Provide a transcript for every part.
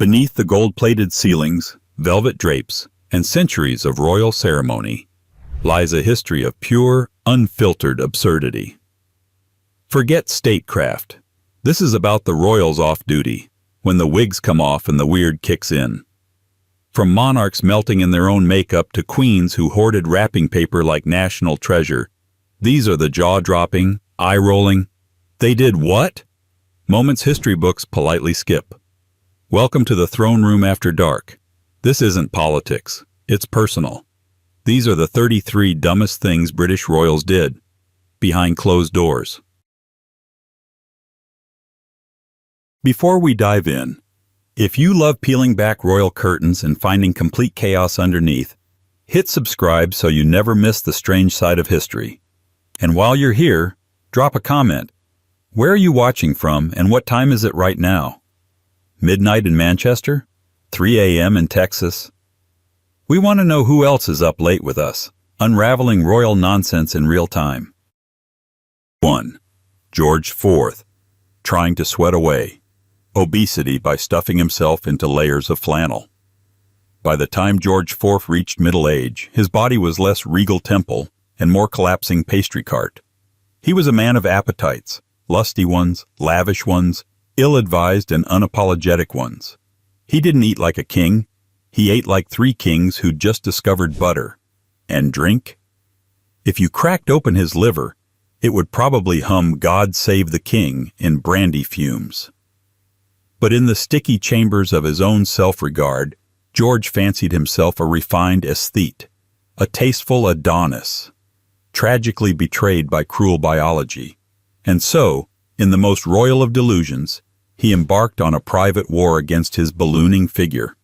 Beneath the gold-plated ceilings, velvet drapes, and centuries of royal ceremony lies a history of pure, unfiltered absurdity. Forget statecraft. This is about the royals off duty, when the wigs come off and the weird kicks in. From monarchs melting in their own makeup to queens who hoarded wrapping paper like national treasure, these are the jaw-dropping, eye-rolling, "They did what?" moments history books politely skip. Welcome to the throne room after dark. This isn't politics, it's personal. These are the 33 dumbest things British royals did, behind closed doors. Before we dive in, if you love peeling back royal curtains and finding complete chaos underneath, hit subscribe so you never miss the strange side of history. And while you're here, drop a comment. Where are you watching from and what time is it right now? Midnight in Manchester? 3 a.m. in Texas? We want to know who else is up late with us, unraveling royal nonsense in real time. 1. George IV, trying to sweat away obesity by stuffing himself into layers of flannel. By the time George IV reached middle age, his body was less regal temple and more collapsing pastry cart. He was a man of appetites, lusty ones, lavish ones, ill-advised and unapologetic ones. He didn't eat like a king. He ate like 3 kings who'd just discovered butter. And drink? If you cracked open his liver, it would probably hum "God Save the King" in brandy fumes. But in the sticky chambers of his own self-regard, George fancied himself a refined aesthete, a tasteful Adonis, tragically betrayed by cruel biology. And so, in the most royal of delusions, he embarked on a private war against his ballooning figure.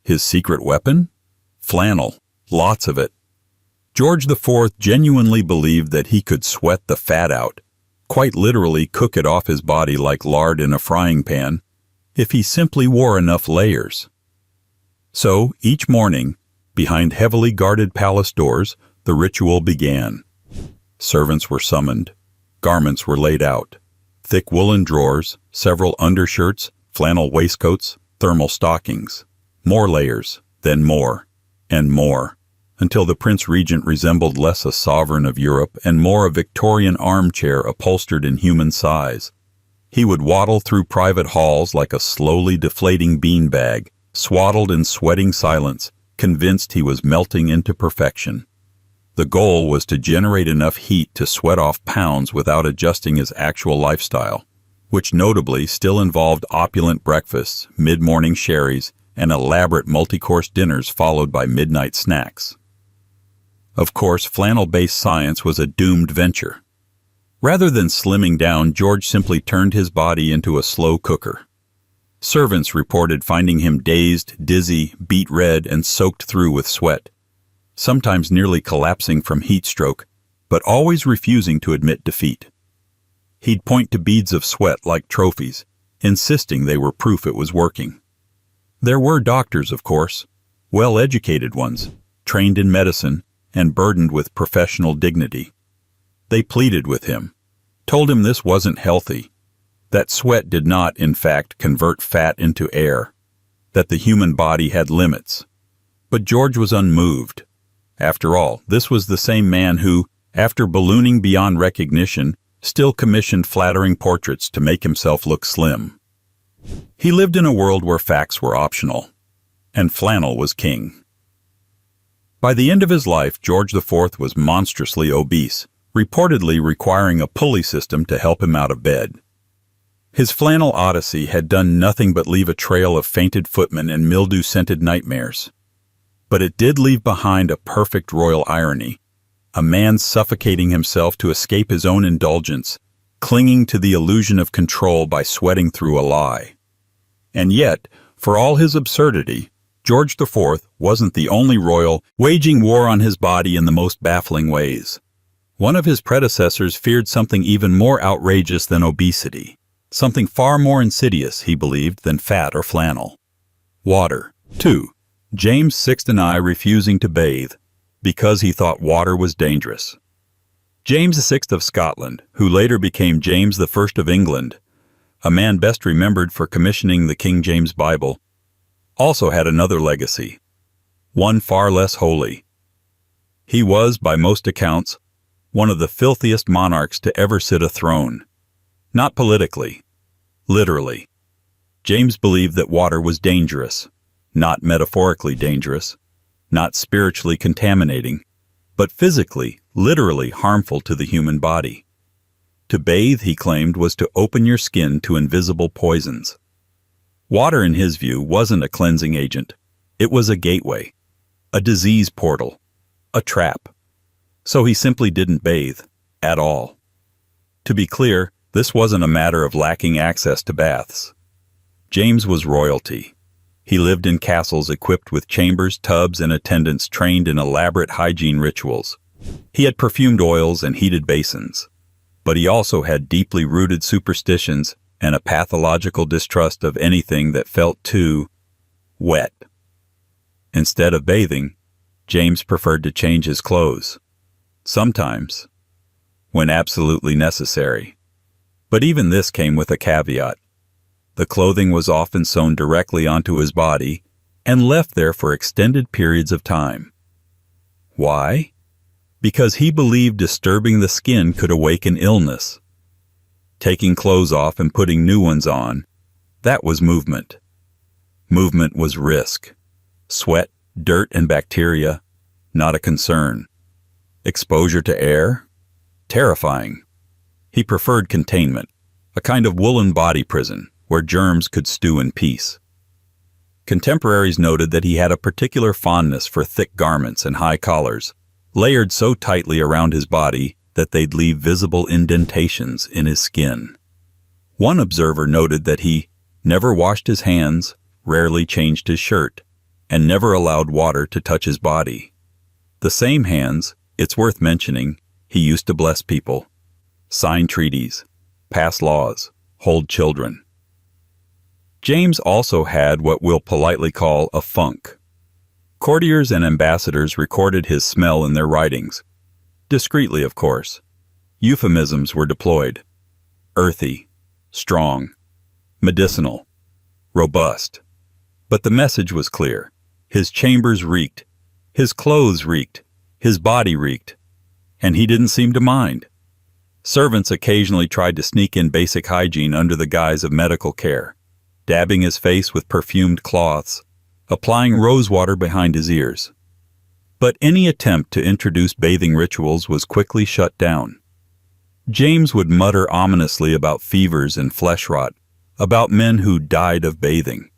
His secret weapon? Flannel. Lots of it. George IV genuinely believed that he could sweat the fat out, quite literally cook it off his body like lard in a frying pan, if he simply wore enough layers. So, each morning, behind heavily guarded palace doors, the ritual began. Servants were summoned. Garments were laid out. Thick woolen drawers, several undershirts, flannel waistcoats, thermal stockings. More layers, then more, and more, until the Prince Regent resembled less a sovereign of Europe and more a Victorian armchair upholstered in human size. He would waddle through private halls like a slowly deflating beanbag, swaddled in sweating silence, convinced he was melting into perfection. The goal was to generate enough heat to sweat off pounds without adjusting his actual lifestyle, which notably still involved opulent breakfasts, mid-morning sherries, and elaborate multi-course dinners followed by midnight snacks. Of course, flannel-based science was a doomed venture. Rather than slimming down, George simply turned his body into a slow cooker. Servants reported finding him dazed, dizzy, beet red, and soaked through with sweat, sometimes nearly collapsing from heat stroke, but always refusing to admit defeat. He'd point to beads of sweat like trophies, insisting they were proof it was working. There were doctors, of course, well-educated ones, trained in medicine, and burdened with professional dignity. They pleaded with him, told him this wasn't healthy, that sweat did not, in fact, convert fat into air, that the human body had limits. But George was unmoved. After all, this was the same man who, after ballooning beyond recognition, still commissioned flattering portraits to make himself look slim. He lived in a world where facts were optional, and flannel was king. By the end of his life, George IV was monstrously obese, reportedly requiring a pulley system to help him out of bed. His flannel odyssey had done nothing but leave a trail of fainted footmen and mildew-scented nightmares. But it did leave behind a perfect royal irony, a man suffocating himself to escape his own indulgence, clinging to the illusion of control by sweating through a lie. And yet, for all his absurdity, George IV wasn't the only royal waging war on his body in the most baffling ways. One of his predecessors feared something even more outrageous than obesity, something far more insidious, he believed, than fat or flannel. Water. 2. James VI and I refusing to bathe, because he thought water was dangerous. James VI of Scotland, who later became James I of England, a man best remembered for commissioning the King James Bible, also had another legacy, one far less holy. He was, by most accounts, one of the filthiest monarchs to ever sit a throne. Not politically, literally. James believed that water was dangerous, not metaphorically dangerous, not spiritually contaminating, but physically, literally harmful to the human body. To bathe, he claimed, was to open your skin to invisible poisons. Water, in his view, wasn't a cleansing agent. It was a gateway, a disease portal, a trap. So he simply didn't bathe, at all. To be clear, this wasn't a matter of lacking access to baths. James was royalty. He lived in castles equipped with chambers, tubs, and attendants trained in elaborate hygiene rituals. He had perfumed oils and heated basins. But he also had deeply rooted superstitions and a pathological distrust of anything that felt too wet. Instead of bathing, James preferred to change his clothes. Sometimes, when absolutely necessary. But even this came with a caveat. The clothing was often sewn directly onto his body and left there for extended periods of time. Why? Because he believed disturbing the skin could awaken illness. Taking clothes off and putting new ones on, that was movement. Movement was risk. Sweat, dirt, and bacteria, not a concern. Exposure to air? Terrifying. He preferred containment, a kind of woolen body prison where germs could stew in peace. Contemporaries noted that he had a particular fondness for thick garments and high collars, layered so tightly around his body that they'd leave visible indentations in his skin. One observer noted that he never washed his hands, rarely changed his shirt, and never allowed water to touch his body. The same hands, it's worth mentioning, he used to bless people, sign treaties, pass laws, hold children. James also had what we'll politely call a funk. Courtiers and ambassadors recorded his smell in their writings. Discreetly, of course. Euphemisms were deployed. Earthy, strong, medicinal, robust. But the message was clear. His chambers reeked. His clothes reeked. His body reeked. And he didn't seem to mind. Servants occasionally tried to sneak in basic hygiene under the guise of medical care, dabbing his face with perfumed cloths, applying rosewater behind his ears. But any attempt to introduce bathing rituals was quickly shut down. James would mutter ominously about fevers and flesh rot, about men who died of bathing.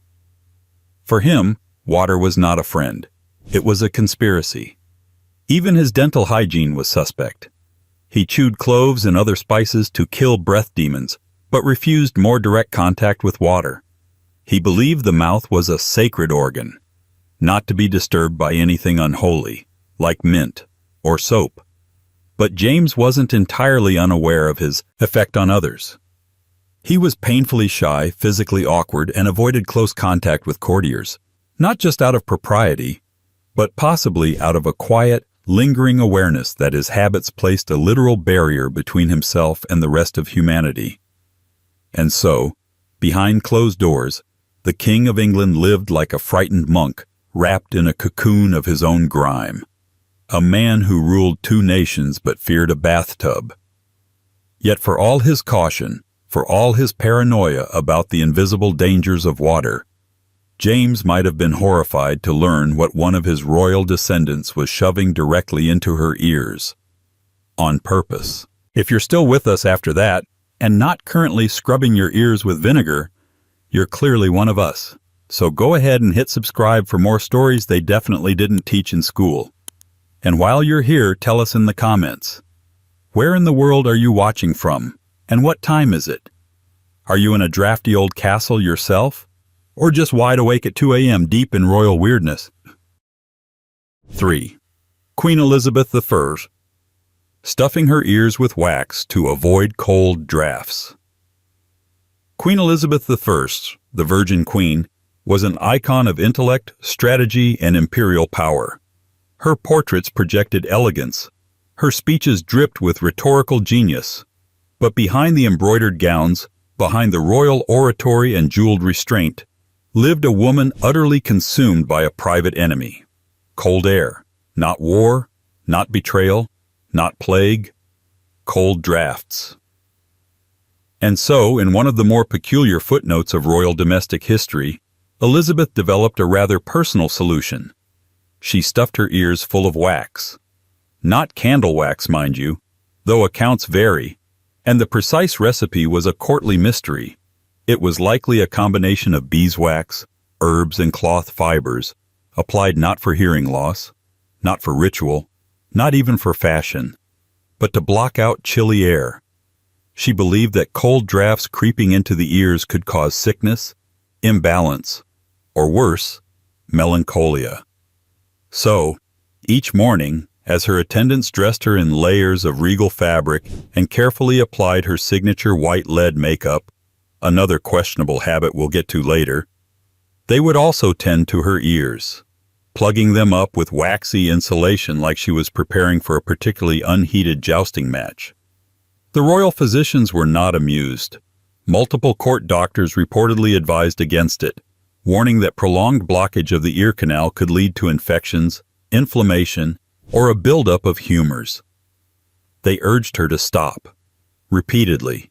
For him, water was not a friend. It was a conspiracy. Even his dental hygiene was suspect. He chewed cloves and other spices to kill breath demons, but refused more direct contact with water. He believed the mouth was a sacred organ, not to be disturbed by anything unholy, like mint or soap. But James wasn't entirely unaware of his effect on others. He was painfully shy, physically awkward, and avoided close contact with courtiers, not just out of propriety, but possibly out of a quiet, lingering awareness that his habits placed a literal barrier between himself and the rest of humanity. And so, behind closed doors, the King of England lived like a frightened monk, wrapped in a cocoon of his own grime. A man who ruled 2 nations but feared a bathtub. Yet for all his caution, for all his paranoia about the invisible dangers of water, James might have been horrified to learn what one of his royal descendants was shoving directly into her ears. On purpose. If you're still with us after that, and not currently scrubbing your ears with vinegar, you're clearly one of us. So go ahead and hit subscribe for more stories they definitely didn't teach in school. And while you're here, tell us in the comments. Where in the world are you watching from? And what time is it? Are you in a drafty old castle yourself? Or just wide awake at 2 a.m. deep in royal weirdness? 3. Queen Elizabeth I. Stuffing her ears with wax to avoid cold drafts. Queen Elizabeth I, the Virgin Queen, was an icon of intellect, strategy, and imperial power. Her portraits projected elegance. Her speeches dripped with rhetorical genius. But behind the embroidered gowns, Behind the royal oratory and jeweled restraint lived a woman utterly consumed by a private enemy. Cold air, not war, not betrayal, not plague, cold drafts. And so, in one of the more peculiar footnotes of royal domestic history, Elizabeth developed a rather personal solution. She stuffed her ears full of wax. Not candle wax, mind you, though accounts vary, and the precise recipe was a courtly mystery. It was likely a combination of beeswax, herbs, and cloth fibers, applied not for hearing loss, not for ritual, not even for fashion, but to block out chilly air. She believed that cold drafts creeping into the ears could cause sickness, imbalance, or worse, melancholia. So, each morning, as her attendants dressed her in layers of regal fabric and carefully applied her signature white lead makeup, another questionable habit we'll get to later, they would also tend to her ears, plugging them up with waxy insulation like she was preparing for a particularly unheated jousting match. The royal physicians were not amused. Multiple court doctors reportedly advised against it, warning that prolonged blockage of the ear canal could lead to infections, inflammation, or a buildup of humors. They urged her to stop, repeatedly.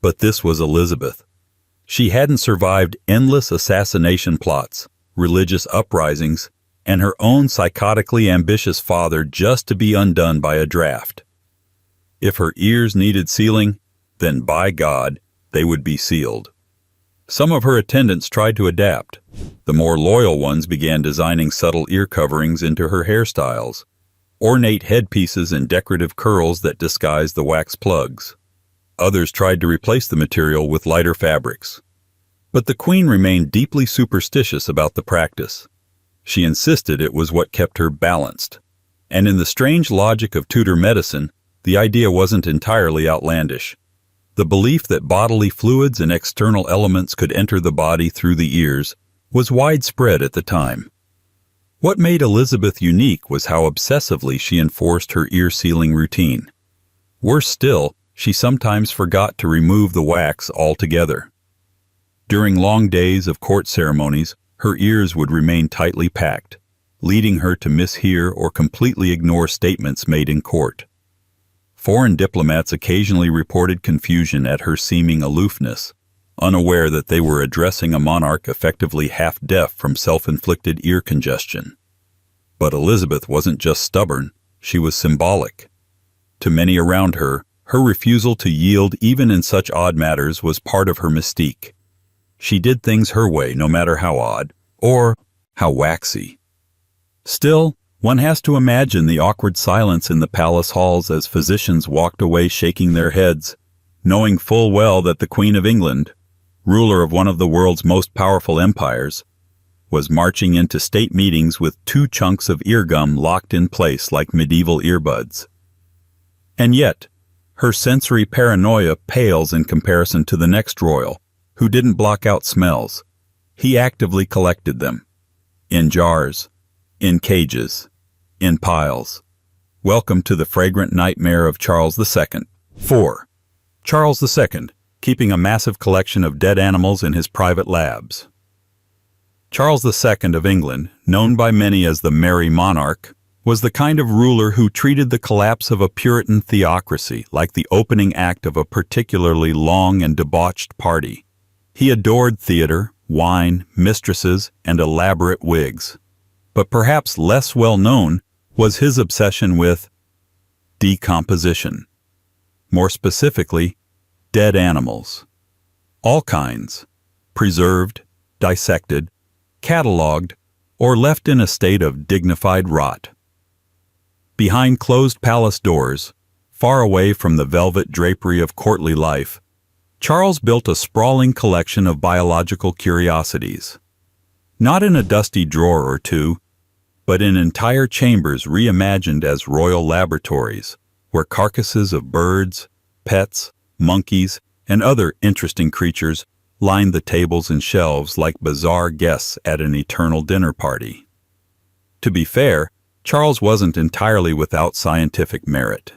But this was Elizabeth. She hadn't survived endless assassination plots, religious uprisings, and her own psychotically ambitious father just to be undone by a draft. If her ears needed sealing, then by God, they would be sealed. Some of her attendants tried to adapt. The more loyal ones began designing subtle ear coverings into her hairstyles, ornate headpieces and decorative curls that disguised the wax plugs. Others tried to replace the material with lighter fabrics. But the Queen remained deeply superstitious about the practice. She insisted it was what kept her balanced. And in the strange logic of Tudor medicine, the idea wasn't entirely outlandish. The belief that bodily fluids and external elements could enter the body through the ears was widespread at the time. What made Elizabeth unique was how obsessively she enforced her ear-sealing routine. Worse still, she sometimes forgot to remove the wax altogether. During long days of court ceremonies, her ears would remain tightly packed, leading her to mishear or completely ignore statements made in court. Foreign diplomats occasionally reported confusion at her seeming aloofness, unaware that they were addressing a monarch effectively half-deaf from self-inflicted ear congestion. But Elizabeth wasn't just stubborn, she was symbolic. To many around her, her refusal to yield even in such odd matters was part of her mystique. She did things her way, no matter how odd, or how waxy. Still, one has to imagine the awkward silence in the palace halls as physicians walked away shaking their heads, knowing full well that the Queen of England, ruler of one of the world's most powerful empires, was marching into state meetings with 2 chunks of eargum locked in place like medieval earbuds. And yet, her sensory paranoia pales in comparison to the next royal, who didn't block out smells. He actively collected them. In jars, in cages, in piles. Welcome to the fragrant nightmare of Charles II. 4. Charles II, keeping a massive collection of dead animals in his private labs. Charles II of England, known by many as the Merry Monarch, was the kind of ruler who treated the collapse of a Puritan theocracy like the opening act of a particularly long and debauched party. He adored theater, wine, mistresses, and elaborate wigs. But perhaps less well known was his obsession with decomposition. More specifically, dead animals. All kinds, preserved, dissected, catalogued, or left in a state of dignified rot. Behind closed palace doors, far away from the velvet drapery of courtly life, Charles built a sprawling collection of biological curiosities. Not in a dusty drawer or two, but in entire chambers reimagined as royal laboratories, where carcasses of birds, pets, monkeys, and other interesting creatures lined the tables and shelves like bizarre guests at an eternal dinner party. To be fair, Charles wasn't entirely without scientific merit.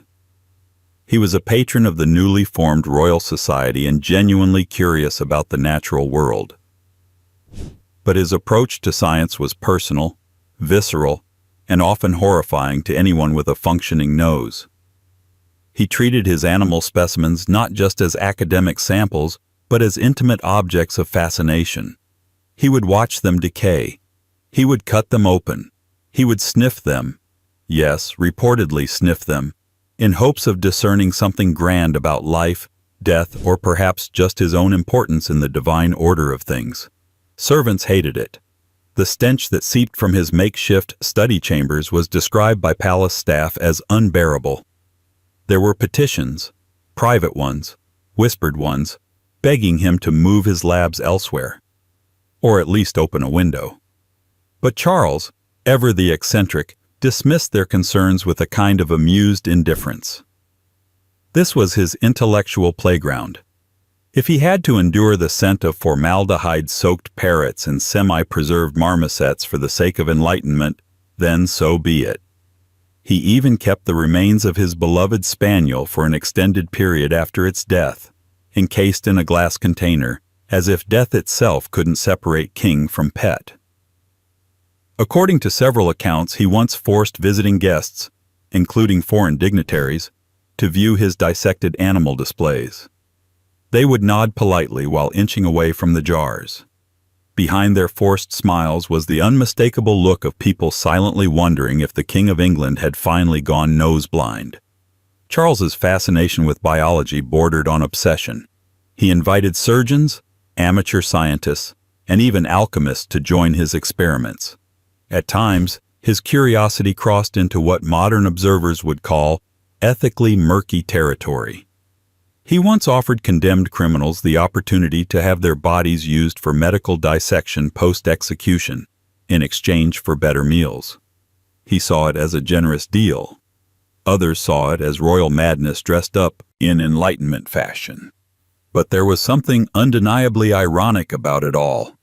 He was a patron of the newly formed Royal Society and genuinely curious about the natural world. But his approach to science was personal, visceral, and often horrifying to anyone with a functioning nose. He treated his animal specimens not just as academic samples, but as intimate objects of fascination. He would watch them decay. He would cut them open. He would sniff them. Yes, reportedly sniff them, in hopes of discerning something grand about life, death, or perhaps just his own importance in the divine order of things. Servants hated it. The stench that seeped from his makeshift study chambers was described by palace staff as unbearable. There were petitions, private ones, whispered ones, begging him to move his labs elsewhere, or at least open a window. But Charles, ever the eccentric, dismissed their concerns with a kind of amused indifference. This was his intellectual playground. If he had to endure the scent of formaldehyde-soaked parrots and semi-preserved marmosets for the sake of enlightenment, then so be it. He even kept the remains of his beloved spaniel for an extended period after its death, encased in a glass container, as if death itself couldn't separate king from pet. According to several accounts, he once forced visiting guests, including foreign dignitaries, to view his dissected animal displays. They would nod politely while inching away from the jars. Behind their forced smiles was the unmistakable look of people silently wondering if the King of England had finally gone nose-blind. Charles's fascination with biology bordered on obsession. He invited surgeons, amateur scientists, and even alchemists to join his experiments. At times, his curiosity crossed into what modern observers would call ethically murky territory. He once offered condemned criminals the opportunity to have their bodies used for medical dissection post-execution, in exchange for better meals. He saw it as a generous deal. Others saw it as royal madness dressed up in Enlightenment fashion. But there was something undeniably ironic about it all.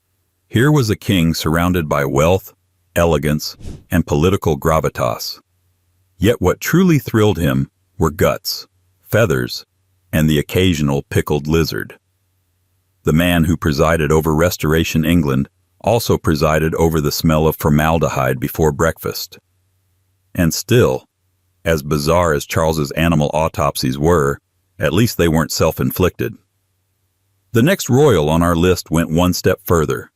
Here was a king surrounded by wealth, elegance, and political gravitas. Yet what truly thrilled him were guts, feathers, and the occasional pickled lizard. The man who presided over Restoration England also presided over the smell of formaldehyde before breakfast. And still, as bizarre as Charles's animal autopsies were, at least they weren't self-inflicted. The next royal on our list went one step further,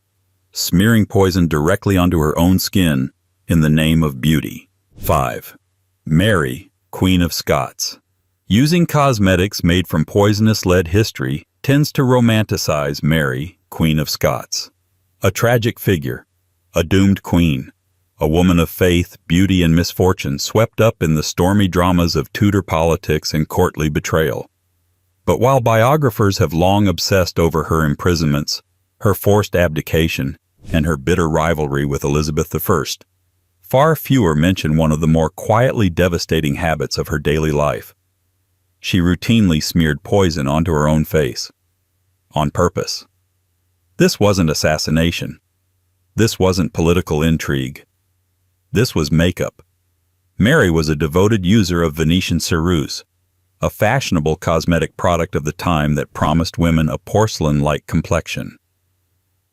smearing poison directly onto her own skin in the name of beauty. 5. Mary, Queen of Scots. Using cosmetics made from poisonous lead history tends to romanticize Mary, Queen of Scots. A tragic figure, a doomed queen, a woman of faith, beauty, and misfortune swept up in the stormy dramas of Tudor politics and courtly betrayal. But while biographers have long obsessed over her imprisonments, her forced abdication, and her bitter rivalry with Elizabeth I, far fewer mention one of the more quietly devastating habits of her daily life. She routinely smeared poison onto her own face. On purpose. This wasn't assassination. This wasn't political intrigue. This was makeup. Mary was a devoted user of Venetian ceruse, a fashionable cosmetic product of the time that promised women a porcelain-like complexion.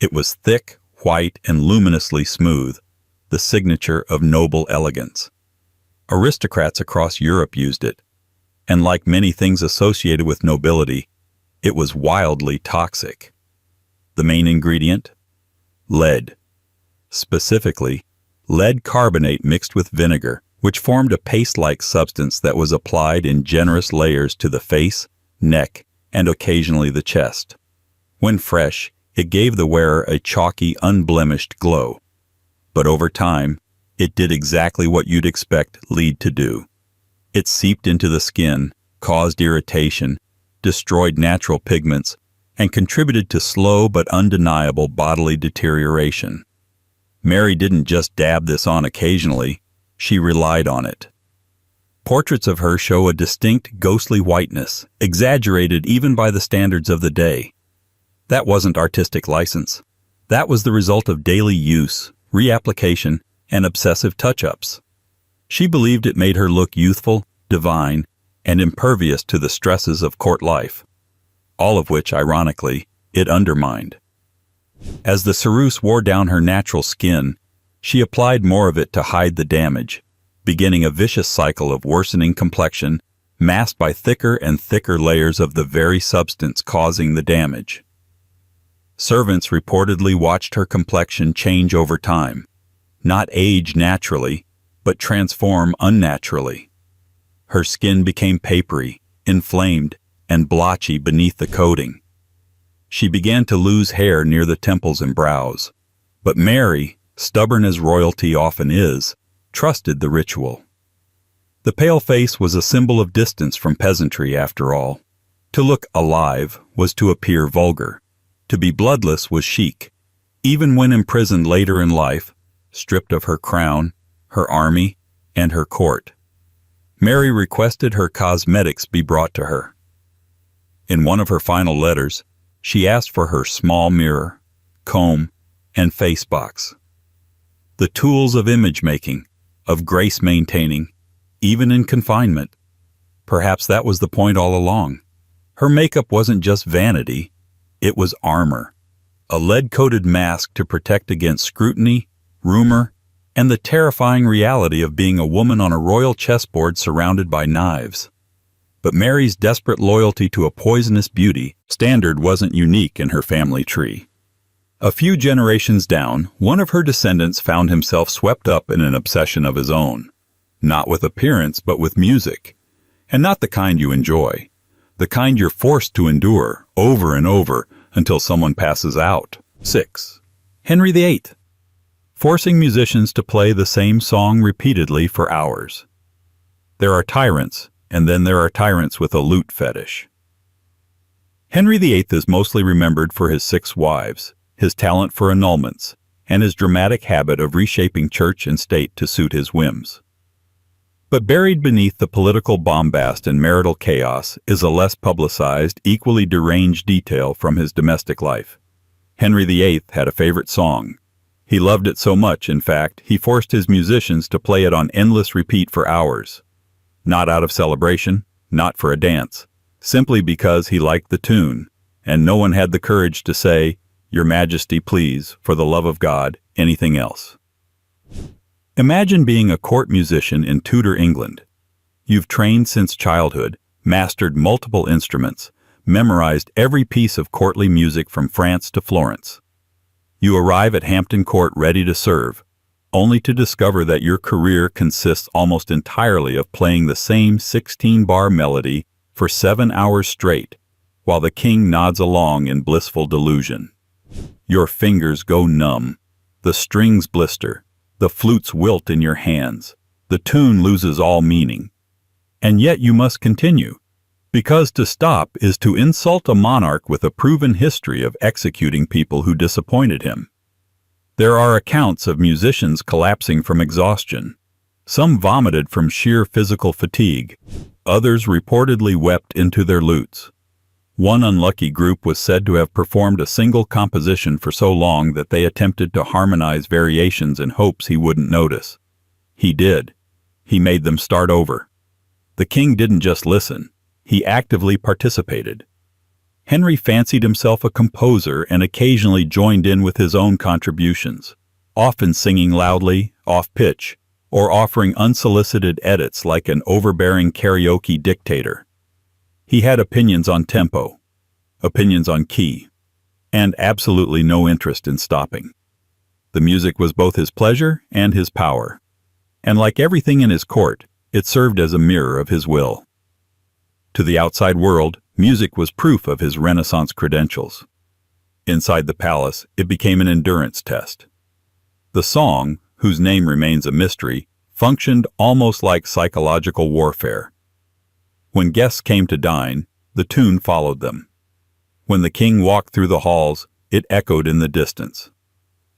It was thick, white, and luminously smooth, the signature of noble elegance. Aristocrats across Europe used it, and like many things associated with nobility, it was wildly toxic. The main ingredient? Lead. Specifically, lead carbonate mixed with vinegar, which formed a paste-like substance that was applied in generous layers to the face, neck, and occasionally the chest. When fresh, it gave the wearer a chalky, unblemished glow. But over time, it did exactly what you'd expect lead to do. It seeped into the skin, caused irritation, destroyed natural pigments, and contributed to slow but undeniable bodily deterioration. Mary didn't just dab this on occasionally, she relied on it. Portraits of her show a distinct ghostly whiteness, exaggerated even by the standards of the day. That wasn't artistic license. That was the result of daily use, reapplication, and obsessive touch-ups. She believed it made her look youthful, divine, and impervious to the stresses of court life, all of which, ironically, it undermined. As the ceruse wore down her natural skin, she applied more of it to hide the damage, beginning a vicious cycle of worsening complexion, masked by thicker and thicker layers of the very substance causing the damage. Servants reportedly watched her complexion change over time, not age naturally, but transform unnaturally. Her skin became papery, inflamed, and blotchy beneath the coating. She began to lose hair near the temples and brows, but Mary, stubborn as royalty often is, trusted the ritual. The pale face was a symbol of distance from peasantry, after all. To look alive was to appear vulgar. To be bloodless was chic. Even when imprisoned later in life, stripped of her crown, her army, and her court, Mary requested her cosmetics be brought to her. In one of her final letters, she asked for her small mirror, comb, and face box. The tools of image-making, of grace-maintaining, even in confinement. Perhaps that was the point all along. Her makeup wasn't just vanity, it was armor, a lead-coated mask to protect against scrutiny, rumor, and the terrifying reality of being a woman on a royal chessboard surrounded by knives. But Mary's desperate loyalty to a poisonous beauty standard wasn't unique in her family tree. A few generations down, one of her descendants found himself swept up in an obsession of his own, not with appearance but with music, and not the kind you enjoy, the kind you're forced to endure over and over until someone passes out. 6. Henry VIII. Forcing musicians to play the same song repeatedly for hours. There are tyrants, and then there are tyrants with a lute fetish. Henry VIII is mostly remembered for his 6 wives, his talent for annulments, and his dramatic habit of reshaping church and state to suit his whims. But buried beneath the political bombast and marital chaos is a less publicized, equally deranged detail from his domestic life. Henry VIII had a favorite song. He loved it so much, in fact, he forced his musicians to play it on endless repeat for hours. Not out of celebration, not for a dance, simply because he liked the tune, and no one had the courage to say, "Your Majesty, please, for the love of God," anything else. Imagine being a court musician in Tudor England. You've trained since childhood, mastered multiple instruments, memorized every piece of courtly music from France to Florence. You arrive at Hampton Court ready to serve, only to discover that your career consists almost entirely of playing the same 16-bar melody for 7 hours straight, while the king nods along in blissful delusion. Your fingers go numb, the strings blister, the flutes wilt in your hands, the tune loses all meaning. And yet you must continue, because to stop is to insult a monarch with a proven history of executing people who disappointed him. There are accounts of musicians collapsing from exhaustion. Some vomited from sheer physical fatigue. Others reportedly wept into their lutes. One unlucky group was said to have performed a single composition for so long that they attempted to harmonize variations in hopes he wouldn't notice. He did. He made them start over. The king didn't just listen. He actively participated. Henry fancied himself a composer and occasionally joined in with his own contributions, often singing loudly, off-pitch, or offering unsolicited edits like an overbearing karaoke dictator. He had opinions on tempo, opinions on key, and absolutely no interest in stopping. The music was both his pleasure and his power, and like everything in his court, it served as a mirror of his will. To the outside world, music was proof of his Renaissance credentials. Inside the palace, it became an endurance test. The song, whose name remains a mystery, functioned almost like psychological warfare. When guests came to dine, the tune followed them. When the king walked through the halls, it echoed in the distance.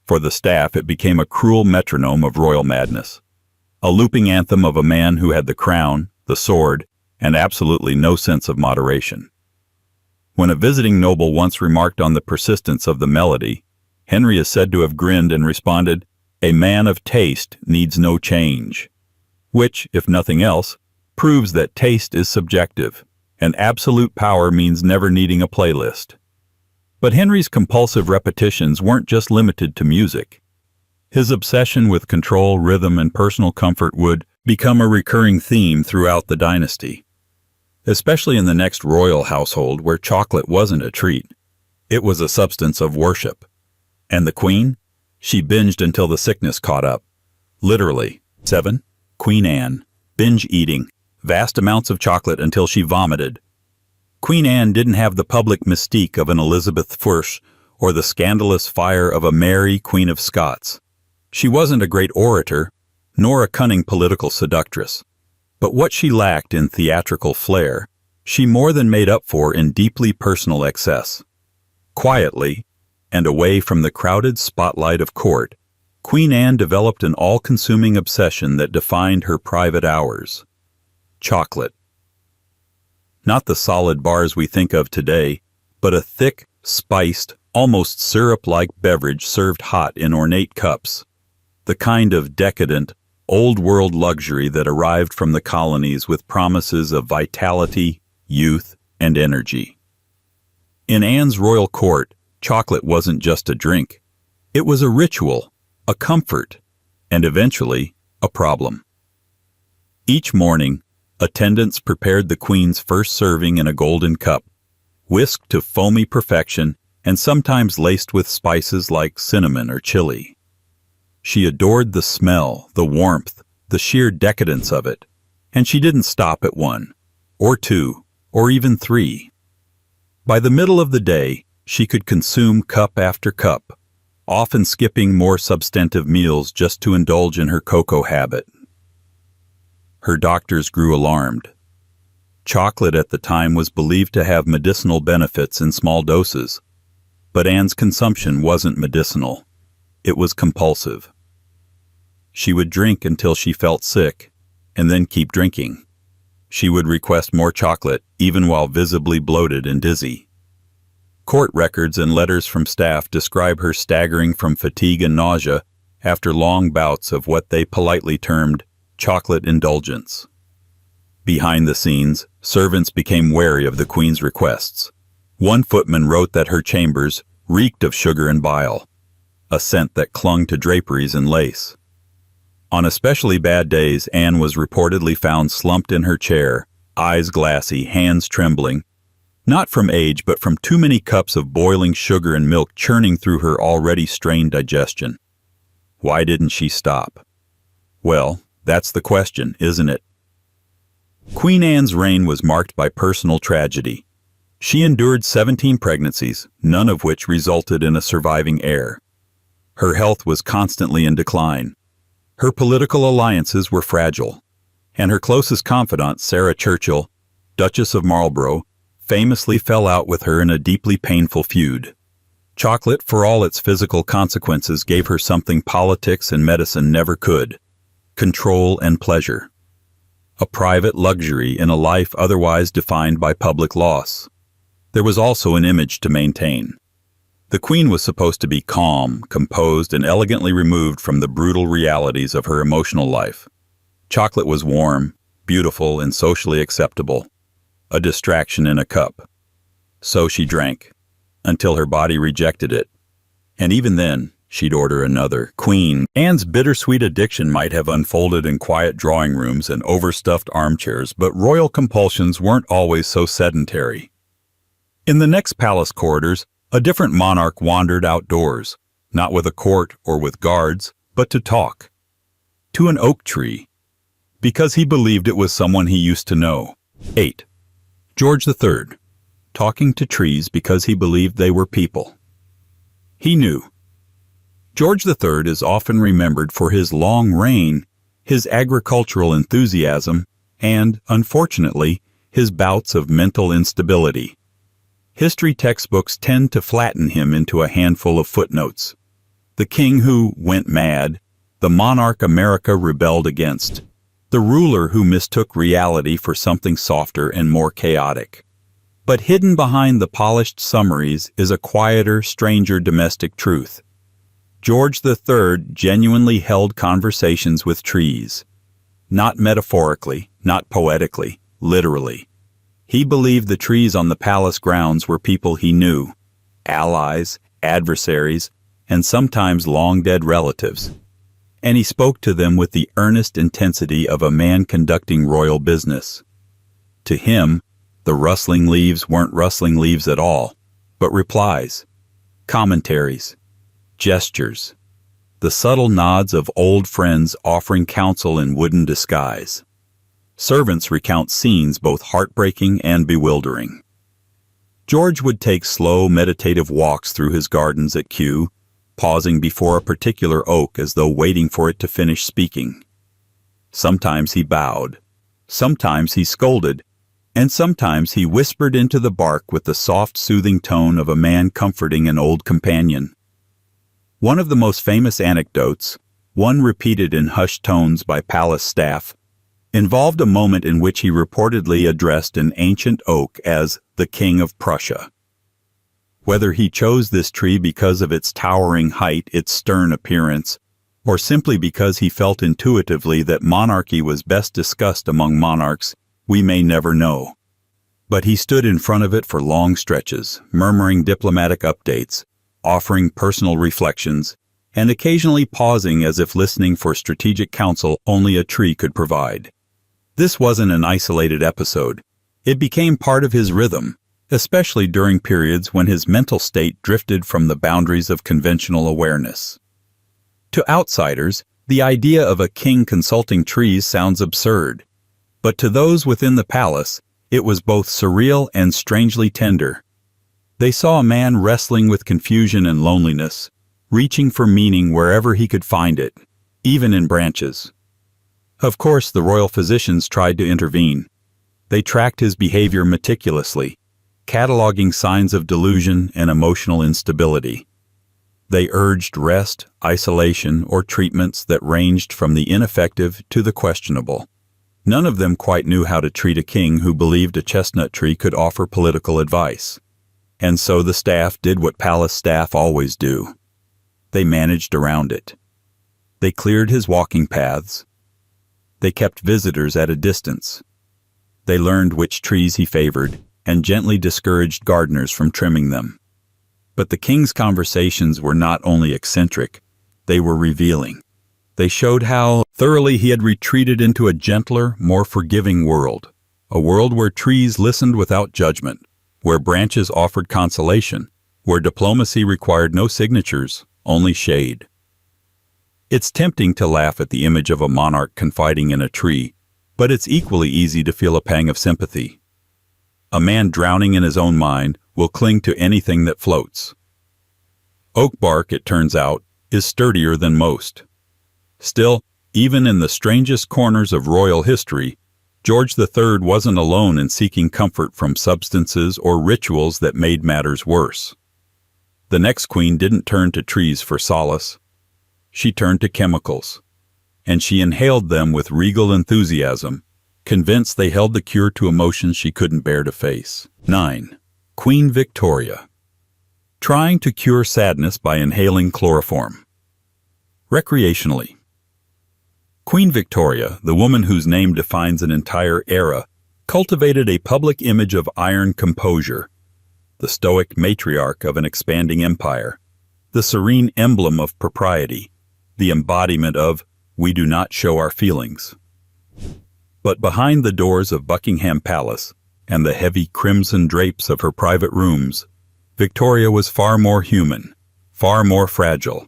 For the staff, it became a cruel metronome of royal madness, a looping anthem of a man who had the crown, the sword, and absolutely no sense of moderation. When a visiting noble once remarked on the persistence of the melody, Henry is said to have grinned and responded, "A man of taste needs no change," which, if nothing else, proves that taste is subjective, and absolute power means never needing a playlist. But Henry's compulsive repetitions weren't just limited to music. His obsession with control, rhythm, and personal comfort would become a recurring theme throughout the dynasty, especially in the next royal household where chocolate wasn't a treat. It was a substance of worship. And the queen? She binged until the sickness caught up. Literally. 7. Queen Anne. Binge eating. Vast amounts of chocolate until she vomited. Queen Anne didn't have the public mystique of an Elizabeth I or the scandalous fire of a Mary, Queen of Scots. She wasn't a great orator, nor a cunning political seductress. But what she lacked in theatrical flair, she more than made up for in deeply personal excess. Quietly, and away from the crowded spotlight of court, Queen Anne developed an all-consuming obsession that defined her private hours. Chocolate. Not the solid bars we think of today, but a thick, spiced, almost syrup-like beverage served hot in ornate cups. The kind of decadent, old-world luxury that arrived from the colonies with promises of vitality, youth, and energy. In Anne's royal court, chocolate wasn't just a drink. It was a ritual, a comfort, and eventually, a problem. Each morning, attendants prepared the queen's first serving in a golden cup, whisked to foamy perfection and sometimes laced with spices like cinnamon or chili. She adored the smell, the warmth, the sheer decadence of it, and she didn't stop at 1, or 2, or even 3. By the middle of the day, she could consume cup after cup, often skipping more substantive meals just to indulge in her cocoa habit. Her doctors grew alarmed. Chocolate at the time was believed to have medicinal benefits in small doses, but Anne's consumption wasn't medicinal. It was compulsive. She would drink until she felt sick, and then keep drinking. She would request more chocolate, even while visibly bloated and dizzy. Court records and letters from staff describe her staggering from fatigue and nausea after long bouts of what they politely termed chocolate indulgence. Behind the scenes, servants became wary of the queen's requests. One footman wrote that her chambers reeked of sugar and bile, a scent that clung to draperies and lace. On especially bad days, Anne was reportedly found slumped in her chair, eyes glassy, hands trembling, not from age but from too many cups of boiling sugar and milk churning through her already strained digestion. Why didn't she stop? Well, that's the question, isn't it? Queen Anne's reign was marked by personal tragedy. She endured 17 pregnancies, none of which resulted in a surviving heir. Her health was constantly in decline. Her political alliances were fragile, and her closest confidant, Sarah Churchill, Duchess of Marlborough, famously fell out with her in a deeply painful feud. Chocolate, for all its physical consequences, gave her something politics and medicine never could: control and pleasure. A private luxury in a life otherwise defined by public loss. There was also an image to maintain. The queen was supposed to be calm, composed, and elegantly removed from the brutal realities of her emotional life. Chocolate was warm, beautiful, and socially acceptable. A distraction in a cup. So she drank, until her body rejected it. And even then, she'd order another. Queen Anne's bittersweet addiction might have unfolded in quiet drawing rooms and overstuffed armchairs, but royal compulsions weren't always so sedentary. In the next palace corridors, a different monarch wandered outdoors, not with a court or with guards, but to talk. To an oak tree, because he believed it was someone he used to know. 8. George III, talking to trees because he believed they were people. He knew. George III is often remembered for his long reign, his agricultural enthusiasm, and, unfortunately, his bouts of mental instability. History textbooks tend to flatten him into a handful of footnotes. The king who went mad, the monarch America rebelled against, the ruler who mistook reality for something softer and more chaotic. But hidden behind the polished summaries is a quieter, stranger domestic truth. George III genuinely held conversations with trees. Not metaphorically, not poetically, literally. He believed the trees on the palace grounds were people he knew, allies, adversaries, and sometimes long-dead relatives. And he spoke to them with the earnest intensity of a man conducting royal business. To him, the rustling leaves weren't rustling leaves at all, but replies, commentaries, gestures, the subtle nods of old friends offering counsel in wooden disguise. Servants recount scenes both heartbreaking and bewildering. George would take slow, meditative walks through his gardens at Kew, pausing before a particular oak as though waiting for it to finish speaking. Sometimes he bowed, sometimes he scolded, and sometimes he whispered into the bark with the soft, soothing tone of a man comforting an old companion. One of the most famous anecdotes, one repeated in hushed tones by palace staff, involved a moment in which he reportedly addressed an ancient oak as the King of Prussia. Whether he chose this tree because of its towering height, its stern appearance, or simply because he felt intuitively that monarchy was best discussed among monarchs, we may never know. But he stood in front of it for long stretches, murmuring diplomatic updates, offering personal reflections, and occasionally pausing as if listening for strategic counsel only a tree could provide. This wasn't an isolated episode. It became part of his rhythm, especially during periods when his mental state drifted from the boundaries of conventional awareness. To outsiders, the idea of a king consulting trees sounds absurd, but to those within the palace, it was both surreal and strangely tender. They saw a man wrestling with confusion and loneliness, reaching for meaning wherever he could find it, even in branches. Of course, the royal physicians tried to intervene. They tracked his behavior meticulously, cataloging signs of delusion and emotional instability. They urged rest, isolation, or treatments that ranged from the ineffective to the questionable. None of them quite knew how to treat a king who believed a chestnut tree could offer political advice. And so the staff did what palace staff always do. They managed around it. They cleared his walking paths. They kept visitors at a distance. They learned which trees he favored and gently discouraged gardeners from trimming them. But the king's conversations were not only eccentric, they were revealing. They showed how thoroughly he had retreated into a gentler, more forgiving world, a world where trees listened without judgment, where branches offered consolation, where diplomacy required no signatures, only shade. It's tempting to laugh at the image of a monarch confiding in a tree, but it's equally easy to feel a pang of sympathy. A man drowning in his own mind will cling to anything that floats. Oak bark, it turns out, is sturdier than most. Still, even in the strangest corners of royal history, George III wasn't alone in seeking comfort from substances or rituals that made matters worse. The next queen didn't turn to trees for solace. She turned to chemicals, and she inhaled them with regal enthusiasm, convinced they held the cure to emotions she couldn't bear to face. 9. Queen Victoria. Trying to cure sadness by inhaling chloroform. Recreationally. Queen Victoria, the woman whose name defines an entire era, cultivated a public image of iron composure, the stoic matriarch of an expanding empire, the serene emblem of propriety, the embodiment of "we do not show our feelings." But behind the doors of Buckingham Palace and the heavy crimson drapes of her private rooms, Victoria was far more human, far more fragile,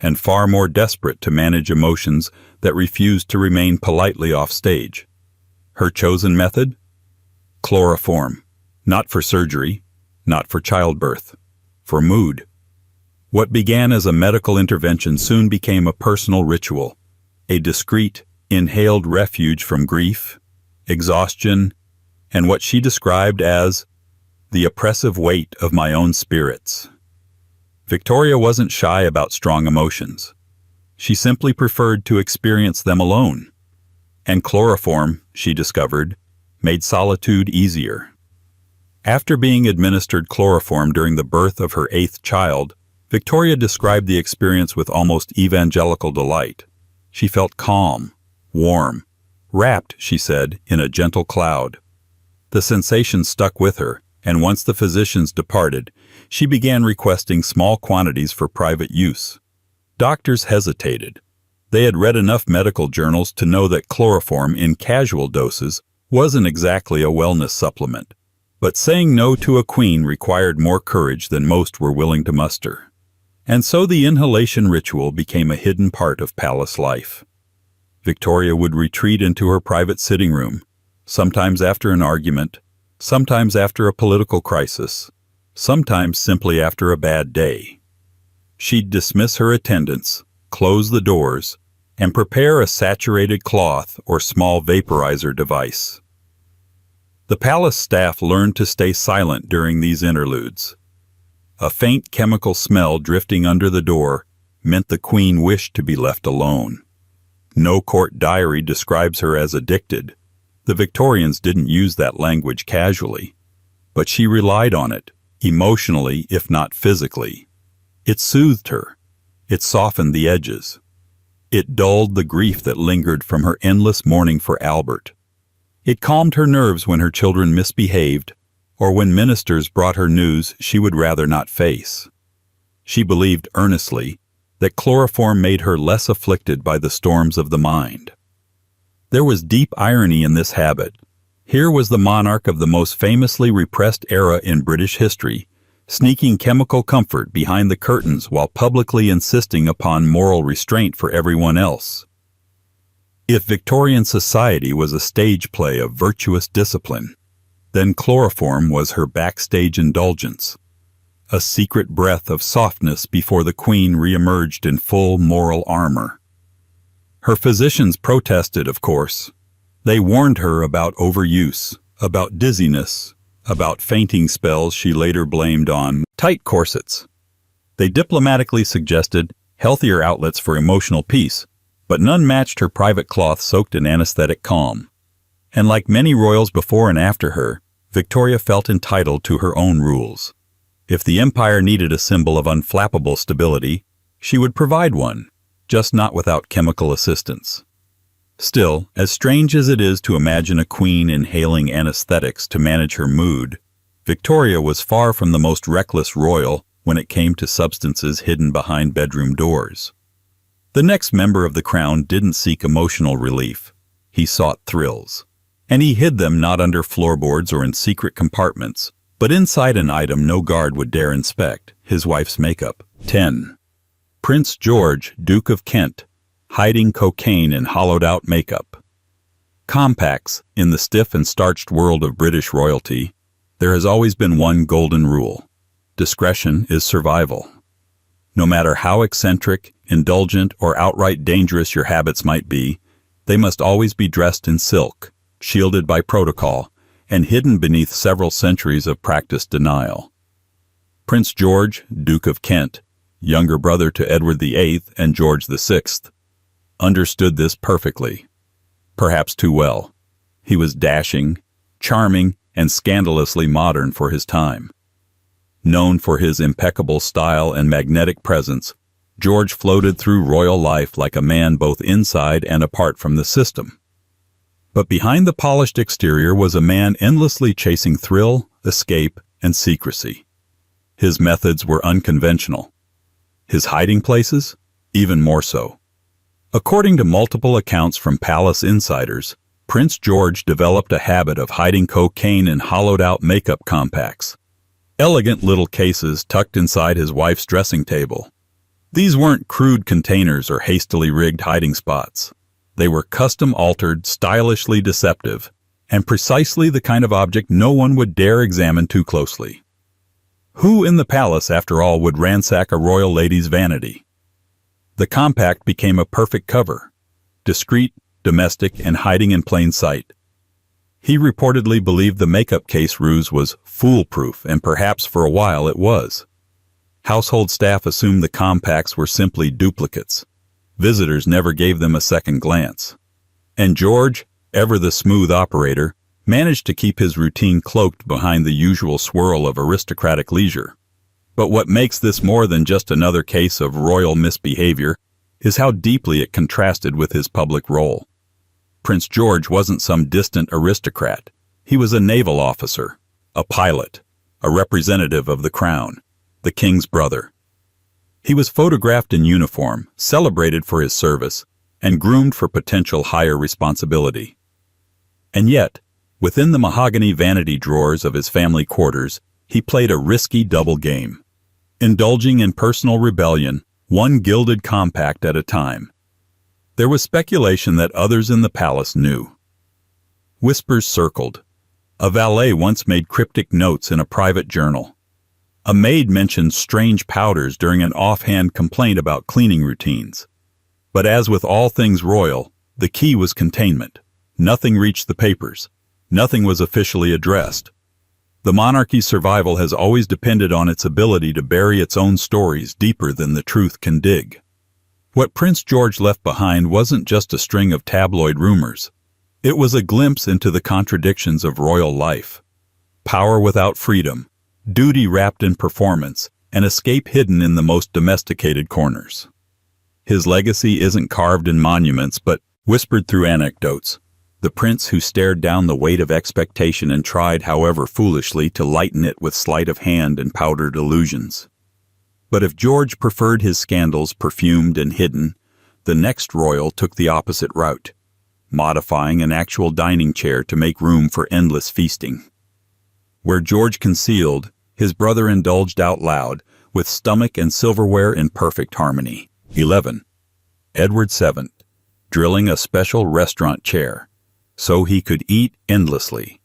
and far more desperate to manage emotions that refused to remain politely off stage. Her chosen method? Chloroform, not for surgery, not for childbirth, for mood. What began as a medical intervention soon became a personal ritual, a discreet, inhaled refuge from grief, exhaustion, and what she described as the oppressive weight of my own spirits. Victoria wasn't shy about strong emotions. She simply preferred to experience them alone. And chloroform, she discovered, made solitude easier. After being administered chloroform during the birth of her 8th child, Victoria described the experience with almost evangelical delight. She felt calm, warm, Wrapped, she said, in a gentle cloud. The sensation stuck with her, and once the physicians departed, she began requesting small quantities for private use. Doctors hesitated. They had read enough medical journals to know that chloroform in casual doses wasn't exactly a wellness supplement. But saying no to a queen required more courage than most were willing to muster. And so the inhalation ritual became a hidden part of palace life. Victoria would retreat into her private sitting room, sometimes after an argument, sometimes after a political crisis, sometimes simply after a bad day. She'd dismiss her attendants, close the doors, and prepare a saturated cloth or small vaporizer device. The palace staff learned to stay silent during these interludes. A faint chemical smell drifting under the door meant the queen wished to be left alone. No court diary describes her as addicted. The Victorians didn't use that language casually, but she relied on it, emotionally if not physically. It soothed her. It softened the edges. It dulled the grief that lingered from her endless mourning for Albert. It calmed her nerves when her children misbehaved, or when ministers brought her news she would rather not face. She believed earnestly that chloroform made her less afflicted by the storms of the mind. There was deep irony in this habit. Here was the monarch of the most famously repressed era in British history, sneaking chemical comfort behind the curtains while publicly insisting upon moral restraint for everyone else. If Victorian society was a stage play of virtuous discipline, then chloroform was her backstage indulgence, a secret breath of softness before the queen re-emerged in full moral armor. Her physicians protested, of course. They warned her about overuse, about dizziness, about fainting spells she later blamed on tight corsets. They diplomatically suggested healthier outlets for emotional peace, but none matched her private cloth soaked in anesthetic calm. And like many royals before and after her, Victoria felt entitled to her own rules. If the empire needed a symbol of unflappable stability, she would provide one, just not without chemical assistance. Still, as strange as it is to imagine a queen inhaling anesthetics to manage her mood, Victoria was far from the most reckless royal when it came to substances hidden behind bedroom doors. The next member of the crown didn't seek emotional relief. He sought thrills. And he hid them not under floorboards or in secret compartments, but inside an item no guard would dare inspect, his wife's makeup. 10. Prince George, Duke of Kent, hiding cocaine in hollowed-out makeup. Compacts. In the stiff and starched world of British royalty, there has always been one golden rule. Discretion is survival. No matter how eccentric, indulgent, or outright dangerous your habits might be, they must always be dressed in silk, shielded by protocol, and hidden beneath several centuries of practiced denial. Prince George, Duke of Kent, younger brother to Edward VIII and George VI, understood this perfectly. Perhaps too well. He was dashing, charming, and scandalously modern for his time. Known for his impeccable style and magnetic presence, George floated through royal life like a man both inside and apart from the system. But behind the polished exterior was a man endlessly chasing thrill, escape, and secrecy. His methods were unconventional. His hiding places, even more so. According to multiple accounts from palace insiders, Prince George developed a habit of hiding cocaine in hollowed-out makeup compacts, elegant little cases tucked inside his wife's dressing table. These weren't crude containers or hastily rigged hiding spots. They were custom-altered, stylishly deceptive, and precisely the kind of object no one would dare examine too closely. Who in the palace, after all, would ransack a royal lady's vanity? The compact became a perfect cover, discreet, domestic, and hiding in plain sight. He reportedly believed the makeup case ruse was foolproof, and perhaps for a while it was. Household staff assumed the compacts were simply duplicates. Visitors never gave them a second glance. And George, ever the smooth operator, managed to keep his routine cloaked behind the usual swirl of aristocratic leisure. But what makes this more than just another case of royal misbehavior is how deeply it contrasted with his public role. Prince George wasn't some distant aristocrat. He was a naval officer, a pilot, a representative of the crown, the king's brother. He was photographed in uniform, celebrated for his service, and groomed for potential higher responsibility. And yet, within the mahogany vanity drawers of his family quarters, he played a risky double game, indulging in personal rebellion, one gilded compact at a time. There was speculation that others in the palace knew. Whispers circled. A valet once made cryptic notes in a private journal. A maid mentioned strange powders during an offhand complaint about cleaning routines. But as with all things royal, the key was containment. Nothing reached the papers. Nothing was officially addressed. The monarchy's survival has always depended on its ability to bury its own stories deeper than the truth can dig. What Prince George left behind wasn't just a string of tabloid rumors. It was a glimpse into the contradictions of royal life. Power without freedom, duty wrapped in performance, and escape hidden in the most domesticated corners. His legacy isn't carved in monuments, but whispered through anecdotes. The prince who stared down the weight of expectation and tried, however foolishly, to lighten it with sleight of hand and powdered illusions. But if George preferred his scandals perfumed and hidden, the next royal took the opposite route, modifying an actual dining chair to make room for endless feasting. Where George concealed, his brother indulged out loud, with stomach and silverware in perfect harmony. 11. Edward VII, drilling a special restaurant chair, so he could eat endlessly.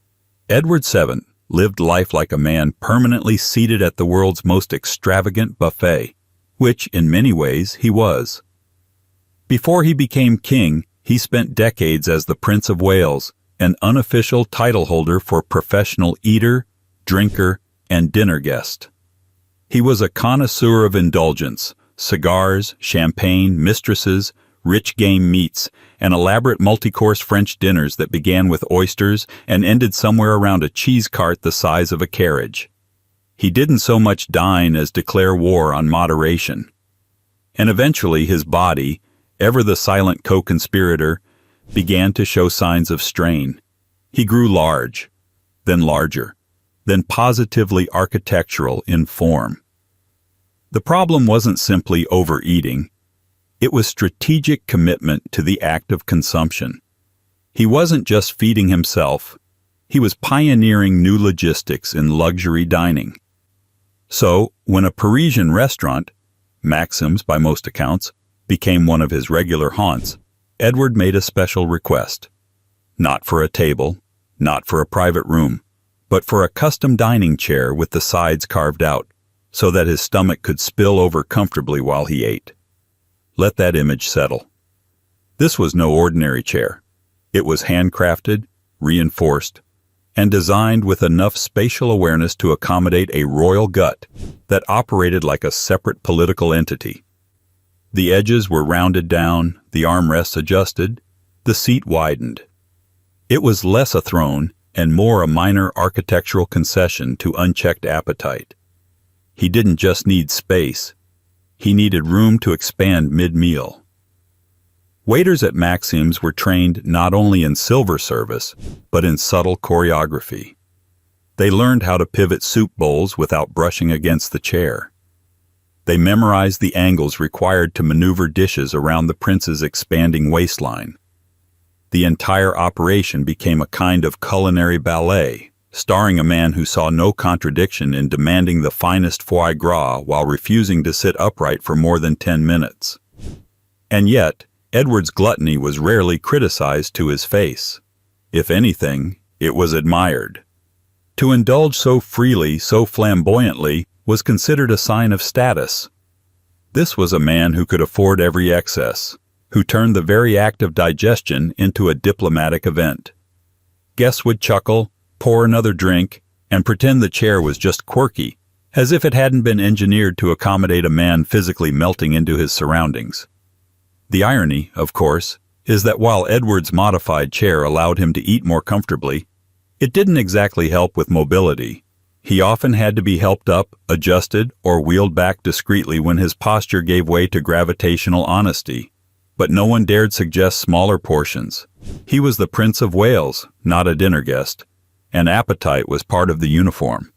Edward VII lived life like a man permanently seated at the world's most extravagant buffet, which, in many ways, he was. Before he became king, he spent decades as the Prince of Wales, an unofficial title holder for professional eater, drinker, and dinner guest. He was a connoisseur of indulgence, cigars, champagne, mistresses, rich game meats, and elaborate multi-course French dinners that began with oysters and ended somewhere around a cheese cart the size of a carriage. He didn't so much dine as declare war on moderation. And eventually his body, ever the silent co-conspirator, began to show signs of strain. He grew large, then larger, then positively architectural in form. The problem wasn't simply overeating. It was strategic commitment to the act of consumption. He wasn't just feeding himself. He was pioneering new logistics in luxury dining. So, when a Parisian restaurant, Maxim's by most accounts, became one of his regular haunts, Edward made a special request. Not for a table, not for a private room, but for a custom dining chair with the sides carved out, so that his stomach could spill over comfortably while he ate. Let that image settle. This was no ordinary chair. It was handcrafted, reinforced, and designed with enough spatial awareness to accommodate a royal gut that operated like a separate political entity. The edges were rounded down, the armrests adjusted, the seat widened. It was less a throne and more a minor architectural concession to unchecked appetite. He didn't just need space. He needed room to expand mid-meal. Waiters at Maxim's were trained not only in silver service, but in subtle choreography. They learned how to pivot soup bowls without brushing against the chair. They memorized the angles required to maneuver dishes around the prince's expanding waistline. The entire operation became a kind of culinary ballet, starring a man who saw no contradiction in demanding the finest foie gras while refusing to sit upright for more than 10 minutes. And yet, Edward's gluttony was rarely criticized to his face. If anything, it was admired. To indulge so freely, so flamboyantly, was considered a sign of status. This was a man who could afford every excess, who turned the very act of digestion into a diplomatic event. Guests would chuckle, pour another drink, and pretend the chair was just quirky, as if it hadn't been engineered to accommodate a man physically melting into his surroundings. The irony, of course, is that while Edward's modified chair allowed him to eat more comfortably, it didn't exactly help with mobility. He often had to be helped up, adjusted, or wheeled back discreetly when his posture gave way to gravitational honesty. but no one dared suggest smaller portions. He was the Prince of Wales, not a dinner guest, and appetite was part of the uniform.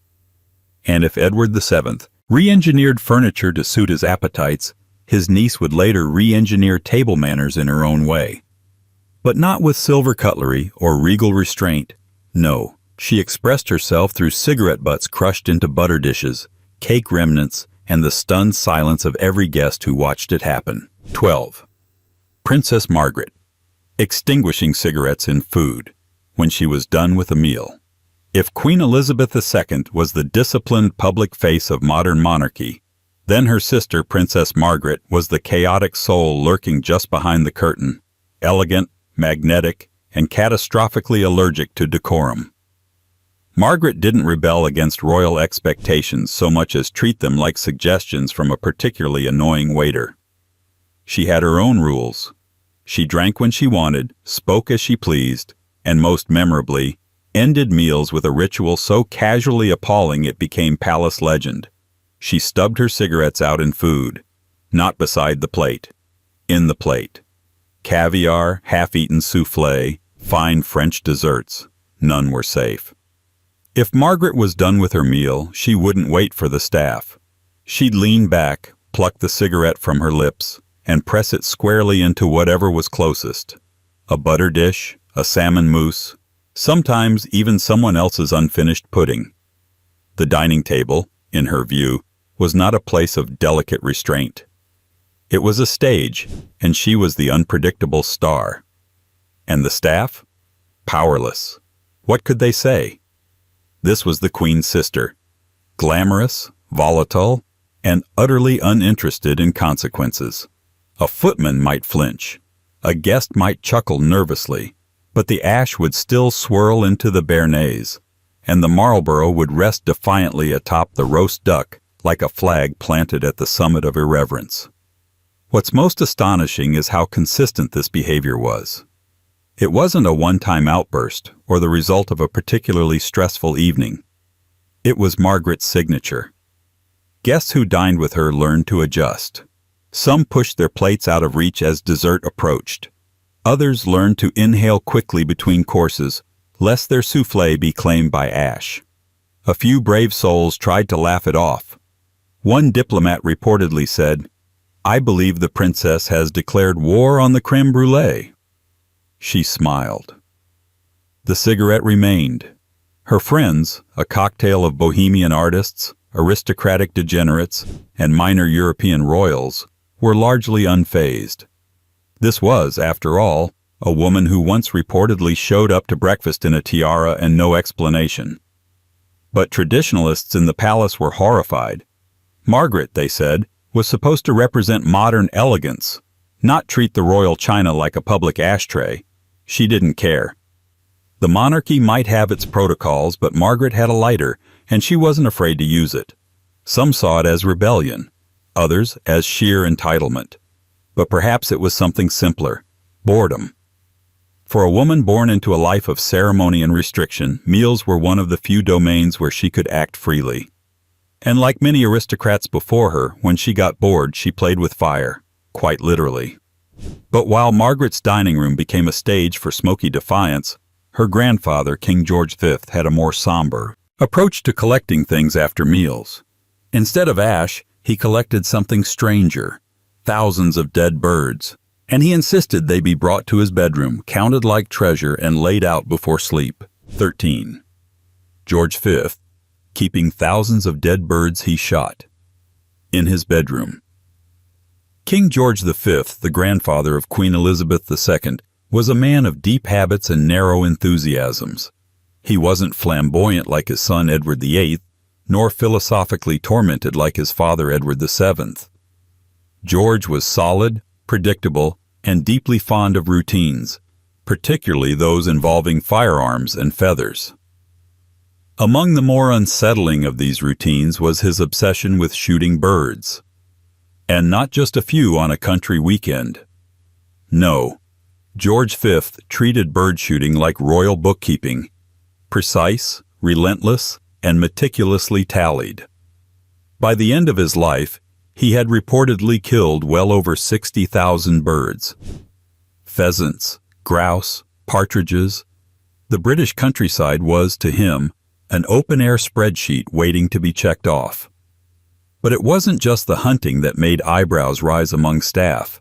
And if Edward VII re-engineered furniture to suit his appetites, his niece would later re-engineer table manners in her own way. But not with silver cutlery or regal restraint. No, she expressed herself through cigarette butts crushed into butter dishes, cake remnants, and the stunned silence of every guest who watched it happen. 12. Princess Margaret, extinguishing cigarettes in food when she was done with a meal. If Queen Elizabeth II was the disciplined public face of modern monarchy, then her sister Princess Margaret was the chaotic soul lurking just behind the curtain, elegant, magnetic, and catastrophically allergic to decorum. Margaret didn't rebel against royal expectations so much as treat them like suggestions from a particularly annoying waiter. She had her own rules. She drank when she wanted, spoke as she pleased, and most memorably, ended meals with a ritual so casually appalling it became palace legend. She stubbed her cigarettes out in food, not beside the plate, in the plate. Caviar, half-eaten soufflé, fine French desserts, none were safe. If Margaret was done with her meal, she wouldn't wait for the staff. She'd lean back, pluck the cigarette from her lips, and press it squarely into whatever was closest. A butter dish, a salmon mousse, sometimes even someone else's unfinished pudding. The dining table, in her view, was not a place of delicate restraint. It was a stage, and she was the unpredictable star. And the staff? Powerless. What could they say? This was the Queen's sister, glamorous, volatile, and utterly uninterested in consequences. A footman might flinch, a guest might chuckle nervously, but the ash would still swirl into the béarnaise, and the Marlborough would rest defiantly atop the roast duck like a flag planted at the summit of irreverence. What's most astonishing is how consistent this behavior was. It wasn't a one-time outburst or the result of a particularly stressful evening. It was Margaret's signature. Guests who dined with her learned to adjust. Some pushed their plates out of reach as dessert approached. Others learned to inhale quickly between courses, lest their soufflé be claimed by ash. A few brave souls tried to laugh it off. One diplomat reportedly said, "I believe the princess has declared war on the crème brûlée." She smiled. The cigarette remained. Her friends, a cocktail of bohemian artists, aristocratic degenerates, and minor European royals, were largely unfazed. This was, after all, a woman who once reportedly showed up to breakfast in a tiara and no explanation. But traditionalists in the palace were horrified. Margaret, they said, was supposed to represent modern elegance, not treat the royal china like a public ashtray. She didn't care. The monarchy might have its protocols, but Margaret had a lighter, and she wasn't afraid to use it. Some saw it as rebellion, others as sheer entitlement. But perhaps it was something simpler, boredom. For a woman born into a life of ceremony and restriction, meals were one of the few domains where she could act freely. And like many aristocrats before her, when she got bored, she played with fire, quite literally. But while Margaret's dining room became a stage for smoky defiance, her grandfather, King George V, had a more somber approach to collecting things after meals. Instead of ash, he collected something stranger, thousands of dead birds, and he insisted they be brought to his bedroom, counted like treasure, and laid out before sleep. 13. George V, keeping thousands of dead birds he shot. In his bedroom. King George V, the grandfather of Queen Elizabeth II, was a man of deep habits and narrow enthusiasms. He wasn't flamboyant like his son Edward VIII, nor philosophically tormented like his father Edward VII. George was solid, predictable, and deeply fond of routines, particularly those involving firearms and feathers. Among the more unsettling of these routines was his obsession with shooting birds. And not just a few on a country weekend. No, George V treated bird shooting like royal bookkeeping, precise, relentless, and meticulously tallied. By the end of his life, He had reportedly killed well over 60,000 birds. Pheasants, grouse, partridges. The British countryside was, to him, an open-air spreadsheet waiting to be checked off. But it wasn't just the hunting that made eyebrows rise among staff.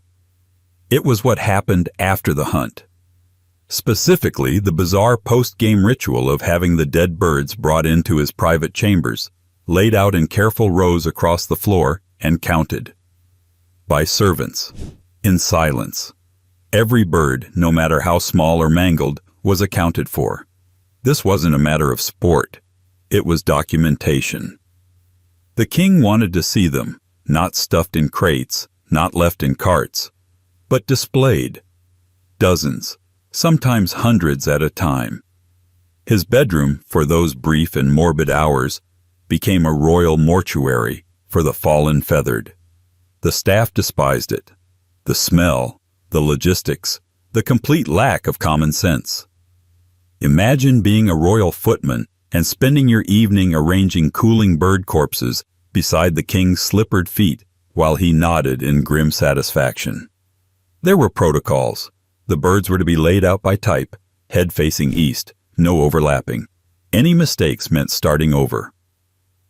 It was what happened after the hunt. Specifically, the bizarre post-game ritual of having the dead birds brought into his private chambers, laid out in careful rows across the floor, and counted. By servants, in silence. Every bird, no matter how small or mangled, was accounted for. This wasn't a matter of sport. It was documentation. The king wanted to see them, not stuffed in crates, not left in carts, but displayed. Dozens, sometimes hundreds at a time. His bedroom, for those brief and morbid hours, became a royal mortuary for the fallen feathered. The staff despised it. The smell, the logistics, the complete lack of common sense. Imagine being a royal footman and spending your evening arranging cooling bird corpses beside the king's slippered feet while he nodded in grim satisfaction. There were protocols. The birds were to be laid out by type, head facing east, no overlapping. Any mistakes meant starting over.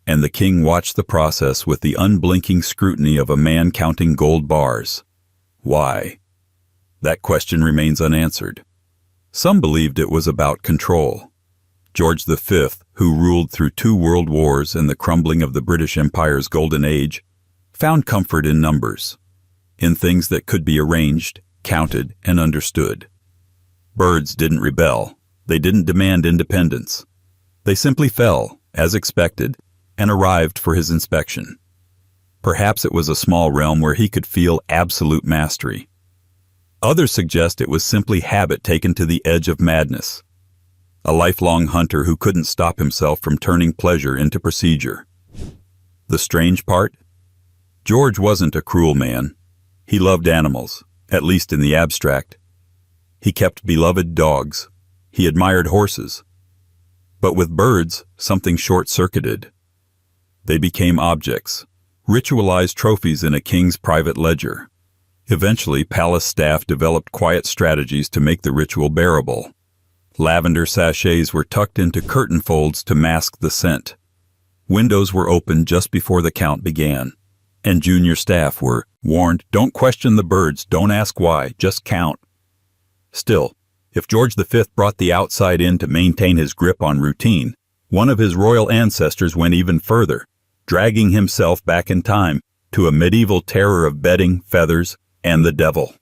And the king watched the process with the unblinking scrutiny of a man counting gold bars. Why? That question remains unanswered. Some believed it was about control. George V, who ruled through 2 world wars and the crumbling of the British Empire's golden age, found comfort in numbers, in things that could be arranged, counted, and understood. Birds didn't rebel. They didn't demand independence. They simply fell, as expected, and arrived for his inspection. Perhaps it was a small realm where he could feel absolute mastery. Others suggest it was simply habit taken to the edge of madness. A lifelong hunter who couldn't stop himself from turning pleasure into procedure. The strange part? George wasn't a cruel man. He loved animals, at least in the abstract. He kept beloved dogs. He admired horses. But with birds, something short-circuited. They became objects, ritualized trophies in a king's private ledger. Eventually, palace staff developed quiet strategies to make the ritual bearable. Lavender sachets were tucked into curtain folds to mask the scent. Windows were opened just before the count began, and junior staff were warned, "Don't question the birds, don't ask why, just count." Still, if George V brought the outside in to maintain his grip on routine, one of his royal ancestors went even further, dragging himself back in time to a medieval terror of bedding, feathers, and the devil.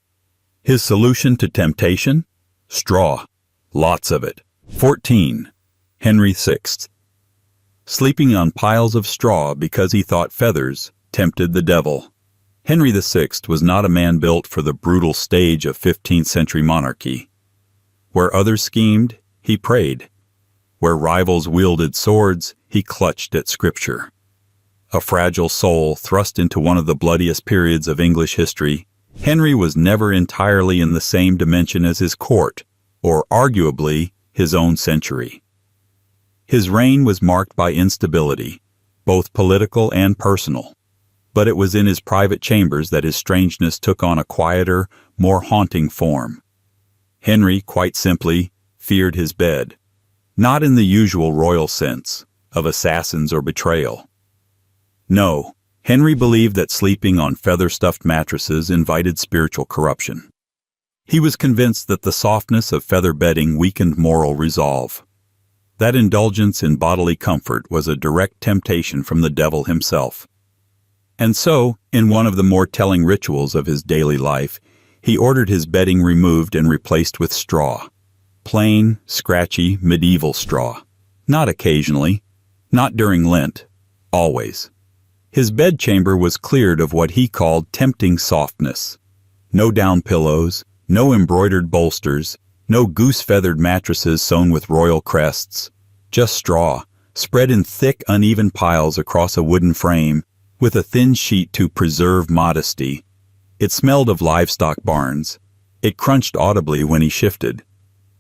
His solution to temptation? Straw. Lots of it. 14. Henry VI. Sleeping on piles of straw because he thought feathers tempted the devil. Henry VI was not a man built for the brutal stage of 15th century monarchy. Where others schemed, he prayed. Where rivals wielded swords, he clutched at scripture. A fragile soul thrust into one of the bloodiest periods of English history, Henry was never entirely in the same dimension as his court, or arguably his own century. His reign was marked by instability, both political and personal, but it was in his private chambers that his strangeness took on a quieter, more haunting form. Henry, quite simply, feared his bed, not in the usual royal sense of assassins or betrayal. No, Henry believed that sleeping on feather-stuffed mattresses invited spiritual corruption. He was convinced that the softness of feather bedding weakened moral resolve. That indulgence in bodily comfort was a direct temptation from the devil himself. And so, in one of the more telling rituals of his daily life, he ordered his bedding removed and replaced with straw. Plain, scratchy, medieval straw. Not occasionally, not during Lent, always. His bedchamber was cleared of what he called tempting softness. No down pillows, no embroidered bolsters, no goose-feathered mattresses sewn with royal crests, just straw, spread in thick, uneven piles across a wooden frame, with a thin sheet to preserve modesty. It smelled of livestock barns. It crunched audibly when he shifted.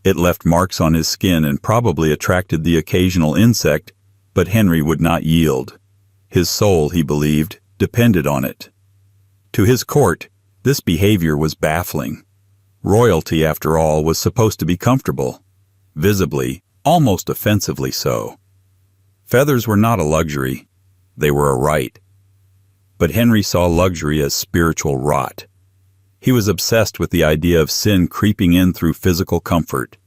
It left marks on his skin and probably attracted the occasional insect, but Henry would not yield. His soul, he believed, depended on it. To his court, this behavior was baffling. Royalty, after all, was supposed to be comfortable, visibly, almost offensively so. Feathers were not a luxury, they were a right. But Henry saw luxury as spiritual rot. He was obsessed with the idea of sin creeping in through physical comfort,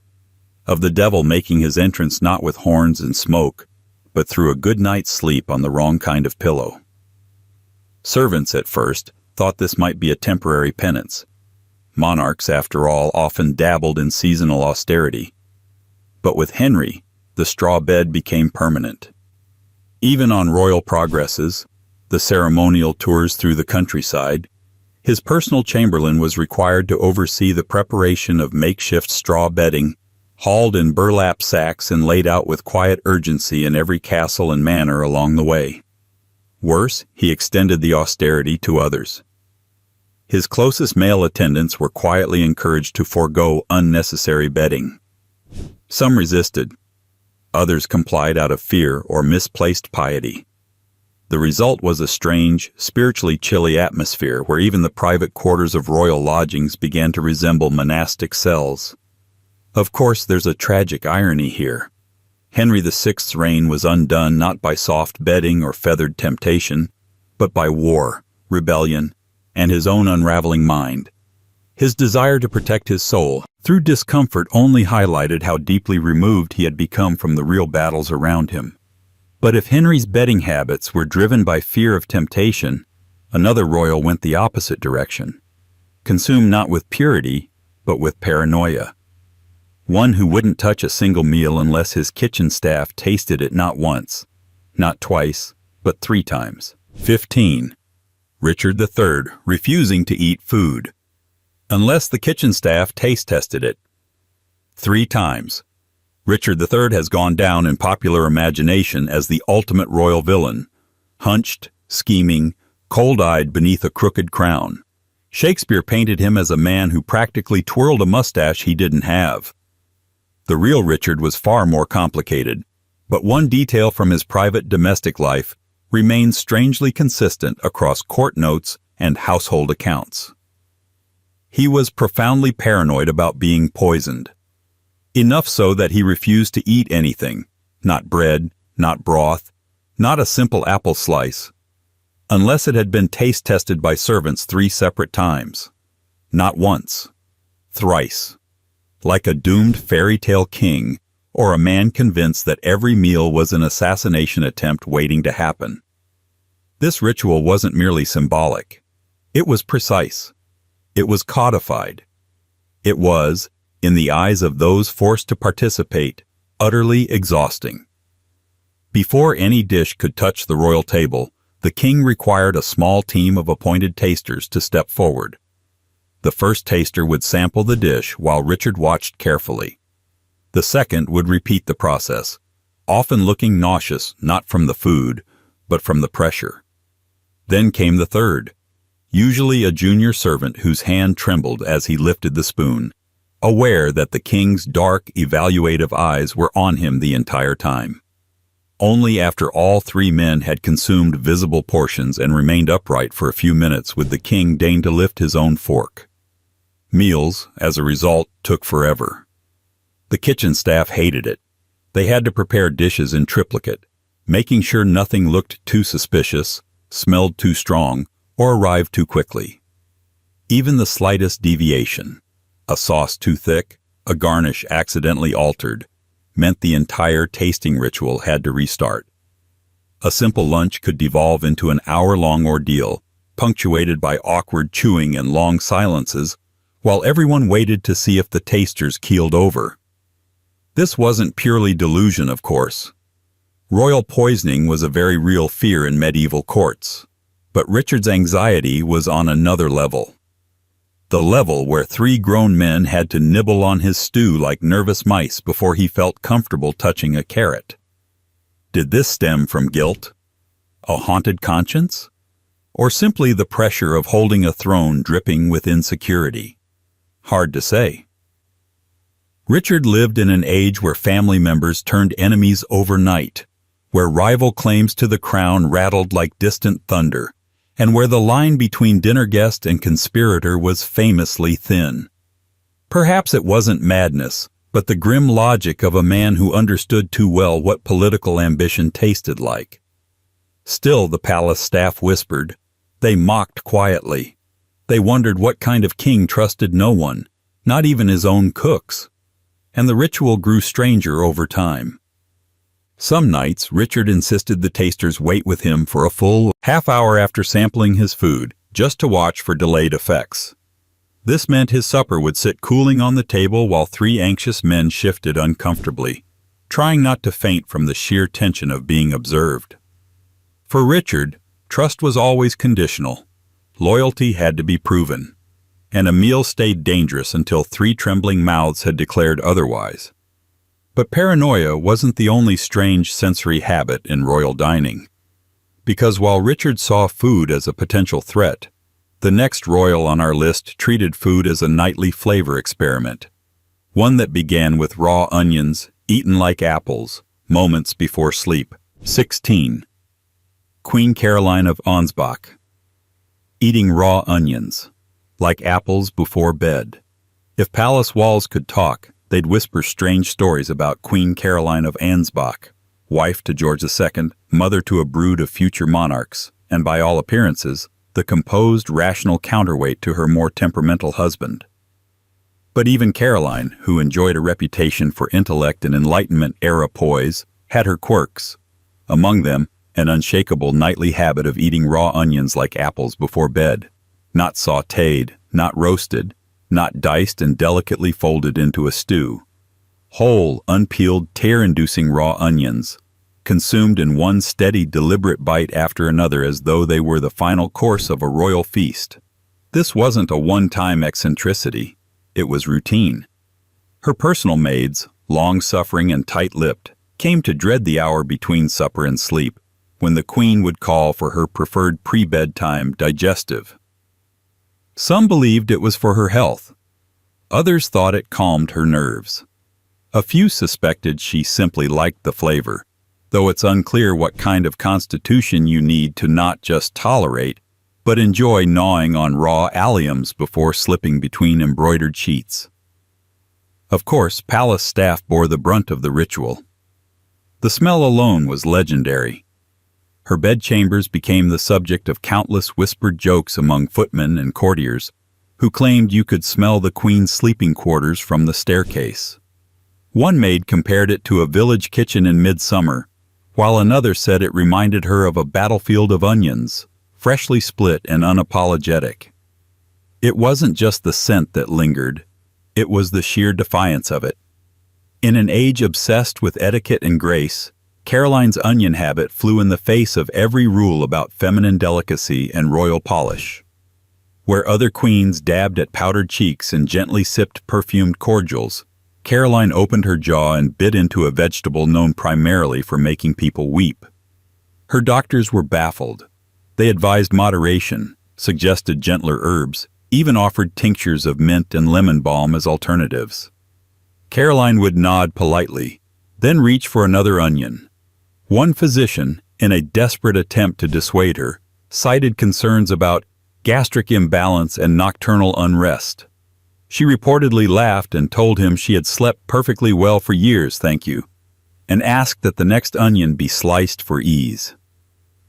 of the devil making his entrance not with horns and smoke, but through a good night's sleep on the wrong kind of pillow. Servants, at first, thought this might be a temporary penance. Monarchs, after all, often dabbled in seasonal austerity. But with Henry, the straw bed became permanent. Even on royal progresses, the ceremonial tours through the countryside, his personal chamberlain was required to oversee the preparation of makeshift straw bedding, hauled in burlap sacks and laid out with quiet urgency in every castle and manor along the way. Worse, he extended the austerity to others. His closest male attendants were quietly encouraged to forego unnecessary bedding. Some resisted. Others complied out of fear or misplaced piety. The result was a strange, spiritually chilly atmosphere where even the private quarters of royal lodgings began to resemble monastic cells. Of course, there's a tragic irony here. Henry VI's reign was undone not by soft bedding or feathered temptation, but by war, rebellion, and his own unraveling mind. His desire to protect his soul through discomfort only highlighted how deeply removed he had become from the real battles around him. But if Henry's bedding habits were driven by fear of temptation, another royal went the opposite direction, consumed not with purity, but with paranoia. One who wouldn't touch a single meal unless his kitchen staff tasted it not once, not twice, but 3 times. 15. Richard III refusing to eat food, unless the kitchen staff taste tested it. 3 times. Richard III has gone down in popular imagination as the ultimate royal villain, hunched, scheming, cold-eyed beneath a crooked crown. Shakespeare painted him as a man who practically twirled a mustache he didn't have. The real Richard was far more complicated, but one detail from his private domestic life remains strangely consistent across court notes and household accounts. He was profoundly paranoid about being poisoned. Enough so that he refused to eat anything, not bread, not broth, not a simple apple slice, unless it had been taste-tested by servants 3 separate times. Not once, thrice. Like a doomed fairy tale king, or a man convinced that every meal was an assassination attempt waiting to happen. This ritual wasn't merely symbolic. It was precise. It was codified. It was, in the eyes of those forced to participate, utterly exhausting. Before any dish could touch the royal table, the king required a small team of appointed tasters to step forward. The first taster would sample the dish while Richard watched carefully. The second would repeat the process, often looking nauseous not from the food, but from the pressure. Then came the third, usually a junior servant whose hand trembled as he lifted the spoon, aware that the king's dark, evaluative eyes were on him the entire time. Only after all 3 men had consumed visible portions and remained upright for a few minutes would the king deign to lift his own fork. Meals, as a result, took forever. The kitchen staff hated it. They had to prepare dishes in triplicate, making sure nothing looked too suspicious, smelled too strong, or arrived too quickly. Even the slightest deviation, a sauce too thick, a garnish accidentally altered, meant the entire tasting ritual had to restart. A simple lunch could devolve into an hour-long ordeal, punctuated by awkward chewing and long silences, while everyone waited to see if the tasters keeled over. This wasn't purely delusion, of course. Royal poisoning was a very real fear in medieval courts, but Richard's anxiety was on another level. The level where 3 grown men had to nibble on his stew like nervous mice before he felt comfortable touching a carrot. Did this stem from guilt? A haunted conscience? Or simply the pressure of holding a throne dripping with insecurity? Hard to say. Richard lived in an age where family members turned enemies overnight, where rival claims to the crown rattled like distant thunder, and where the line between dinner guest and conspirator was famously thin. Perhaps it wasn't madness, but the grim logic of a man who understood too well what political ambition tasted like. Still, the palace staff whispered. They mocked quietly. They wondered what kind of king trusted no one, not even his own cooks. And the ritual grew stranger over time. Some nights, Richard insisted the tasters wait with him for a full half-hour after sampling his food, just to watch for delayed effects. This meant his supper would sit cooling on the table while three anxious men shifted uncomfortably, trying not to faint from the sheer tension of being observed. For Richard, trust was always conditional. Loyalty had to be proven. And a meal stayed dangerous until three trembling mouths had declared otherwise. But paranoia wasn't the only strange sensory habit in royal dining. Because while Richard saw food as a potential threat, the next royal on our list treated food as a nightly flavor experiment, one that began with raw onions, eaten like apples, moments before sleep. 16. Queen Caroline of Ansbach. Eating raw onions, like apples before bed. If palace walls could talk, they'd whisper strange stories about Queen Caroline of Ansbach, wife to George II, mother to a brood of future monarchs, and by all appearances, the composed, rational counterweight to her more temperamental husband. But even Caroline, who enjoyed a reputation for intellect and Enlightenment-era poise, had her quirks. Among them, an unshakable nightly habit of eating raw onions like apples before bed, not sautéed, not roasted, not diced and delicately folded into a stew. Whole, unpeeled, tear-inducing raw onions, consumed in one steady, deliberate bite after another as though they were the final course of a royal feast. This wasn't a one-time eccentricity. It was routine. Her personal maids, long-suffering and tight-lipped, came to dread the hour between supper and sleep, when the queen would call for her preferred pre-bedtime digestive. Some believed it was for her health. Others thought it calmed her nerves. A few suspected she simply liked the flavor, though it's unclear what kind of constitution you need to not just tolerate, but enjoy gnawing on raw alliums before slipping between embroidered sheets. Of course, palace staff bore the brunt of the ritual. The smell alone was legendary. Her bedchambers became the subject of countless whispered jokes among footmen and courtiers, who claimed you could smell the queen's sleeping quarters from the staircase. One maid compared it to a village kitchen in midsummer, while another said it reminded her of a battlefield of onions, freshly split and unapologetic. It wasn't just the scent that lingered, it was the sheer defiance of it. In an age obsessed with etiquette and grace, Caroline's onion habit flew in the face of every rule about feminine delicacy and royal polish. Where other queens dabbed at powdered cheeks and gently sipped perfumed cordials, Caroline opened her jaw and bit into a vegetable known primarily for making people weep. Her doctors were baffled. They advised moderation, suggested gentler herbs, even offered tinctures of mint and lemon balm as alternatives. Caroline would nod politely, then reach for another onion. One physician, in a desperate attempt to dissuade her, cited concerns about gastric imbalance and nocturnal unrest. She reportedly laughed and told him she had slept perfectly well for years, thank you, and asked that the next onion be sliced for ease.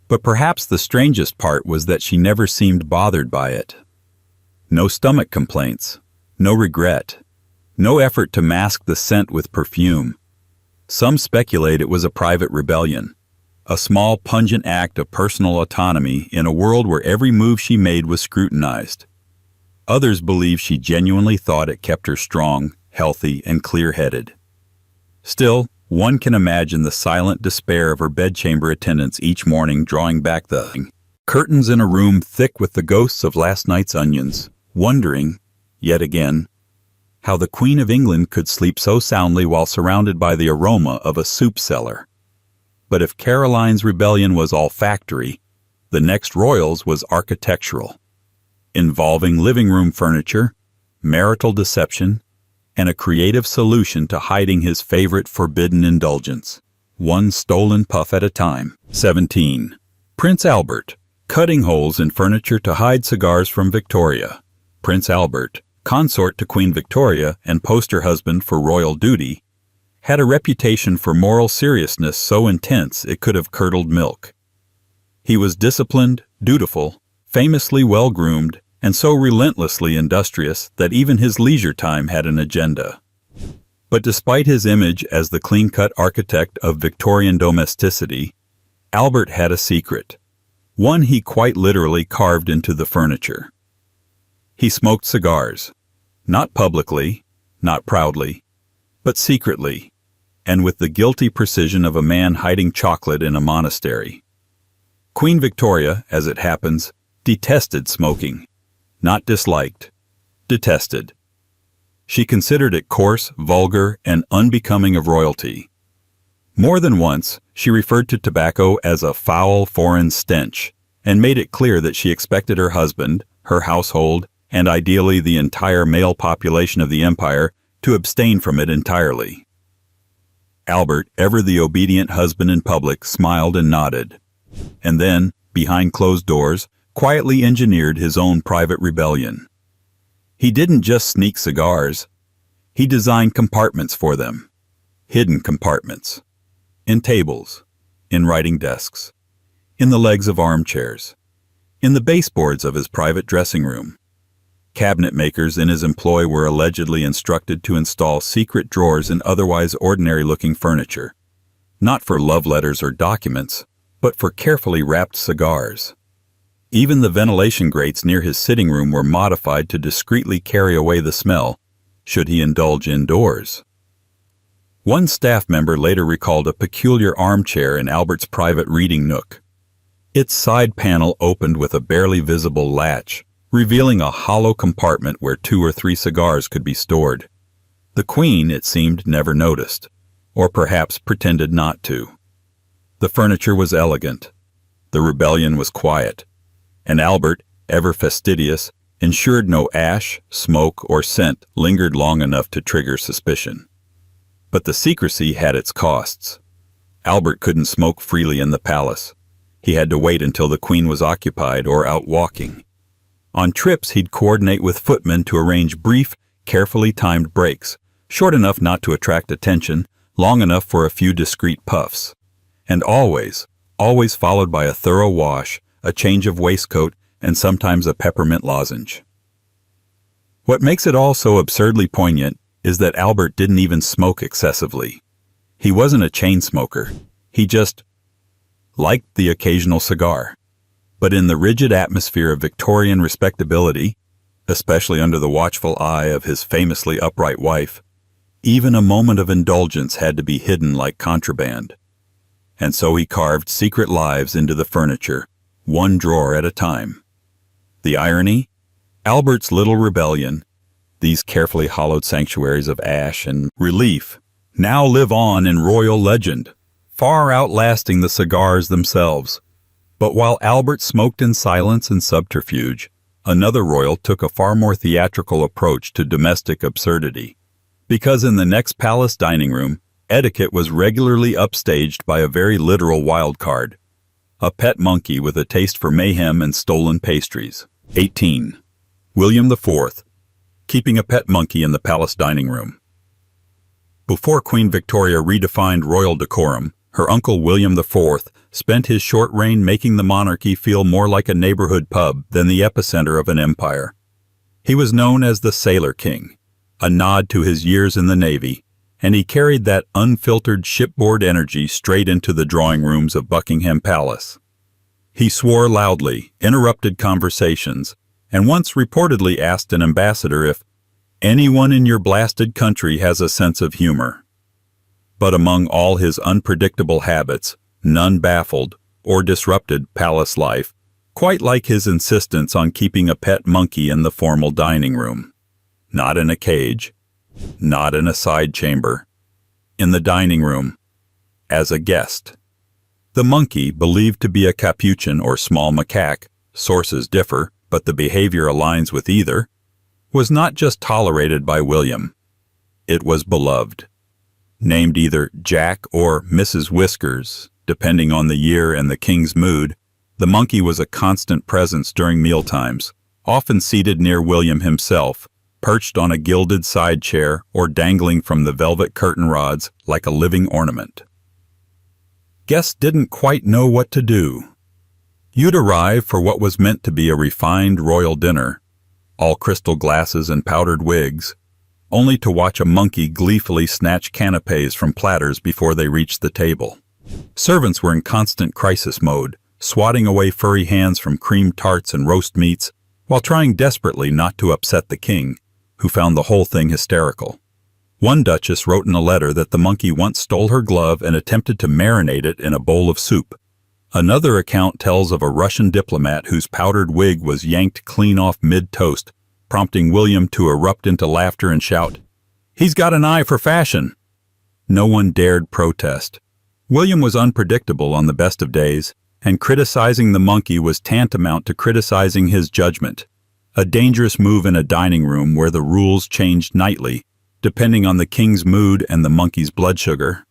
But perhaps the strangest part was that she never seemed bothered by it. No stomach complaints, no regret, no effort to mask the scent with perfume. Some speculate it was a private rebellion, a small, pungent act of personal autonomy in a world where every move she made was scrutinized. Others believe she genuinely thought it kept her strong, healthy, and clear-headed. Still, one can imagine the silent despair of her bedchamber attendants each morning drawing back the curtains in a room thick with the ghosts of last night's onions, wondering, yet again, how the Queen of England could sleep so soundly while surrounded by the aroma of a soup cellar. But if Caroline's rebellion was olfactory, the next royal's was architectural, involving living room furniture, marital deception, and a creative solution to hiding his favorite forbidden indulgence, one stolen puff at a time. 17. Prince Albert, cutting holes in furniture to hide cigars from Victoria. Prince Albert, consort to Queen Victoria and poster husband for royal duty, had a reputation for moral seriousness so intense it could have curdled milk. He was disciplined, dutiful, famously well-groomed, and so relentlessly industrious that even his leisure time had an agenda. But despite his image as the clean-cut architect of Victorian domesticity, Albert had a secret, one he quite literally carved into the furniture. He smoked cigars, not publicly, not proudly, but secretly, and with the guilty precision of a man hiding chocolate in a monastery. Queen Victoria, as it happens, detested smoking. Not disliked, detested. She considered it coarse, vulgar, and unbecoming of royalty. More than once, she referred to tobacco as a foul foreign stench, and made it clear that she expected her husband, her household, and ideally the entire male population of the empire to abstain from it entirely. Albert, ever the obedient husband in public, smiled and nodded, and then, behind closed doors, quietly engineered his own private rebellion. He didn't just sneak cigars. He designed compartments for them, hidden compartments, in tables, in writing desks, in the legs of armchairs, in the baseboards of his private dressing room. Cabinet makers in his employ were allegedly instructed to install secret drawers in otherwise ordinary-looking furniture, not for love letters or documents, but for carefully wrapped cigars. Even the ventilation grates near his sitting room were modified to discreetly carry away the smell, should he indulge indoors. One staff member later recalled a peculiar armchair in Albert's private reading nook. Its side panel opened with a barely visible latch, revealing a hollow compartment where 2 or 3 cigars could be stored. The Queen, it seemed, never noticed, or perhaps pretended not to. The furniture was elegant. The rebellion was quiet. And Albert, ever fastidious, ensured no ash, smoke, or scent lingered long enough to trigger suspicion. But the secrecy had its costs. Albert couldn't smoke freely in the palace. He had to wait until the Queen was occupied or out walking. On trips, he'd coordinate with footmen to arrange brief, carefully timed breaks, short enough not to attract attention, long enough for a few discreet puffs. And always followed by a thorough wash, a change of waistcoat, and sometimes a peppermint lozenge. What makes it all so absurdly poignant is that Albert didn't even smoke excessively. He wasn't a chain smoker. He just liked the occasional cigar. But in the rigid atmosphere of Victorian respectability, especially under the watchful eye of his famously upright wife, even a moment of indulgence had to be hidden like contraband. And so he carved secret lives into the furniture, one drawer at a time. The irony? Albert's little rebellion, these carefully hollowed sanctuaries of ash and relief, now live on in royal legend, far outlasting the cigars themselves. But while Albert smoked in silence and subterfuge, another royal took a far more theatrical approach to domestic absurdity. Because in the next palace dining room, etiquette was regularly upstaged by a very literal wild card, a pet monkey with a taste for mayhem and stolen pastries. 18. William IV, keeping a pet monkey in the palace dining room. Before Queen Victoria redefined royal decorum, her uncle William IV spent his short reign making the monarchy feel more like a neighborhood pub than the epicenter of an empire. He was known as the Sailor King, a nod to his years in the Navy, and he carried that unfiltered shipboard energy straight into the drawing rooms of Buckingham Palace. He swore loudly, interrupted conversations, and once reportedly asked an ambassador if anyone in your blasted country has a sense of humor. But among all his unpredictable habits, none baffled or disrupted palace life, quite like his insistence on keeping a pet monkey in the formal dining room. Not in a cage, not in a side chamber, in the dining room, as a guest. The monkey, believed to be a capuchin or small macaque, sources differ, but the behavior aligns with either, was not just tolerated by William. It was beloved. Named either Jack or Mrs. Whiskers, depending on the year and the king's mood, The monkey was a constant presence during mealtimes, often seated near William himself, perched on a gilded side chair or dangling from the velvet curtain rods like a living ornament. Guests didn't quite know what to do. You'd arrive for what was meant to be a refined royal dinner, all crystal glasses and powdered wigs, only to watch a monkey gleefully snatch canapes from platters before they reached the table. Servants were in constant crisis mode, swatting away furry hands from cream tarts and roast meats, while trying desperately not to upset the king, who found the whole thing hysterical. One duchess wrote in a letter that the monkey once stole her glove and attempted to marinate it in a bowl of soup. Another account tells of a Russian diplomat whose powdered wig was yanked clean off mid-toast, prompting William to erupt into laughter and shout, "He's got an eye for fashion!" No one dared protest. William was unpredictable on the best of days, and criticizing the monkey was tantamount to criticizing his judgment, a dangerous move in a dining room where the rules changed nightly, depending on the king's mood and the monkey's blood sugar.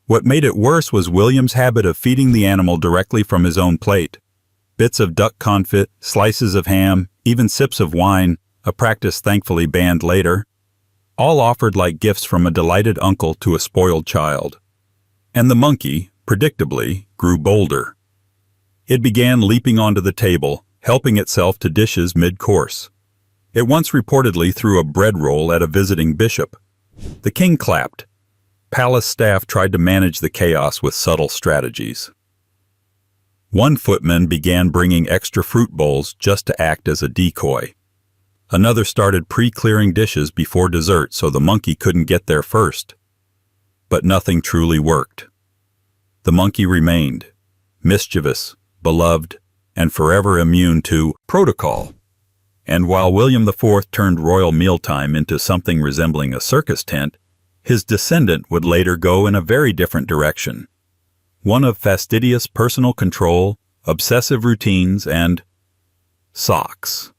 What made it worse was William's habit of feeding the animal directly from his own plate. Bits of duck confit, slices of ham, even sips of wine, a practice thankfully banned later, all offered like gifts from a delighted uncle to a spoiled child. And the monkey, predictably, grew bolder. It began leaping onto the table, helping itself to dishes mid-course. It once reportedly threw a bread roll at a visiting bishop. The king clapped. Palace staff tried to manage the chaos with subtle strategies. One footman began bringing extra fruit bowls just to act as a decoy. Another started pre-clearing dishes before dessert so the monkey couldn't get there first. But nothing truly worked. The monkey remained, mischievous, beloved, and forever immune to protocol. And while William IV turned royal mealtime into something resembling a circus tent, his descendant would later go in a very different direction. One of fastidious personal control, obsessive routines, and socks.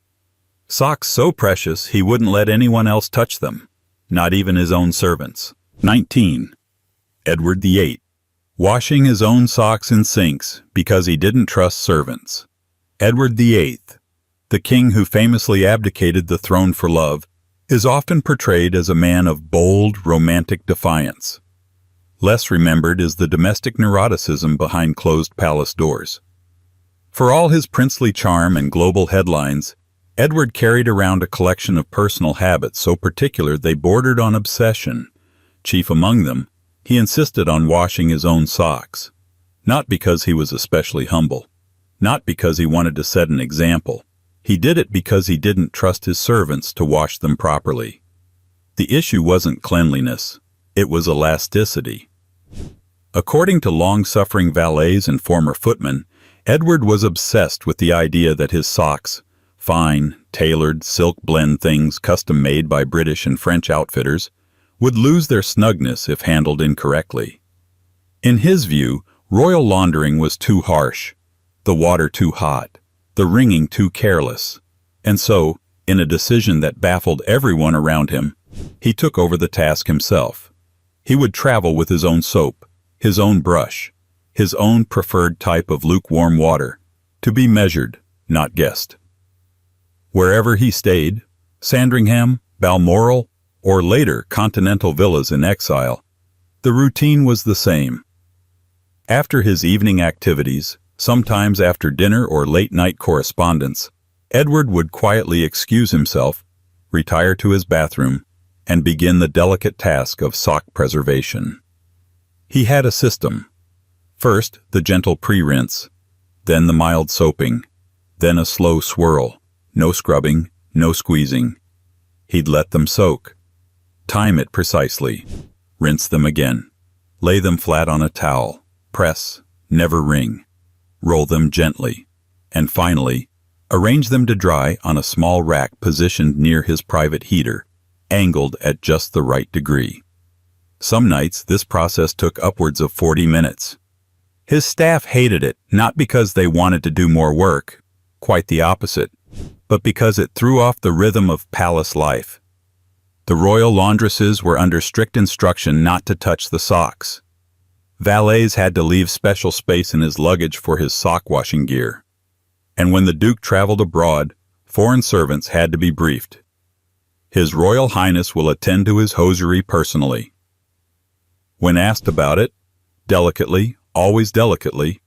Socks so precious he wouldn't let anyone else touch them, not even his own servants. 19. Edward VIII. Washing his own socks in sinks because he didn't trust servants. Edward VIII, the king who famously abdicated the throne for love, is often portrayed as a man of bold, romantic defiance. Less remembered is the domestic neuroticism behind closed palace doors. For all his princely charm and global headlines, Edward carried around a collection of personal habits so particular they bordered on obsession. Chief among them, he insisted on washing his own socks. Not because he was especially humble. Not because he wanted to set an example. He did it because he didn't trust his servants to wash them properly. The issue wasn't cleanliness. It was elasticity. According to long-suffering valets and former footmen, Edward was obsessed with the idea that his socks, fine, tailored, silk blend things custom-made by British and French outfitters, would lose their snugness if handled incorrectly. In his view, royal laundering was too harsh, the water too hot, the wringing too careless, and so, in a decision that baffled everyone around him, he took over the task himself. He would travel with his own soap, his own brush, his own preferred type of lukewarm water, to be measured, not guessed. Wherever he stayed, Sandringham, Balmoral, or later continental villas in exile, the routine was the same. After his evening activities, sometimes after dinner or late-night correspondence, Edward would quietly excuse himself, retire to his bathroom, and begin the delicate task of sock preservation. He had a system. First, the gentle pre-rinse, then the mild soaping, then a slow swirl, no scrubbing, no squeezing. He'd let them soak. Time it precisely. Rinse them again. Lay them flat on a towel. Press, never wring. Roll them gently. And finally, arrange them to dry on a small rack positioned near his private heater, angled at just the right degree. Some nights, this process took upwards of 40 minutes. His staff hated it, not because they wanted to do more work, quite the opposite, but because it threw off the rhythm of palace life. The royal laundresses were under strict instruction not to touch the socks. Valets had to leave special space in his luggage for his sock-washing gear. And when the Duke traveled abroad, foreign servants had to be briefed. His Royal Highness will attend to his hosiery personally. When asked about it, delicately, always delicately,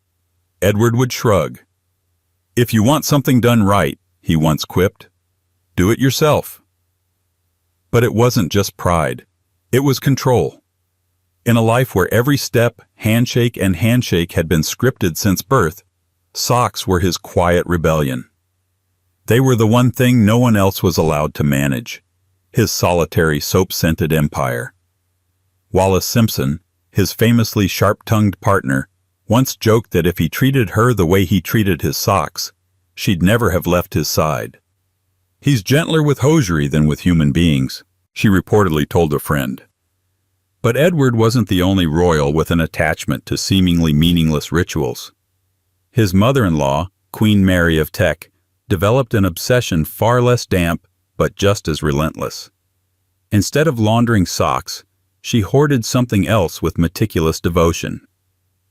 Edward would shrug. "If you want something done right," he once quipped, "do it yourself." But it wasn't just pride. It was control. In a life where every step, handshake, and handshake had been scripted since birth, socks were his quiet rebellion. They were the one thing no one else was allowed to manage, his solitary soap-scented empire. Wallace Simpson, his famously sharp-tongued partner, once joked that if he treated her the way he treated his socks, she'd never have left his side. "He's gentler with hosiery than with human beings," she reportedly told a friend. But Edward wasn't the only royal with an attachment to seemingly meaningless rituals. His mother-in-law, Queen Mary of Teck, developed an obsession far less damp but just as relentless. Instead of laundering socks, she hoarded something else with meticulous devotion.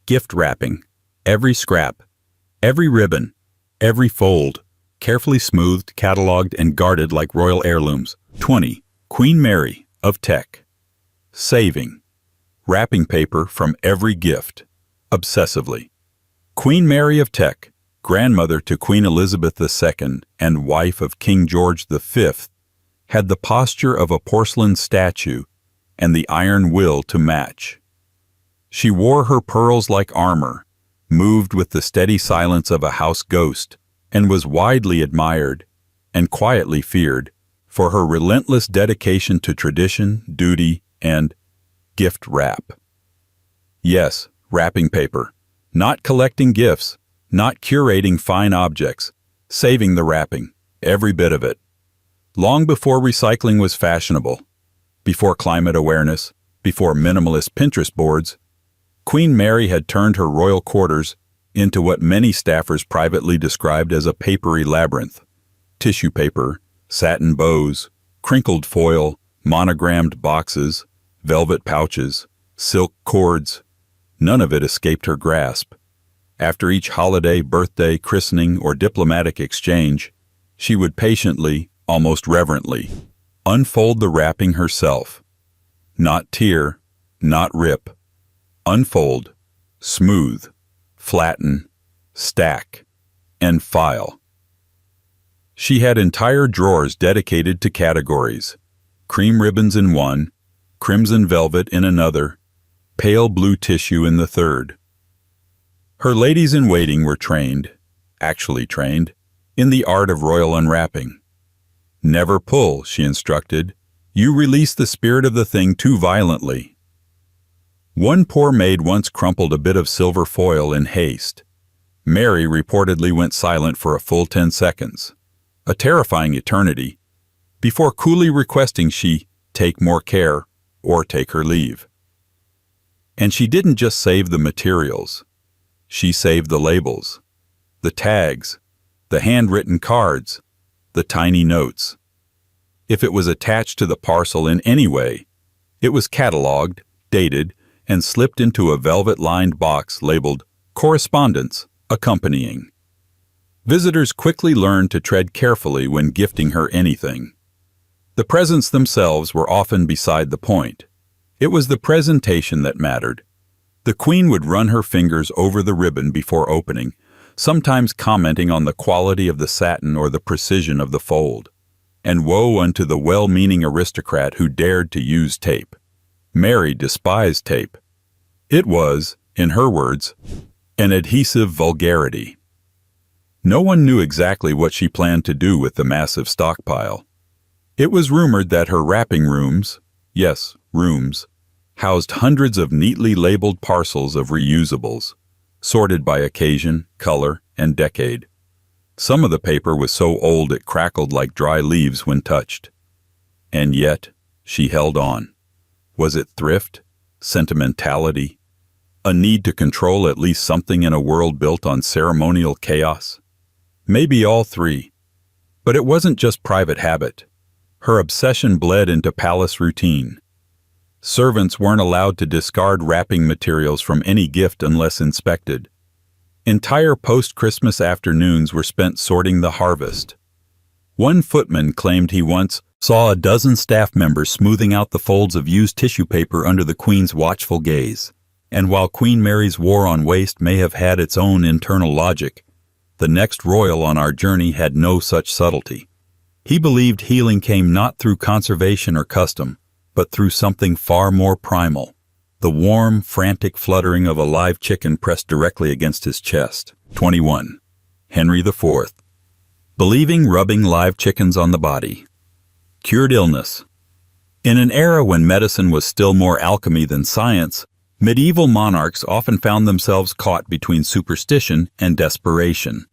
Gift wrapping, every scrap, every ribbon, every fold, carefully smoothed, catalogued, and guarded like royal heirlooms. 20. Queen Mary of Teck. Saving. Wrapping paper from every gift. Obsessively. Queen Mary of Teck, grandmother to Queen Elizabeth II and wife of King George V, had the posture of a porcelain statue and the iron will to match. She wore her pearls like armor, moved with the steady silence of a house ghost, and was widely admired, and quietly feared, for her relentless dedication to tradition, duty, and gift wrap. Yes, wrapping paper. Not collecting gifts, not curating fine objects, saving the wrapping, every bit of it. Long before recycling was fashionable, before climate awareness, before minimalist Pinterest boards, Queen Mary had turned her royal quarters into what many staffers privately described as a papery labyrinth. Tissue paper, satin bows, crinkled foil, monogrammed boxes, velvet pouches, silk cords. None of it escaped her grasp. After each holiday, birthday, christening, or diplomatic exchange, she would patiently, almost reverently, unfold the wrapping herself. Not tear, not rip. Unfold, smooth, flatten, stack, and file. She had entire drawers dedicated to categories: cream ribbons in one, crimson velvet in another, pale blue tissue in the third. Her ladies-in-waiting were actually trained, in the art of royal unwrapping. "Never pull," she instructed. "You release the spirit of the thing too violently." One poor maid once crumpled a bit of silver foil in haste. Mary reportedly went silent for a full 10 seconds, a terrifying eternity, before coolly requesting she take more care or take her leave. And she didn't just save the materials. She saved the labels, the tags, the handwritten cards, the tiny notes. If it was attached to the parcel in any way, it was cataloged, dated, and slipped into a velvet-lined box labeled "Correspondence Accompanying." Visitors quickly learned to tread carefully when gifting her anything. The presents themselves were often beside the point. It was the presentation that mattered. The Queen would run her fingers over the ribbon before opening, sometimes commenting on the quality of the satin or the precision of the fold. And woe unto the well-meaning aristocrat who dared to use tape. Mary despised tape. It was, in her words, an adhesive vulgarity. No one knew exactly what she planned to do with the massive stockpile. It was rumored that her wrapping rooms, yes, rooms, housed hundreds of neatly labeled parcels of reusables, sorted by occasion, color, and decade. Some of the paper was so old it crackled like dry leaves when touched. And yet, she held on. Was it thrift? Sentimentality? A need to control at least something in a world built on ceremonial chaos? Maybe all three. But it wasn't just private habit. Her obsession bled into palace routine. Servants weren't allowed to discard wrapping materials from any gift unless inspected. Entire post-Christmas afternoons were spent sorting the harvest. One footman claimed he once saw a dozen staff members smoothing out the folds of used tissue paper under the Queen's watchful gaze. And while Queen Mary's war on waste may have had its own internal logic, the next royal on our journey had no such subtlety. He believed healing came not through conservation or custom, but through something far more primal, the warm, frantic fluttering of a live chicken pressed directly against his chest. 21. Henry IV. Believing rubbing live chickens on the body cured illness. In an era when medicine was still more alchemy than science, medieval monarchs often found themselves caught between superstition and desperation.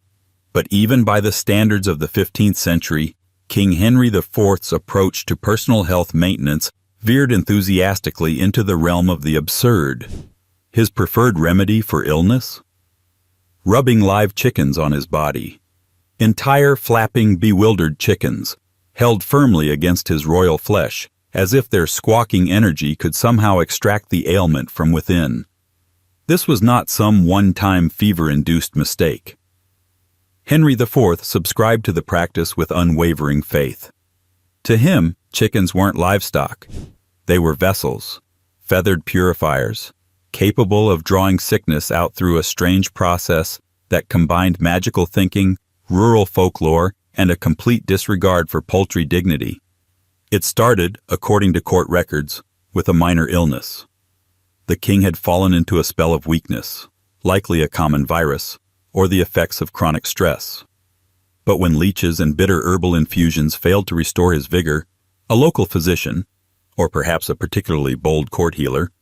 But even by the standards of the 15th century, King Henry IV's approach to personal health maintenance veered enthusiastically into the realm of the absurd. His preferred remedy for illness? Rubbing live chickens on his body. Entire, flapping, bewildered chickens, held firmly against his royal flesh, as if their squawking energy could somehow extract the ailment from within. This was not some one-time fever-induced mistake. Henry IV subscribed to the practice with unwavering faith. To him, chickens weren't livestock. They were vessels, feathered purifiers, capable of drawing sickness out through a strange process that combined magical thinking, rural folklore, and a complete disregard for poultry dignity. It started, according to court records, with a minor illness. The king had fallen into a spell of weakness, likely a common virus, or the effects of chronic stress. But when leeches and bitter herbal infusions failed to restore his vigor, a local physician, or perhaps a particularly bold court healer,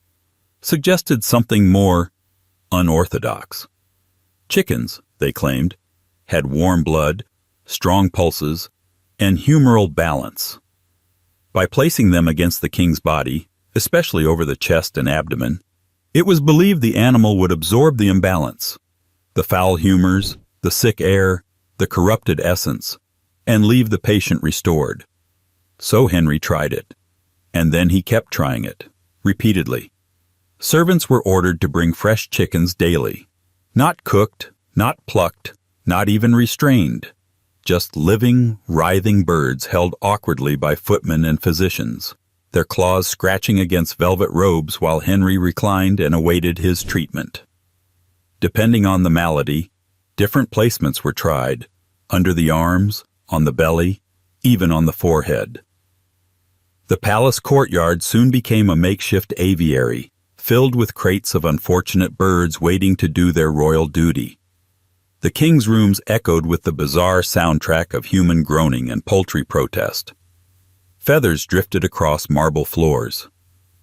suggested something more unorthodox. Chickens, they claimed, had warm blood, strong pulses, and humoral balance. By placing them against the king's body, especially over the chest and abdomen, it was believed the animal would absorb the imbalance, the foul humors, the sick air, the corrupted essence, and leave the patient restored. So Henry tried it, and then he kept trying it, repeatedly. Servants were ordered to bring fresh chickens daily, not cooked, not plucked, not even restrained, just living, writhing birds held awkwardly by footmen and physicians, their claws scratching against velvet robes while Henry reclined and awaited his treatment. Depending on the malady, different placements were tried, under the arms, on the belly, even on the forehead. The palace courtyard soon became a makeshift aviary, filled with crates of unfortunate birds waiting to do their royal duty. The king's rooms echoed with the bizarre soundtrack of human groaning and poultry protest. Feathers drifted across marble floors.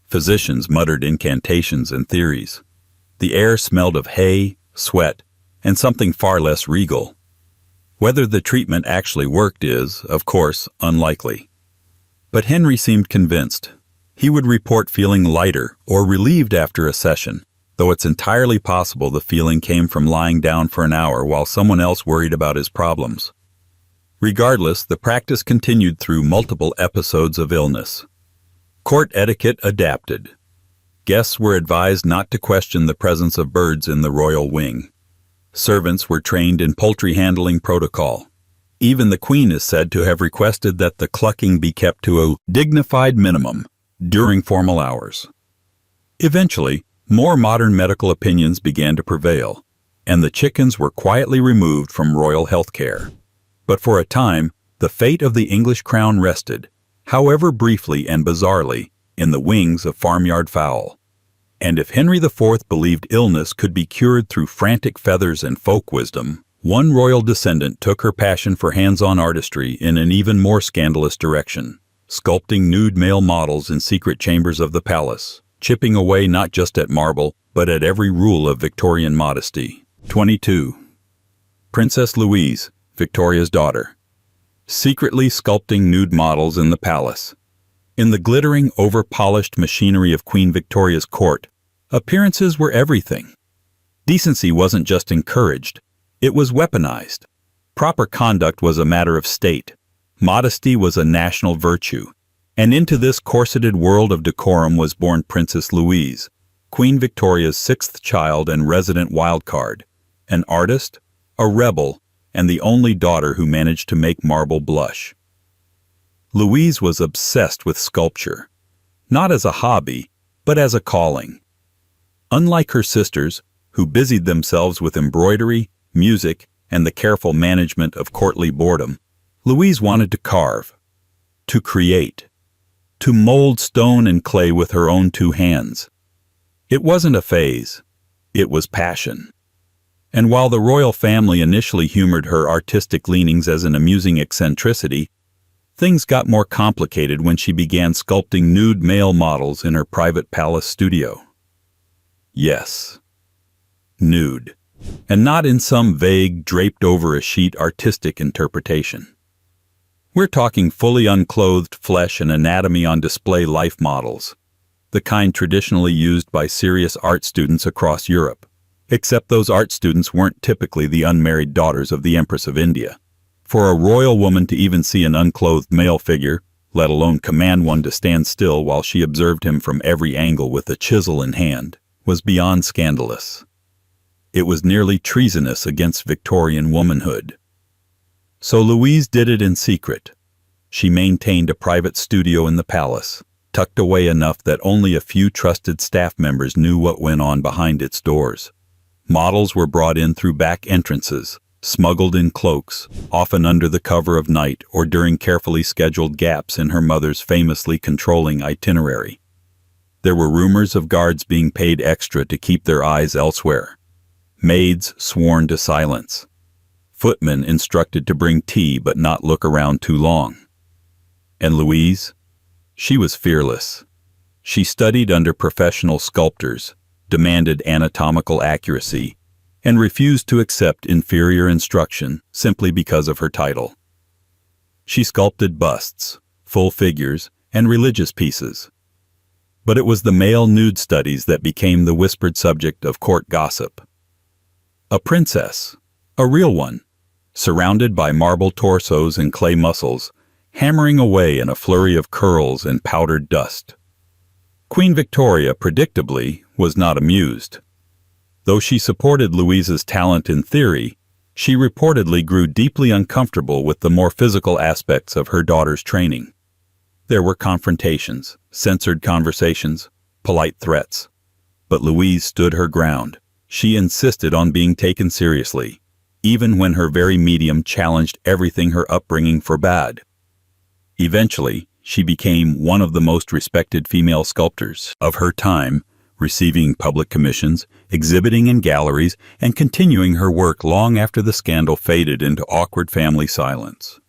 Physicians muttered incantations and theories. The air smelled of hay, sweat, and something far less regal. Whether the treatment actually worked is, of course, unlikely. But Henry seemed convinced. He would report feeling lighter or relieved after a session, though it's entirely possible the feeling came from lying down for an hour while someone else worried about his problems. Regardless, the practice continued through multiple episodes of illness. Court etiquette adapted. Guests were advised not to question the presence of birds in the royal wing. Servants were trained in poultry handling protocol. Even the Queen is said to have requested that the clucking be kept to a dignified minimum during formal hours. Eventually, more modern medical opinions began to prevail, and the chickens were quietly removed from royal health care. But for a time, the fate of the English crown rested, however briefly and bizarrely, in the wings of farmyard fowl. And if Henry IV believed illness could be cured through frantic feathers and folk wisdom, one royal descendant took her passion for hands-on artistry in an even more scandalous direction, sculpting nude male models in secret chambers of the palace, chipping away not just at marble, but at every rule of Victorian modesty. 22. Princess Louise, Victoria's daughter. Secretly sculpting nude models in the palace. In the glittering, over-polished machinery of Queen Victoria's court, appearances were everything. Decency wasn't just encouraged, it was weaponized. Proper conduct was a matter of state. Modesty was a national virtue. And into this corseted world of decorum was born Princess Louise, Queen Victoria's sixth child and resident wildcard, an artist, a rebel, and the only daughter who managed to make marble blush. Louise was obsessed with sculpture, not as a hobby, but as a calling. Unlike her sisters, who busied themselves with embroidery, music, and the careful management of courtly boredom, Louise wanted to carve, to create, to mold stone and clay with her own two hands. It wasn't a phase, it was passion. And while the royal family initially humored her artistic leanings as an amusing eccentricity, things got more complicated when she began sculpting nude male models in her private palace studio. Yes, nude, and not in some vague, draped-over-a-sheet artistic interpretation. We're talking fully unclothed flesh and anatomy on display life models, the kind traditionally used by serious art students across Europe. Except those art students weren't typically the unmarried daughters of the Empress of India. For a royal woman to even see an unclothed male figure, let alone command one to stand still while she observed him from every angle with a chisel in hand, was beyond scandalous. It was nearly treasonous against Victorian womanhood. So Louise did it in secret. She maintained a private studio in the palace, tucked away enough that only a few trusted staff members knew what went on behind its doors. Models were brought in through back entrances, smuggled in cloaks, often under the cover of night or during carefully scheduled gaps in her mother's famously controlling itinerary. There were rumors of guards being paid extra to keep their eyes elsewhere, maids sworn to silence, footmen instructed to bring tea but not look around too long. And Louise? She was fearless. She studied under professional sculptors, demanded anatomical accuracy, and refused to accept inferior instruction simply because of her title. She sculpted busts, full figures, and religious pieces. But it was the male nude studies that became the whispered subject of court gossip. A princess, a real one, surrounded by marble torsos and clay muscles, hammering away in a flurry of curls and powdered dust. Queen Victoria, predictably, was not amused. Though she supported Louise's talent in theory, she reportedly grew deeply uncomfortable with the more physical aspects of her daughter's training. There were confrontations, censored conversations, polite threats. But Louise stood her ground. She insisted on being taken seriously, even when her very medium challenged everything her upbringing forbade. Eventually, she became one of the most respected female sculptors of her time, receiving public commissions, exhibiting in galleries, and continuing her work long after the scandal faded into awkward family silence.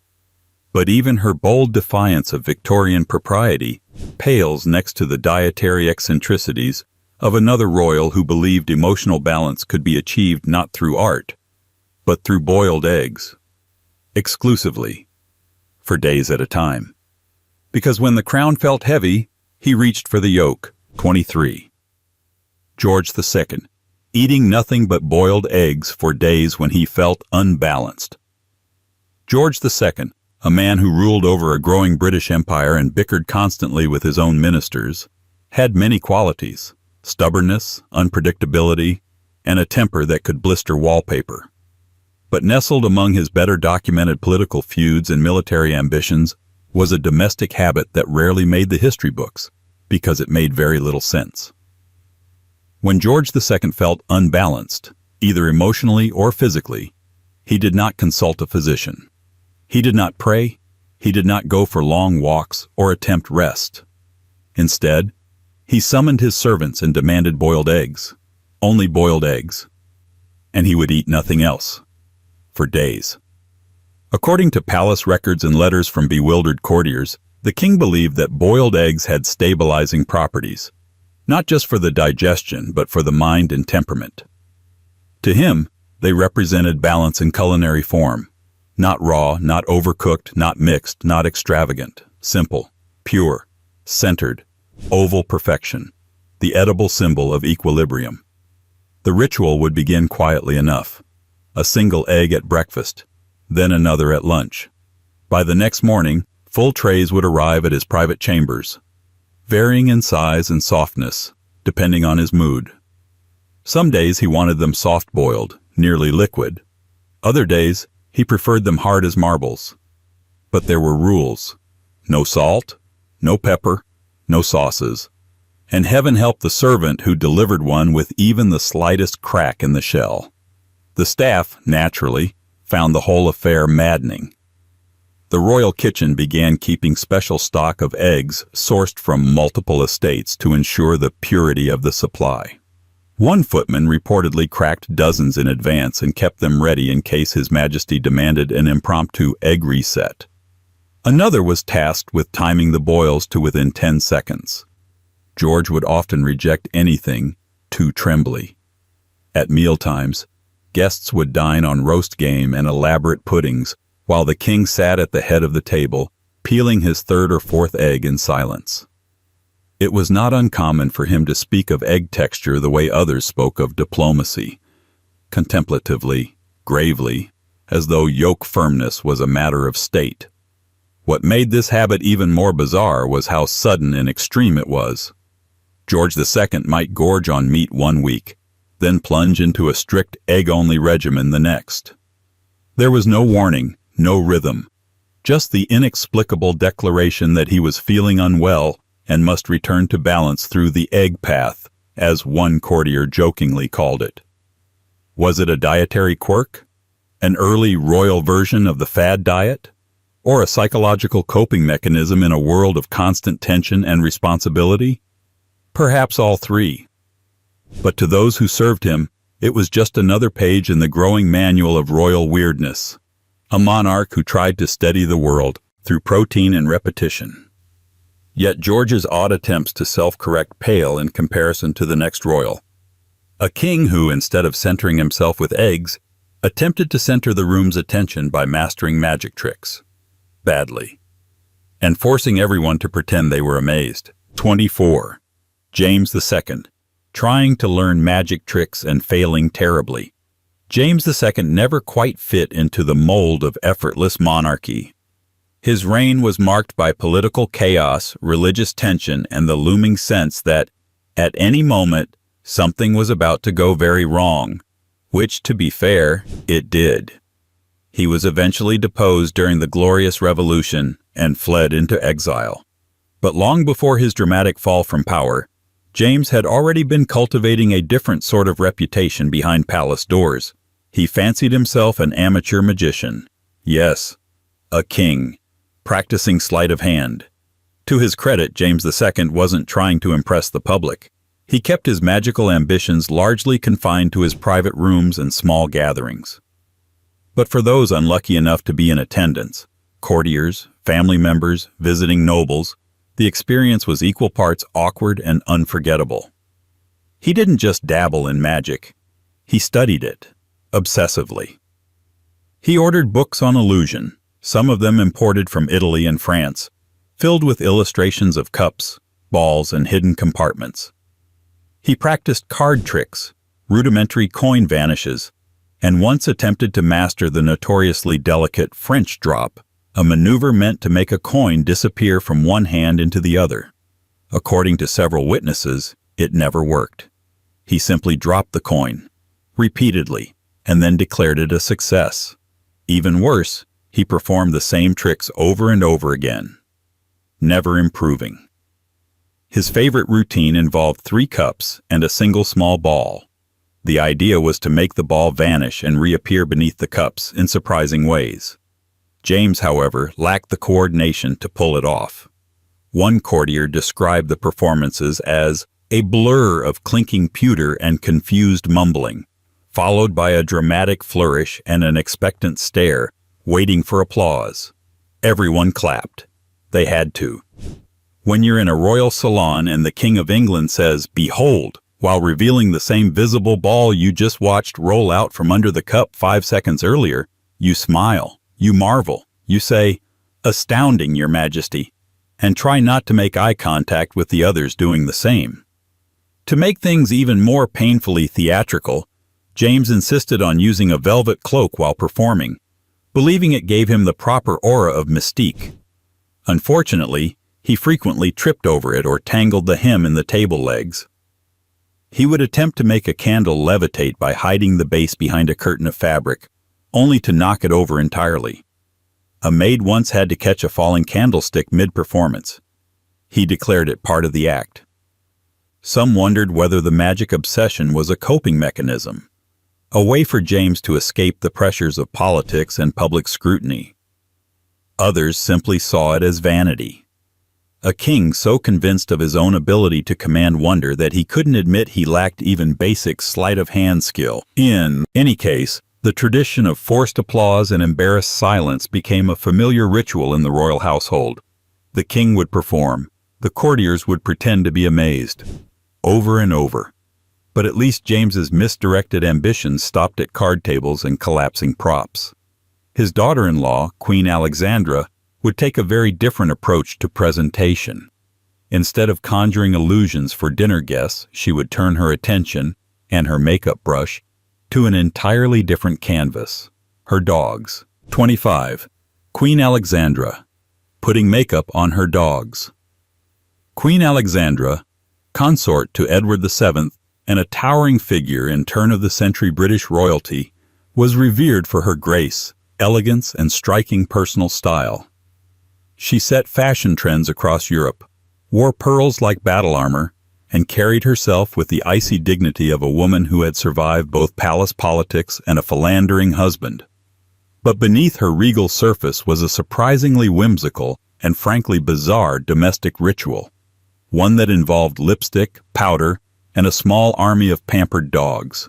But even her bold defiance of Victorian propriety pales next to the dietary eccentricities of another royal who believed emotional balance could be achieved not through art, but through boiled eggs. Exclusively. For days at a time. Because when the crown felt heavy, he reached for the yoke. 23. George II, eating nothing but boiled eggs for days when he felt unbalanced. George II, a man who ruled over a growing British Empire and bickered constantly with his own ministers, had many qualities: stubbornness, unpredictability, and a temper that could blister wallpaper. But nestled among his better documented political feuds and military ambitions was a domestic habit that rarely made the history books, because it made very little sense. When George II felt unbalanced, either emotionally or physically, he did not consult a physician. He did not pray, he did not go for long walks or attempt rest. Instead, he summoned his servants and demanded boiled eggs, only boiled eggs, and he would eat nothing else, for days. According to palace records and letters from bewildered courtiers, the king believed that boiled eggs had stabilizing properties, not just for the digestion, but for the mind and temperament. To him, they represented balance in culinary form, not raw, not overcooked, not mixed, not extravagant, simple, pure, centered, oval perfection, the edible symbol of equilibrium. The ritual would begin quietly enough. A single egg at breakfast, then another at lunch. By the next morning, Full trays would arrive at his private chambers, varying in size and softness, depending on his mood. Some days he wanted them soft-boiled, nearly liquid. Other days, he preferred them hard as marbles. But there were rules. No salt, no pepper, no sauces. And heaven help the servant who delivered one with even the slightest crack in the shell. The staff, naturally, found the whole affair maddening. The royal kitchen began keeping special stock of eggs sourced from multiple estates to ensure the purity of the supply. One footman reportedly cracked dozens in advance and kept them ready in case His Majesty demanded an impromptu egg reset. Another was tasked with timing the boils to within 10 seconds. George would often reject anything too trembly. At mealtimes, guests would dine on roast game and elaborate puddings, while the king sat at the head of the table, peeling his third or fourth egg in silence. It was not uncommon for him to speak of egg texture the way others spoke of diplomacy, contemplatively, gravely, as though yolk firmness was a matter of state. What made this habit even more bizarre was how sudden and extreme it was. George II might gorge on meat one week, then plunge into a strict egg-only regimen the next. There was no warning, no rhythm, just the inexplicable declaration that he was feeling unwell and must return to balance through the egg path, as one courtier jokingly called it. Was it a dietary quirk? An early royal version of the fad diet? Or a psychological coping mechanism in a world of constant tension and responsibility? Perhaps all three. But to those who served him, it was just another page in the growing manual of royal weirdness. A monarch who tried to steady the world through protein and repetition. Yet George's odd attempts to self-correct pale in comparison to the next royal. A king who, instead of centering himself with eggs, attempted to center the room's attention by mastering magic tricks. Badly. And forcing everyone to pretend they were amazed. 24. James II. Trying to learn magic tricks and failing terribly. James II never quite fit into the mold of effortless monarchy. His reign was marked by political chaos, religious tension, and the looming sense that, at any moment, something was about to go very wrong, which, to be fair, it did. He was eventually deposed during the Glorious Revolution and fled into exile. But long before his dramatic fall from power, James had already been cultivating a different sort of reputation behind palace doors. He fancied himself an amateur magician. Yes, a king, practicing sleight of hand. To his credit, James II wasn't trying to impress the public. He kept his magical ambitions largely confined to his private rooms and small gatherings. But for those unlucky enough to be in attendance, courtiers, family members, visiting nobles, the experience was equal parts awkward and unforgettable. He didn't just dabble in magic. He studied it, obsessively. He ordered books on illusion, some of them imported from Italy and France, filled with illustrations of cups, balls, and hidden compartments. He practiced card tricks, rudimentary coin vanishes, and once attempted to master the notoriously delicate French drop, a maneuver meant to make a coin disappear from one hand into the other. According to several witnesses, it never worked. He simply dropped the coin, repeatedly, and then declared it a success. Even worse, he performed the same tricks over and over again, never improving. His favorite routine involved 3 cups and a single small ball. The idea was to make the ball vanish and reappear beneath the cups in surprising ways. James, however, lacked the coordination to pull it off. One courtier described the performances as a blur of clinking pewter and confused mumbling, followed by a dramatic flourish and an expectant stare, waiting for applause. Everyone clapped. They had to. When you're in a royal salon and the King of England says, "Behold," while revealing the same visible ball you just watched roll out from under the cup 5 seconds earlier, you smile. You marvel. You say, "Astounding, Your Majesty," and try not to make eye contact with the others doing the same. To make things even more painfully theatrical, James insisted on using a velvet cloak while performing, believing it gave him the proper aura of mystique. Unfortunately, he frequently tripped over it or tangled the hem in the table legs. He would attempt to make a candle levitate by hiding the base behind a curtain of fabric, only to knock it over entirely. A maid once had to catch a falling candlestick mid-performance. He declared it part of the act. Some wondered whether the magic obsession was a coping mechanism, a way for James to escape the pressures of politics and public scrutiny. Others simply saw it as vanity. A king so convinced of his own ability to command wonder that he couldn't admit he lacked even basic sleight-of-hand skill. In any case, the tradition of forced applause and embarrassed silence became a familiar ritual in the royal household. The king would perform. The courtiers would pretend to be amazed. Over and over. But at least James's misdirected ambitions stopped at card tables and collapsing props. His daughter-in-law, Queen Alexandra, would take a very different approach to presentation. Instead of conjuring illusions for dinner guests, she would turn her attention, and her makeup brush, to an entirely different canvas: her dogs. 25. Queen Alexandra. Putting makeup on her dogs. Queen Alexandra, consort to Edward VII and a towering figure in turn-of-the-century British royalty, was revered for her grace, elegance, and striking personal style. She set fashion trends across Europe, wore pearls like battle armor, and carried herself with the icy dignity of a woman who had survived both palace politics and a philandering husband. But beneath her regal surface was a surprisingly whimsical and frankly bizarre domestic ritual, one that involved lipstick, powder, and a small army of pampered dogs.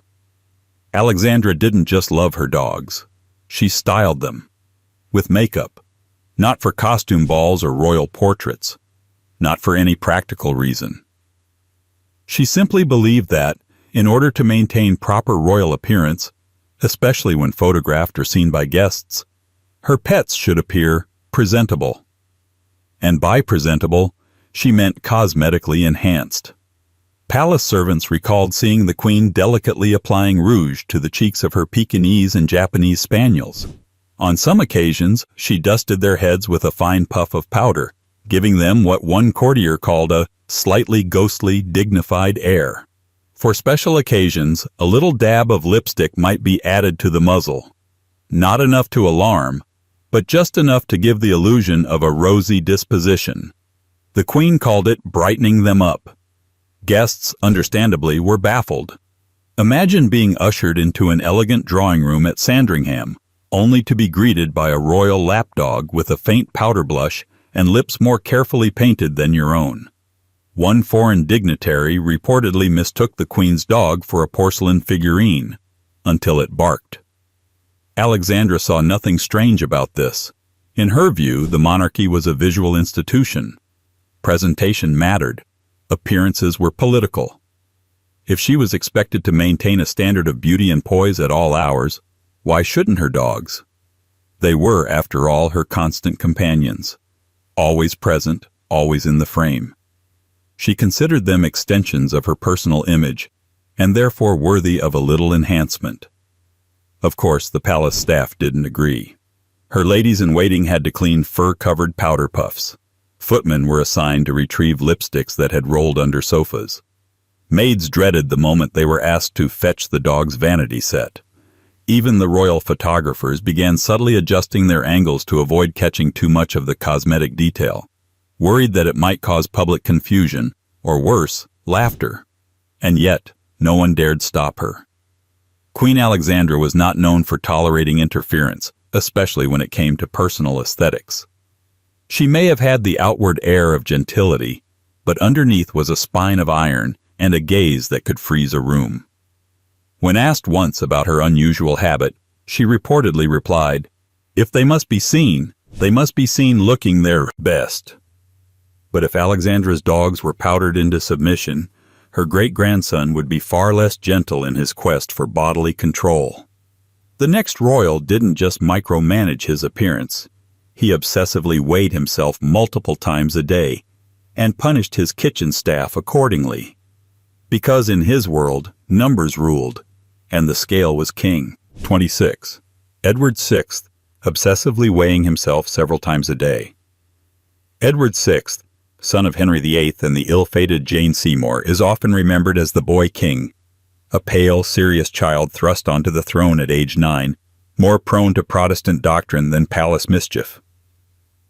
Alexandra didn't just love her dogs. She styled them. With makeup. Not for costume balls or royal portraits. Not for any practical reason. She simply believed that, in order to maintain proper royal appearance, especially when photographed or seen by guests, her pets should appear presentable. And by presentable, she meant cosmetically enhanced. Palace servants recalled seeing the queen delicately applying rouge to the cheeks of her Pekingese and Japanese spaniels. On some occasions, she dusted their heads with a fine puff of powder, giving them what one courtier called a slightly ghostly, dignified air. For special occasions, a little dab of lipstick might be added to the muzzle. Not enough to alarm, but just enough to give the illusion of a rosy disposition. The queen called it brightening them up. Guests, understandably, were baffled. Imagine being ushered into an elegant drawing room at Sandringham, only to be greeted by a royal lapdog with a faint powder blush and lips more carefully painted than your own. One foreign dignitary reportedly mistook the queen's dog for a porcelain figurine, until it barked. Alexandra saw nothing strange about this. In her view, the monarchy was a visual institution. Presentation mattered. Appearances were political. If she was expected to maintain a standard of beauty and poise at all hours, why shouldn't her dogs? They were, after all, her constant companions. Always present, always in the frame. She considered them extensions of her personal image, and therefore worthy of a little enhancement. Of course, the palace staff didn't agree. Her ladies-in-waiting had to clean fur-covered powder puffs. Footmen were assigned to retrieve lipsticks that had rolled under sofas. Maids dreaded the moment they were asked to fetch the dog's vanity set. Even the royal photographers began subtly adjusting their angles to avoid catching too much of the cosmetic detail, worried that it might cause public confusion, or worse, laughter. And yet, no one dared stop her. Queen Alexandra was not known for tolerating interference, especially when it came to personal aesthetics. She may have had the outward air of gentility, but underneath was a spine of iron and a gaze that could freeze a room. When asked once about her unusual habit, she reportedly replied, "If they must be seen looking their best." But if Alexandra's dogs were powdered into submission, her great-grandson would be far less gentle in his quest for bodily control. The next royal didn't just micromanage his appearance. He obsessively weighed himself multiple times a day and punished his kitchen staff accordingly. Because in his world, numbers ruled, and the scale was king. 26. Edward VI, obsessively weighing himself several times a day. Edward VI, son of Henry VIII and the ill-fated Jane Seymour, is often remembered as the boy king, a pale, serious child thrust onto the throne at age 9, more prone to Protestant doctrine than palace mischief.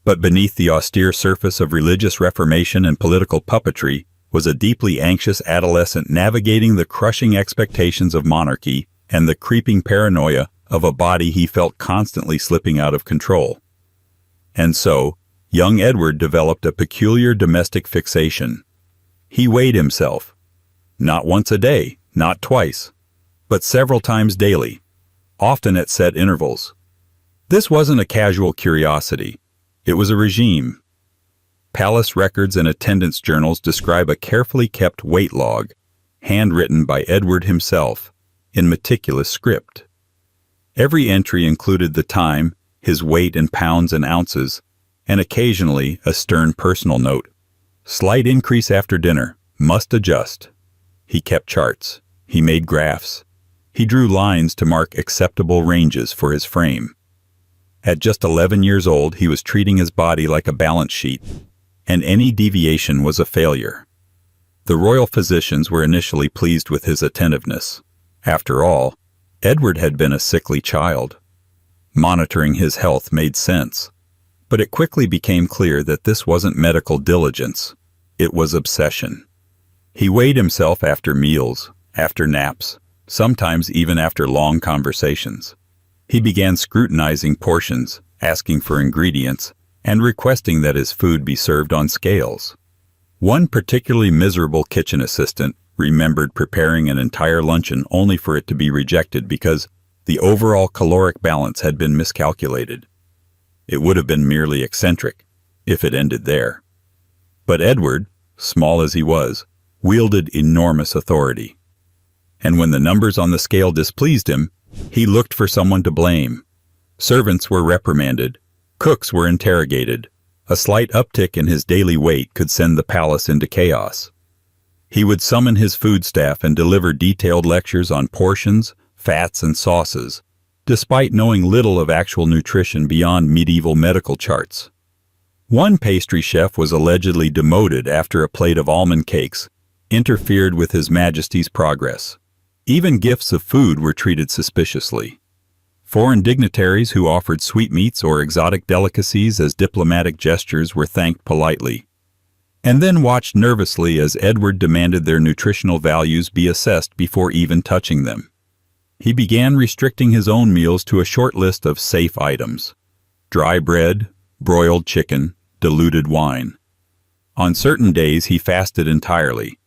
But beneath the austere surface of religious reformation and political puppetry was a deeply anxious adolescent navigating the crushing expectations of monarchy and the creeping paranoia of a body he felt constantly slipping out of control. And so, young Edward developed a peculiar domestic fixation. He weighed himself, not once a day, not twice, but several times daily, often at set intervals. This wasn't a casual curiosity. It was a regime. Palace records and attendance journals describe a carefully kept weight log, handwritten by Edward himself, in meticulous script. Every entry included the time, his weight in pounds and ounces, and occasionally a stern personal note. Slight increase after dinner, must adjust. He kept charts. He made graphs. He drew lines to mark acceptable ranges for his frame. At just 11 years old, he was treating his body like a balance sheet, and any deviation was a failure. The royal physicians were initially pleased with his attentiveness. After all, Edward had been a sickly child. Monitoring his health made sense, but it quickly became clear that this wasn't medical diligence. It was obsession. He weighed himself after meals, after naps, sometimes even after long conversations. He began scrutinizing portions, asking for ingredients, and requesting that his food be served on scales. One particularly miserable kitchen assistant remembered preparing an entire luncheon only for it to be rejected because the overall caloric balance had been miscalculated. It would have been merely eccentric, if it ended there. But Edward, small as he was, wielded enormous authority. And when the numbers on the scale displeased him, he looked for someone to blame. Servants were reprimanded. Cooks were interrogated. A slight uptick in his daily weight could send the palace into chaos. He would summon his food staff and deliver detailed lectures on portions, fats, and sauces, despite knowing little of actual nutrition beyond medieval medical charts. One pastry chef was allegedly demoted after a plate of almond cakes interfered with His Majesty's progress. Even gifts of food were treated suspiciously. Foreign dignitaries who offered sweetmeats or exotic delicacies as diplomatic gestures were thanked politely, and then watched nervously as Edward demanded their nutritional values be assessed before even touching them. He began restricting his own meals to a short list of safe items: dry bread, broiled chicken, diluted wine. On certain days he fasted entirely,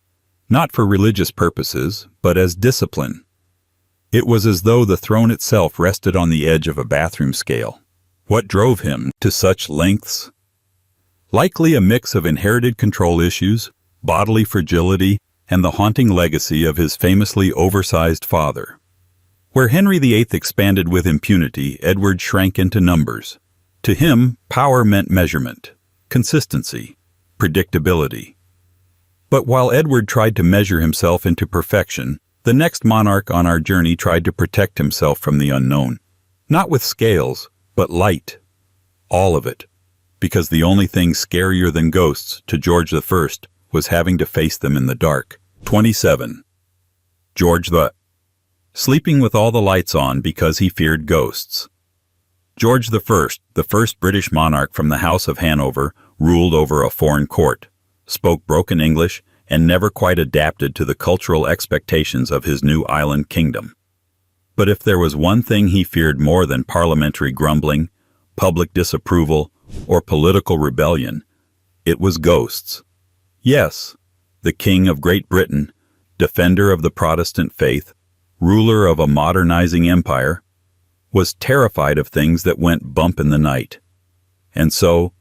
not for religious purposes, but as discipline. It was as though the throne itself rested on the edge of a bathroom scale. What drove him to such lengths? Likely a mix of inherited control issues, bodily fragility, and the haunting legacy of his famously oversized father. Where Henry VIII expanded with impunity, Edward shrank into numbers. To him, power meant measurement, consistency, predictability. But while Edward tried to measure himself into perfection, the next monarch on our journey tried to protect himself from the unknown. Not with scales, but light. All of it. Because the only thing scarier than ghosts to George I was having to face them in the dark. 27. George the Sleeping with all the lights on because he feared ghosts. George I, the first British monarch from the House of Hanover, ruled over a foreign court, spoke broken English, and never quite adapted to the cultural expectations of his new island kingdom. But if there was one thing he feared more than parliamentary grumbling, public disapproval, or political rebellion, it was ghosts. Yes, the King of Great Britain, defender of the Protestant faith, ruler of a modernizing empire, was terrified of things that went bump in the night. And so,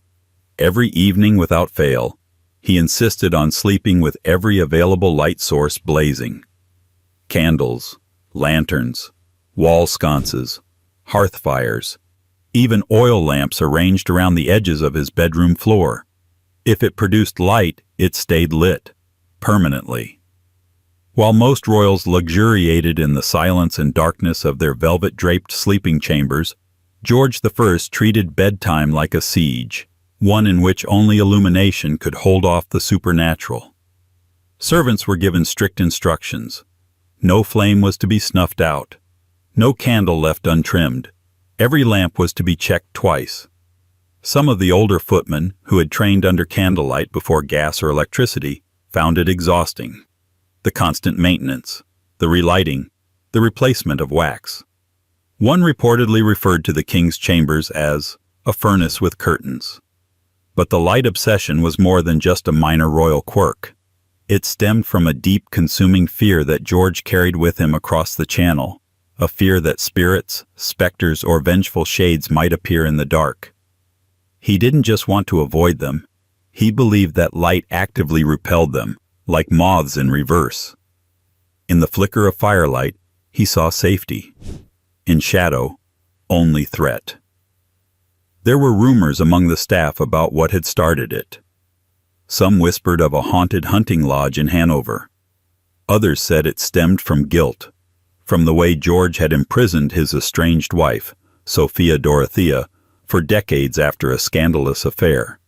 every evening without fail, he insisted on sleeping with every available light source blazing. Candles, lanterns, wall sconces, hearth fires, even oil lamps arranged around the edges of his bedroom floor. If it produced light, it stayed lit, permanently. While most royals luxuriated in the silence and darkness of their velvet-draped sleeping chambers, George I treated bedtime like a siege. one in which only illumination could hold off the supernatural. Servants were given strict instructions. No flame was to be snuffed out. No candle left untrimmed. Every lamp was to be checked twice. Some of the older footmen, who had trained under candlelight before gas or electricity, found it exhausting. The constant maintenance, the relighting, the replacement of wax. One reportedly referred to the king's chambers as a furnace with curtains. But the light obsession was more than just a minor royal quirk. It stemmed from a deep, consuming fear that George carried with him across the channel, a fear that spirits, specters, or vengeful shades might appear in the dark. He didn't just want to avoid them. He believed that light actively repelled them, like moths in reverse. In the flicker of firelight, he saw safety. In shadow, only threat. There were rumors among the staff about what had started it. Some whispered of a haunted hunting lodge in Hanover. Others said it stemmed from guilt, from the way George had imprisoned his estranged wife, Sophia Dorothea, for decades after a scandalous affair.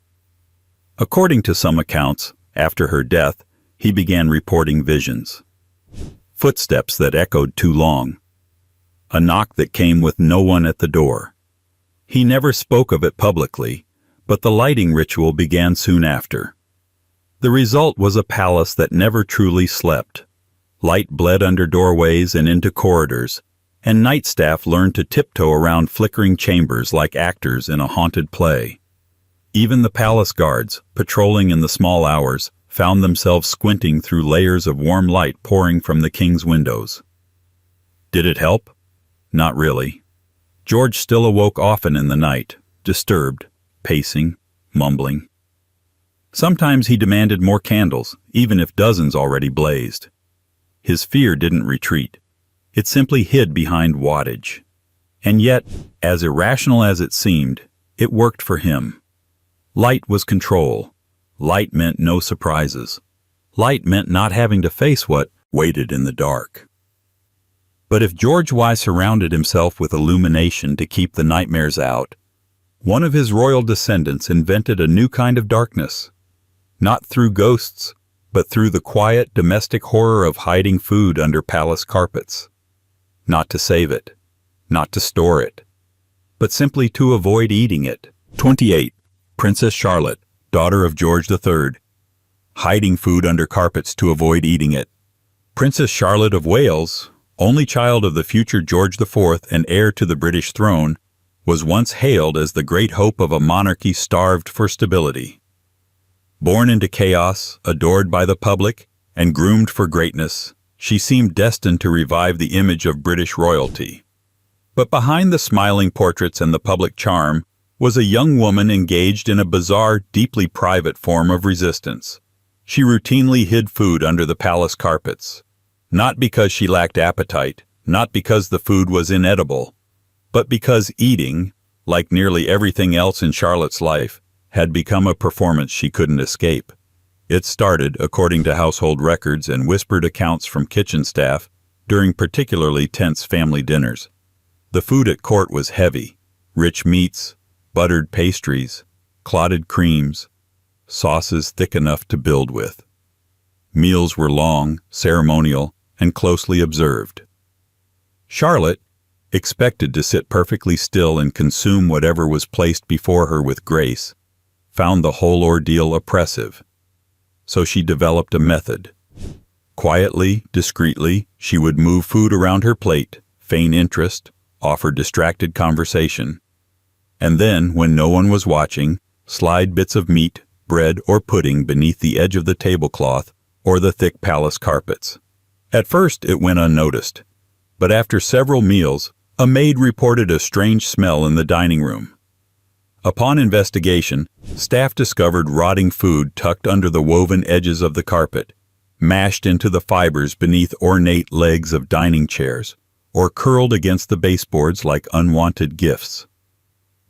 According to some accounts, after her death, he began reporting visions. Footsteps that echoed too long. A knock that came with no one at the door. He never spoke of it publicly, but the lighting ritual began soon after. The result was a palace that never truly slept. Light bled under doorways and into corridors, and night staff learned to tiptoe around flickering chambers like actors in a haunted play. Even the palace guards, patrolling in the small hours, found themselves squinting through layers of warm light pouring from the king's windows. Did it help? Not really. George still awoke often in the night, disturbed, pacing, mumbling. Sometimes he demanded more candles, even if dozens already blazed. His fear didn't retreat. It simply hid behind wattage. And yet, as irrational as it seemed, it worked for him. Light was control. Light meant no surprises. Light meant not having to face what waited in the dark. But if George Wise surrounded himself with illumination to keep the nightmares out, one of his royal descendants invented a new kind of darkness. Not through ghosts, but through the quiet domestic horror of hiding food under palace carpets. Not to save it, not to store it, but simply to avoid eating it. 28. Princess Charlotte, daughter of George III. Hiding food under carpets to avoid eating it. Princess Charlotte of Wales, only child of the future George IV and heir to the British throne, was once hailed as the great hope of a monarchy starved for stability. Born into chaos, adored by the public, and groomed for greatness, she seemed destined to revive the image of British royalty. But behind the smiling portraits and the public charm was a young woman engaged in a bizarre, deeply private form of resistance. She routinely hid food under the palace carpets. Not because she lacked appetite, not because the food was inedible, but because eating, like nearly everything else in Charlotte's life, had become a performance she couldn't escape. It started, according to household records and whispered accounts from kitchen staff, during particularly tense family dinners. The food at court was heavy: rich meats, buttered pastries, clotted creams, sauces thick enough to build with. Meals were long, ceremonial, and closely observed. Charlotte, expected to sit perfectly still and consume whatever was placed before her with grace, found the whole ordeal oppressive. So she developed a method. Quietly, discreetly, she would move food around her plate, feign interest, offer distracted conversation, and then, when no one was watching, slide bits of meat, bread, or pudding beneath the edge of the tablecloth or the thick palace carpets. At first it went unnoticed, but after several meals, a maid reported a strange smell in the dining room. Upon investigation, staff discovered rotting food tucked under the woven edges of the carpet, mashed into the fibers beneath ornate legs of dining chairs, or curled against the baseboards like unwanted gifts.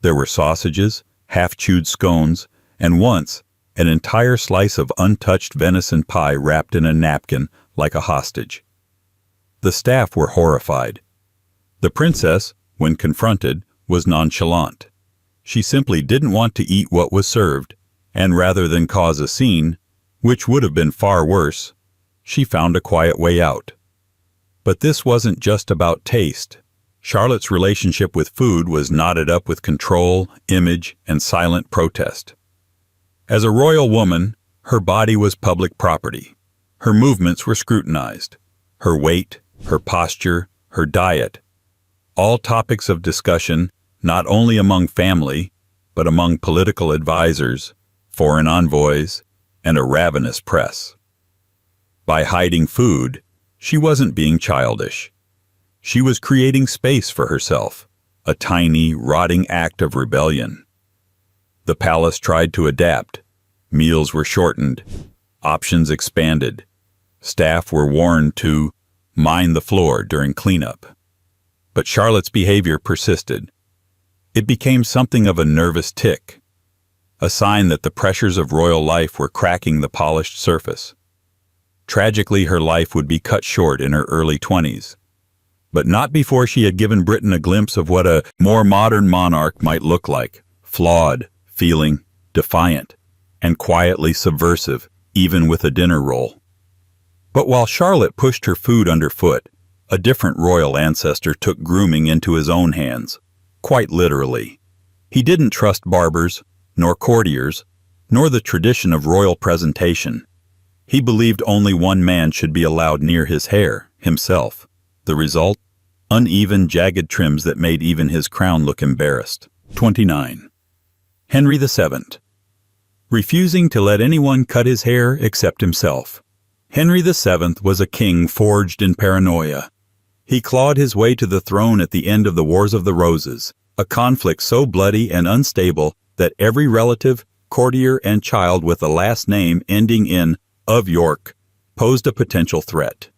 There were sausages, half-chewed scones, and once, an entire slice of untouched venison pie wrapped in a napkin like a hostage. The staff were horrified. The princess, when confronted, was nonchalant. She simply didn't want to eat what was served, and rather than cause a scene, which would have been far worse, she found a quiet way out. But this wasn't just about taste. Charlotte's relationship with food was knotted up with control, image, and silent protest. As a royal woman, her body was public property. Her movements were scrutinized. Her weight, her posture, her diet, all topics of discussion not only among family, but among political advisors, foreign envoys, and a ravenous press. By hiding food, she wasn't being childish. She was creating space for herself, a tiny, rotting act of rebellion. The palace tried to adapt. Meals were shortened, options expanded. Staff were warned to mind the floor during cleanup. But Charlotte's behavior persisted. It became something of a nervous tic, a sign that the pressures of royal life were cracking the polished surface. Tragically, her life would be cut short in her early 20s, but not before she had given Britain a glimpse of what a more modern monarch might look like, flawed, feeling, defiant, and quietly subversive, even with a dinner roll. But while Charlotte pushed her food underfoot, a different royal ancestor took grooming into his own hands, quite literally. He didn't trust barbers, nor courtiers, nor the tradition of royal presentation. He believed only one man should be allowed near his hair, himself. The result? Uneven, jagged trims that made even his crown look embarrassed. 29. Henry VII. Refusing to let anyone cut his hair except himself. Henry VII was a king forged in paranoia. He clawed his way to the throne at the end of the Wars of the Roses, a conflict so bloody and unstable that every relative, courtier, and child with a last name ending in of York posed a potential threat.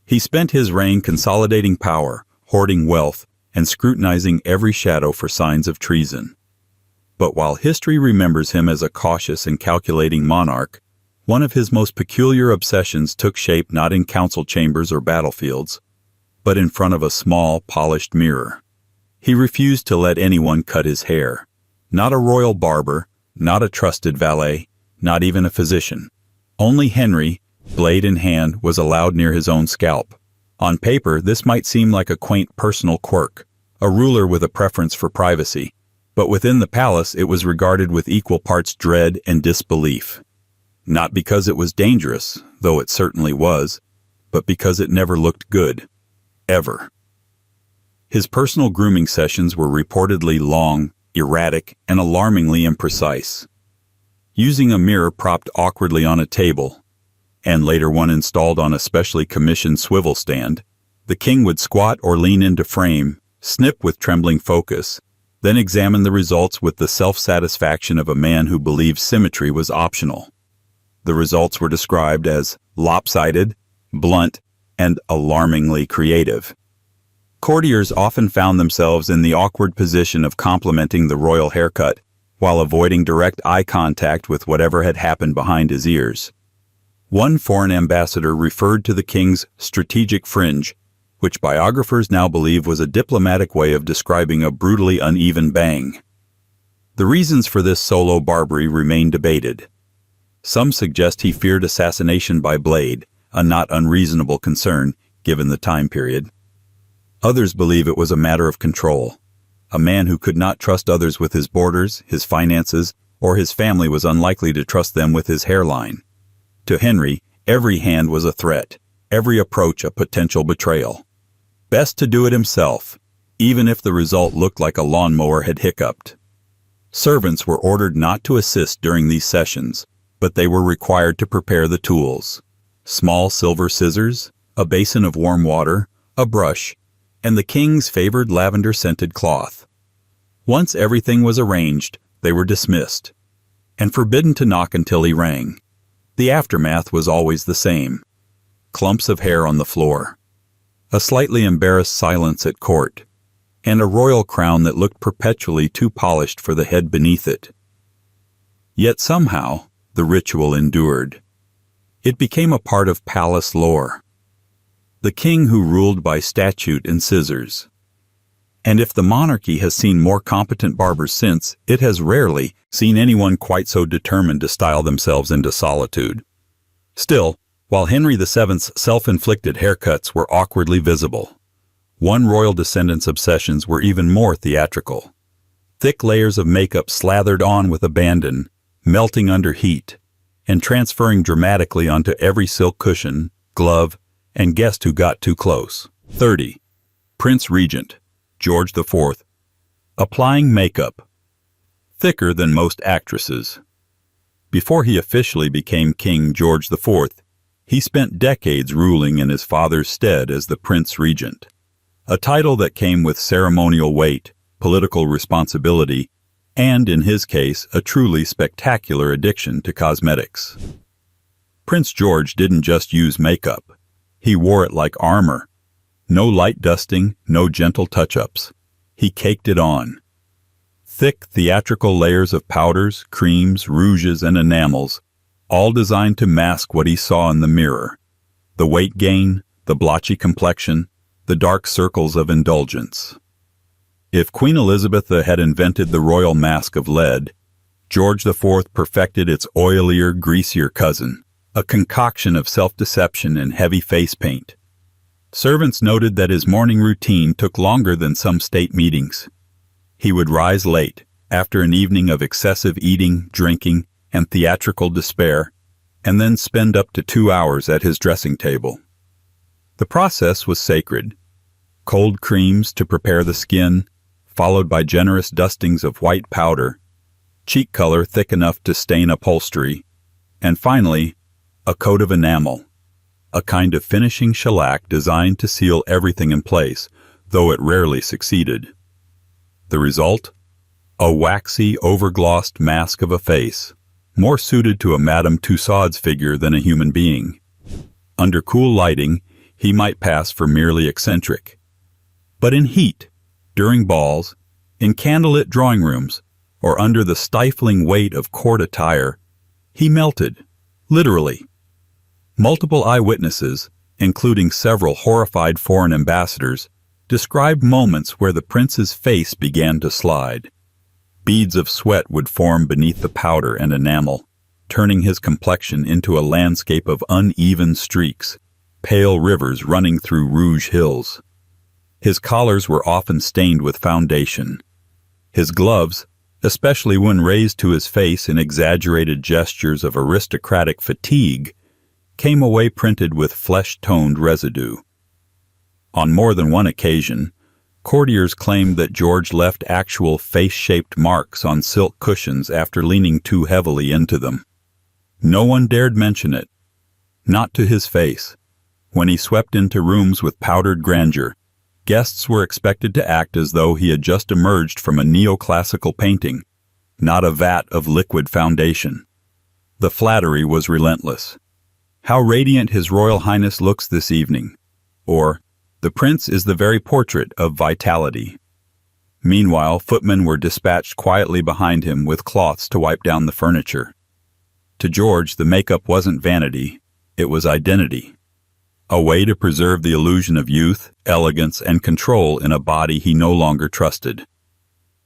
He spent his reign consolidating power, hoarding wealth, and scrutinizing every shadow for signs of treason. But while history remembers him as a cautious and calculating monarch, one of his most peculiar obsessions took shape not in council chambers or battlefields, but in front of a small, polished mirror. He refused to let anyone cut his hair. Not a royal barber, not a trusted valet, not even a physician. Only Henry, blade in hand, was allowed near his own scalp. On paper, this might seem like a quaint personal quirk, a ruler with a preference for privacy, but within the palace it was regarded with equal parts dread and disbelief. Not because it was dangerous, though it certainly was, but because it never looked good. Ever. His personal grooming sessions were reportedly long, erratic, and alarmingly imprecise. Using a mirror propped awkwardly on a table, and later one installed on a specially commissioned swivel stand, the king would squat or lean into frame, snip with trembling focus, then examine the results with the self-satisfaction of a man who believed symmetry was optional. The results were described as lopsided, blunt, and alarmingly creative. Courtiers often found themselves in the awkward position of complimenting the royal haircut, while avoiding direct eye contact with whatever had happened behind his ears. One foreign ambassador referred to the king's strategic fringe, which biographers now believe was a diplomatic way of describing a brutally uneven bang. The reasons for this solo barbery remain debated. Some suggest he feared assassination by blade, a not unreasonable concern given the time period. Others believe it was a matter of control. A man who could not trust others with his borders, his finances, or his family was unlikely to trust them with his hairline. To Henry, every hand was a threat, every approach a potential betrayal. Best to do it himself, even if the result looked like a lawnmower had hiccuped. Servants were ordered not to assist during these sessions, but they were required to prepare the tools. Small silver scissors, a basin of warm water, a brush, and the king's favored lavender-scented cloth. Once everything was arranged, they were dismissed, and forbidden to knock until he rang. The aftermath was always the same. Clumps of hair on the floor, a slightly embarrassed silence at court, and a royal crown that looked perpetually too polished for the head beneath it. Yet somehow, the ritual endured. It became a part of palace lore. The king who ruled by statute and scissors. And if the monarchy has seen more competent barbers since, it has rarely seen anyone quite so determined to style themselves into solitude. Still, while Henry VII's self-inflicted haircuts were awkwardly visible, one royal descendant's obsessions were even more theatrical. Thick layers of makeup slathered on with abandon, melting under heat, and transferring dramatically onto every silk cushion, glove, and guest who got too close. 30. Prince Regent, George IV. Applying makeup. Thicker than most actresses. Before he officially became King George IV, he spent decades ruling in his father's stead as the Prince Regent, a title that came with ceremonial weight, political responsibility, and, in his case, a truly spectacular addiction to cosmetics. Prince George didn't just use makeup. He wore it like armor. No light dusting, no gentle touch-ups. He caked it on. Thick, theatrical layers of powders, creams, rouges, and enamels, all designed to mask what he saw in the mirror. The weight gain, the blotchy complexion, the dark circles of indulgence. If Queen Elizabeth had invented the royal mask of lead, George IV perfected its oilier, greasier cousin, a concoction of self-deception and heavy face paint. Servants noted that his morning routine took longer than some state meetings. He would rise late, after an evening of excessive eating, drinking, and theatrical despair, and then spend up to 2 hours at his dressing table. The process was sacred. Cold creams to prepare the skin, followed by generous dustings of white powder, cheek color thick enough to stain upholstery, and finally, a coat of enamel, a kind of finishing shellac designed to seal everything in place, though it rarely succeeded. The result? A waxy, overglossed mask of a face, more suited to a Madame Tussauds figure than a human being. Under cool lighting, he might pass for merely eccentric. But in heat, during balls, in candlelit drawing rooms, or under the stifling weight of court attire, he melted, literally. Multiple eyewitnesses, including several horrified foreign ambassadors, described moments where the prince's face began to slide. Beads of sweat would form beneath the powder and enamel, turning his complexion into a landscape of uneven streaks, pale rivers running through rouge hills. His collars were often stained with foundation. His gloves, especially when raised to his face in exaggerated gestures of aristocratic fatigue, came away printed with flesh-toned residue. On more than one occasion, courtiers claimed that George left actual face-shaped marks on silk cushions after leaning too heavily into them. No one dared mention it. Not to his face. When he swept into rooms with powdered grandeur, guests were expected to act as though he had just emerged from a neoclassical painting, not a vat of liquid foundation. The flattery was relentless. How radiant His Royal Highness looks this evening. Or, the prince is the very portrait of vitality. Meanwhile, footmen were dispatched quietly behind him with cloths to wipe down the furniture. To George, the makeup wasn't vanity, it was identity. A way to preserve the illusion of youth, elegance, and control in a body he no longer trusted.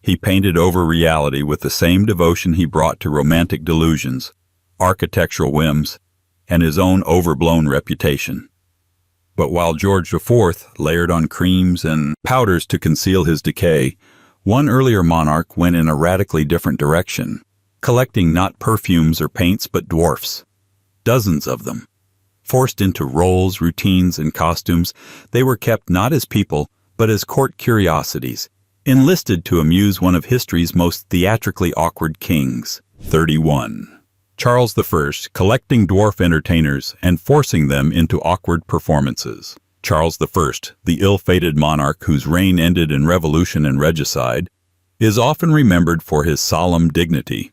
He painted over reality with the same devotion he brought to romantic delusions, architectural whims, and his own overblown reputation. But while George IV layered on creams and powders to conceal his decay, one earlier monarch went in a radically different direction, collecting not perfumes or paints but dwarfs. Dozens of them. Forced into roles, routines, and costumes, they were kept not as people, but as court curiosities, enlisted to amuse one of history's most theatrically awkward kings. 31. Charles I, collecting dwarf entertainers and forcing them into awkward performances. Charles I, the ill-fated monarch whose reign ended in revolution and regicide, is often remembered for his solemn dignity.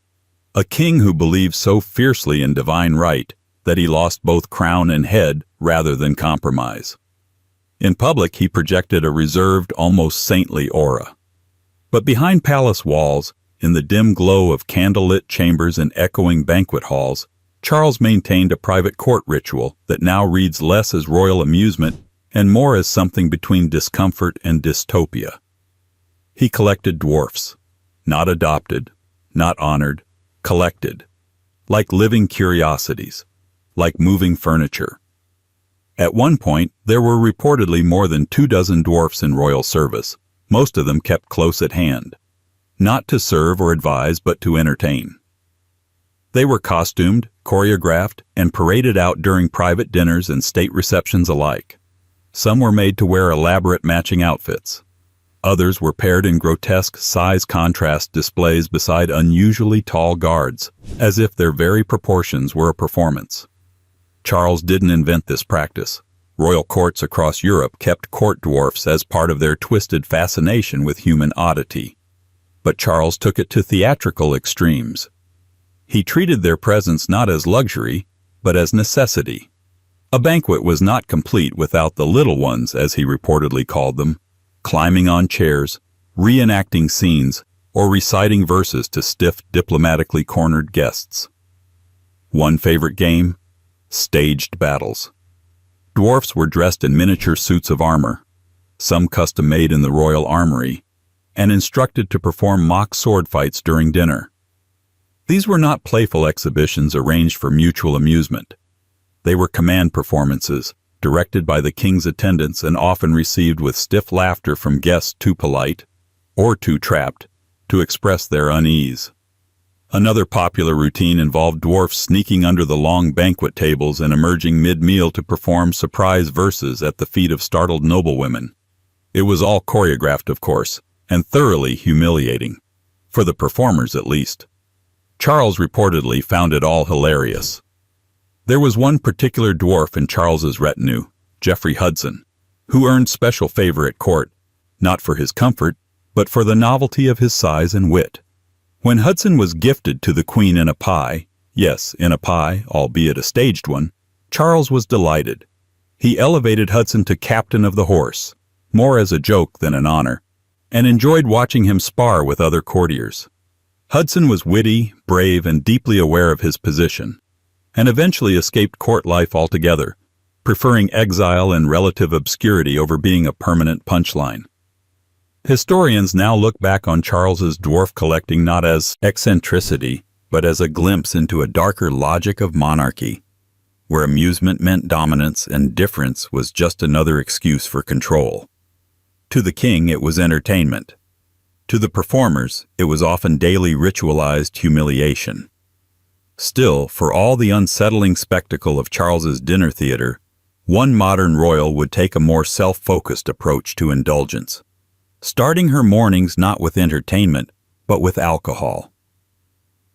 A king who believed so fiercely in divine right that he lost both crown and head rather than compromise. In public, he projected a reserved, almost saintly aura. But behind palace walls, in the dim glow of candlelit chambers and echoing banquet halls, Charles maintained a private court ritual that now reads less as royal amusement and more as something between discomfort and dystopia. He collected dwarfs, not adopted, not honored, collected, like living curiosities, like moving furniture. At one point, there were reportedly more than 24 dwarfs in royal service, most of them kept close at hand, not to serve or advise but to entertain. They were costumed, choreographed, and paraded out during private dinners and state receptions alike. Some were made to wear elaborate matching outfits. Others were paired in grotesque size contrast displays beside unusually tall guards, as if their very proportions were a performance. Charles didn't invent this practice. Royal courts across Europe kept court dwarfs as part of their twisted fascination with human oddity. But Charles took it to theatrical extremes. He treated their presence not as luxury, but as necessity. A banquet was not complete without the little ones, as he reportedly called them, climbing on chairs, reenacting scenes, or reciting verses to stiff, diplomatically cornered guests. One favorite game? Staged battles. Dwarfs were dressed in miniature suits of armor, some custom-made in the royal armory, and instructed to perform mock sword fights during dinner. These were not playful exhibitions arranged for mutual amusement. They were command performances, directed by the king's attendants and often received with stiff laughter from guests too polite, or too trapped, to express their unease. Another popular routine involved dwarfs sneaking under the long banquet tables and emerging mid-meal to perform surprise verses at the feet of startled noblewomen. It was all choreographed, of course, and thoroughly humiliating, for the performers at least. Charles reportedly found it all hilarious. There was one particular dwarf in Charles's retinue, Geoffrey Hudson, who earned special favor at court, not for his comfort, but for the novelty of his size and wit. When Hudson was gifted to the Queen in a pie, yes, in a pie, albeit a staged one, Charles was delighted. He elevated Hudson to captain of the horse, more as a joke than an honor, and enjoyed watching him spar with other courtiers. Hudson was witty, brave, and deeply aware of his position, and eventually escaped court life altogether, preferring exile and relative obscurity over being a permanent punchline. Historians now look back on Charles's dwarf collecting not as eccentricity, but as a glimpse into a darker logic of monarchy, where amusement meant dominance and difference was just another excuse for control. To the king, it was entertainment. To the performers, it was often daily ritualized humiliation. Still, for all the unsettling spectacle of Charles's dinner theater, one modern royal would take a more self-focused approach to indulgence, starting her mornings not with entertainment, but with alcohol.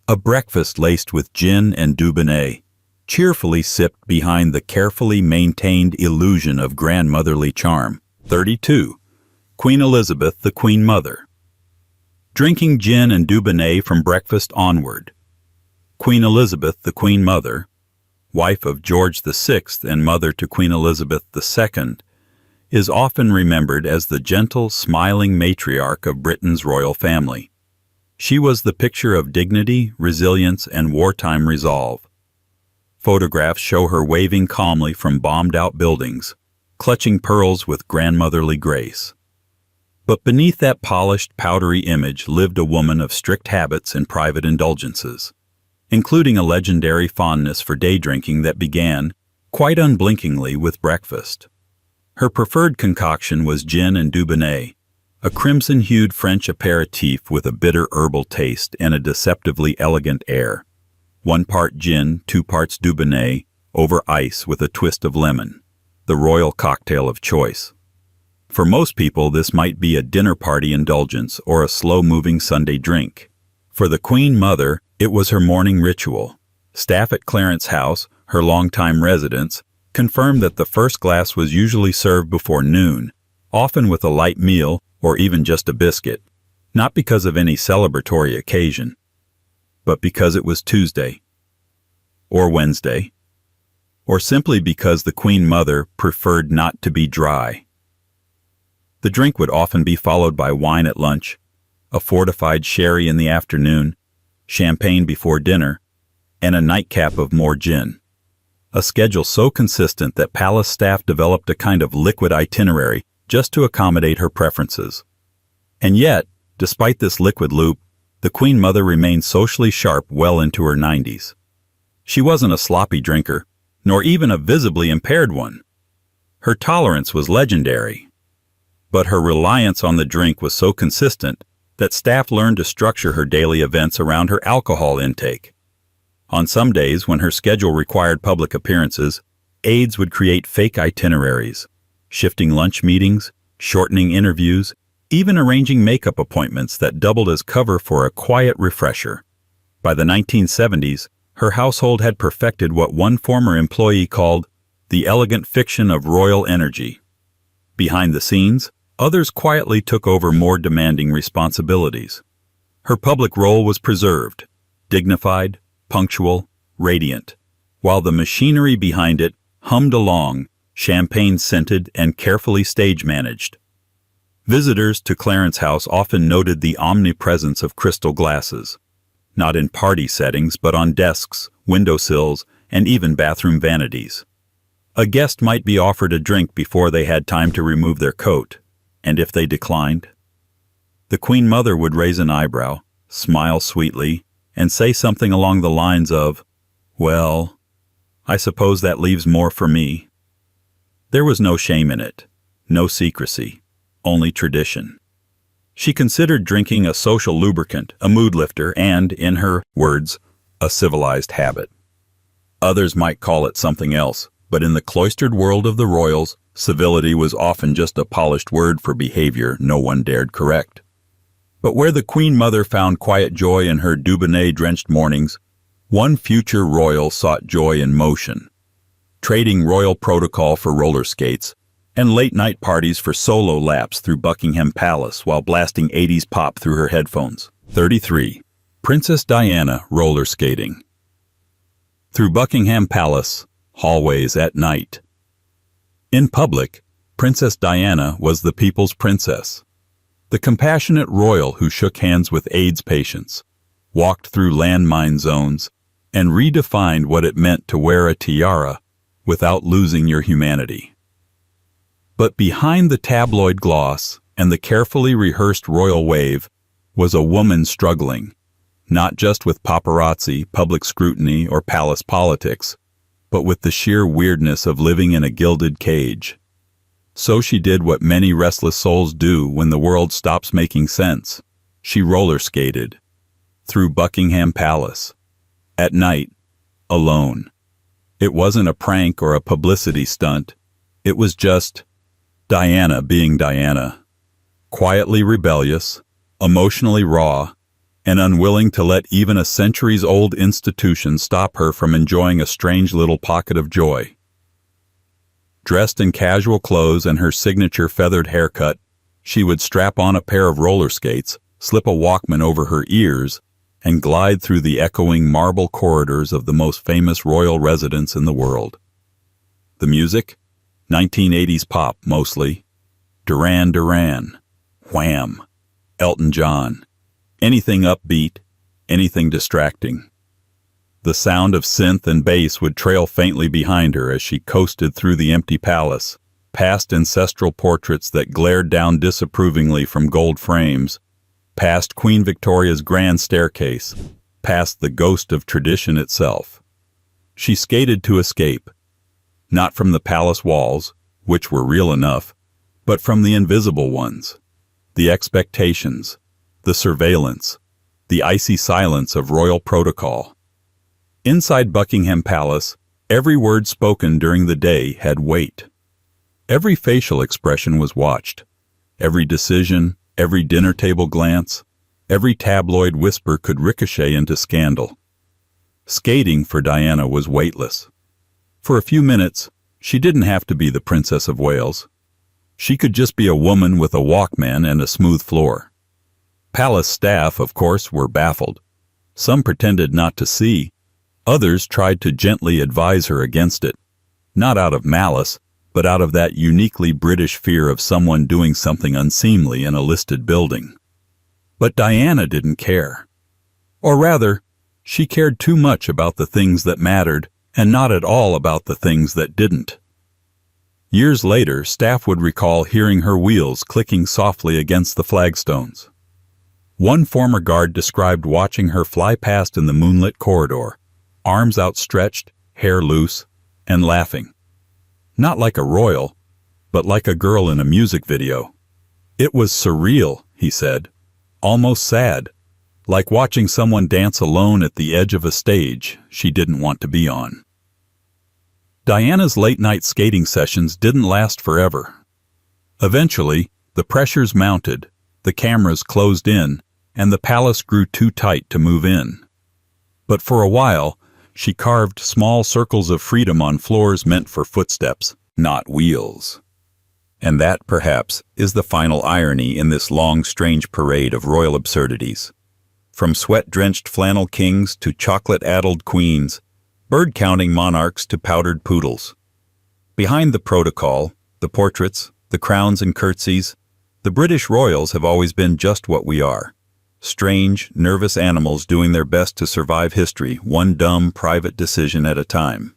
A breakfast laced with gin and Dubonnet, cheerfully sipped behind the carefully maintained illusion of grandmotherly charm. 32. Queen Elizabeth, the Queen Mother. Drinking gin and Dubonnet from breakfast onward. Queen Elizabeth, the Queen Mother, wife of George VI and mother to Queen Elizabeth II, is often remembered as the gentle, smiling matriarch of Britain's royal family. She was the picture of dignity, resilience, and wartime resolve. Photographs show her waving calmly from bombed-out buildings, clutching pearls with grandmotherly grace. But beneath that polished, powdery image lived a woman of strict habits and private indulgences, including a legendary fondness for day drinking that began, quite unblinkingly, with breakfast. Her preferred concoction was gin and Dubonnet, a crimson-hued French aperitif with a bitter herbal taste and a deceptively elegant air. 1 part gin, 2 parts Dubonnet, over ice with a twist of lemon, the royal cocktail of choice. For most people, this might be a dinner party indulgence or a slow-moving Sunday drink. For the Queen Mother, it was her morning ritual. Staff at Clarence House, her longtime residence, confirmed that the first glass was usually served before noon, often with a light meal or even just a biscuit, not because of any celebratory occasion, but because it was Tuesday, or Wednesday, or simply because the Queen Mother preferred not to be dry. The drink would often be followed by wine at lunch, a fortified sherry in the afternoon, champagne before dinner, and a nightcap of more gin. A schedule so consistent that palace staff developed a kind of liquid itinerary just to accommodate her preferences. And yet, Despite this liquid loop, the Queen Mother remained socially sharp well into her 90s. She wasn't a sloppy drinker, nor even a visibly impaired one. Her tolerance was legendary. But her reliance on the drink was so consistent that staff learned to structure her daily events around her alcohol intake. On some days when her schedule required public appearances, aides would create fake itineraries, shifting lunch meetings, shortening interviews, even arranging makeup appointments that doubled as cover for a quiet refresher. By the 1970s, her household had perfected what one former employee called the elegant fiction of royal energy. Behind the scenes, others quietly took over more demanding responsibilities. Her public role was preserved, dignified, punctual, radiant, while the machinery behind it hummed along, champagne-scented and carefully stage-managed. Visitors to Clarence's house often noted the omnipresence of crystal glasses, not in party settings but on desks, windowsills, and even bathroom vanities. A guest might be offered a drink before they had time to remove their coat, and if they declined, the Queen Mother would raise an eyebrow, smile sweetly, and say something along the lines of, "Well, I suppose that leaves more for me." There was no shame in it, no secrecy, only tradition. She considered drinking a social lubricant, a mood lifter, and, in her words, a civilized habit. Others might call it something else, but in the cloistered world of the royals, civility was often just a polished word for behavior no one dared correct. But where the Queen Mother found quiet joy in her Dubonnet-drenched mornings, one future royal sought joy in motion, trading royal protocol for roller skates, and late-night parties for solo laps through Buckingham Palace while blasting 80s pop through her headphones. 33. Princess Diana roller skating. Through Buckingham Palace, hallways at night. In public, Princess Diana was the people's princess, the compassionate royal who shook hands with AIDS patients, walked through landmine zones, and redefined what it meant to wear a tiara without losing your humanity. But behind the tabloid gloss and the carefully rehearsed royal wave was a woman struggling, not just with paparazzi, public scrutiny, or palace politics, but with the sheer weirdness of living in a gilded cage. So she did what many restless souls do when the world stops making sense. She roller skated through Buckingham Palace, at night, alone. It wasn't a prank or a publicity stunt. It was just Diana being Diana, quietly rebellious, emotionally raw, and unwilling to let even a centuries-old institution stop her from enjoying a strange little pocket of joy. Dressed in casual clothes and her signature feathered haircut, she would strap on a pair of roller skates, slip a Walkman over her ears, and glide through the echoing marble corridors of the most famous royal residence in the world. The music? 1980s pop, mostly. Duran Duran, Wham, Elton John. Anything upbeat, anything distracting. The sound of synth and bass would trail faintly behind her as she coasted through the empty palace, past ancestral portraits that glared down disapprovingly from gold frames, past Queen Victoria's grand staircase, past the ghost of tradition itself. She skated to escape, not from the palace walls, which were real enough, but from the invisible ones, the expectations, the surveillance, the icy silence of royal protocol. Inside Buckingham Palace, every word spoken during the day had weight. Every facial expression was watched. Every decision, every dinner table glance, every tabloid whisper could ricochet into scandal. Skating for Diana was weightless. For a few minutes, she didn't have to be the Princess of Wales. She could just be a woman with a Walkman and a smooth floor. Palace staff, of course, were baffled. Some pretended not to see. Others tried to gently advise her against it, not out of malice, but out of that uniquely British fear of someone doing something unseemly in a listed building. But Diana didn't care. Or rather, she cared too much about the things that mattered and not at all about the things that didn't. Years later, staff would recall hearing her wheels clicking softly against the flagstones. One former guard described watching her fly past in the moonlit corridor, arms outstretched, hair loose, and laughing. Not like a royal, but like a girl in a music video. It was surreal, he said, almost sad, like watching someone dance alone at the edge of a stage she didn't want to be on. Diana's late-night skating sessions didn't last forever. Eventually, the pressures mounted, the cameras closed in, and the palace grew too tight to move in. But for a while, she carved small circles of freedom on floors meant for footsteps, not wheels. And that, perhaps, is the final irony in this long, strange parade of royal absurdities. From sweat-drenched flannel kings to chocolate-addled queens, bird-counting monarchs to powdered poodles. Behind the protocol, the portraits, the crowns and curtsies, the British royals have always been just what we are. Strange, nervous animals doing their best to survive history, one dumb, private decision at a time.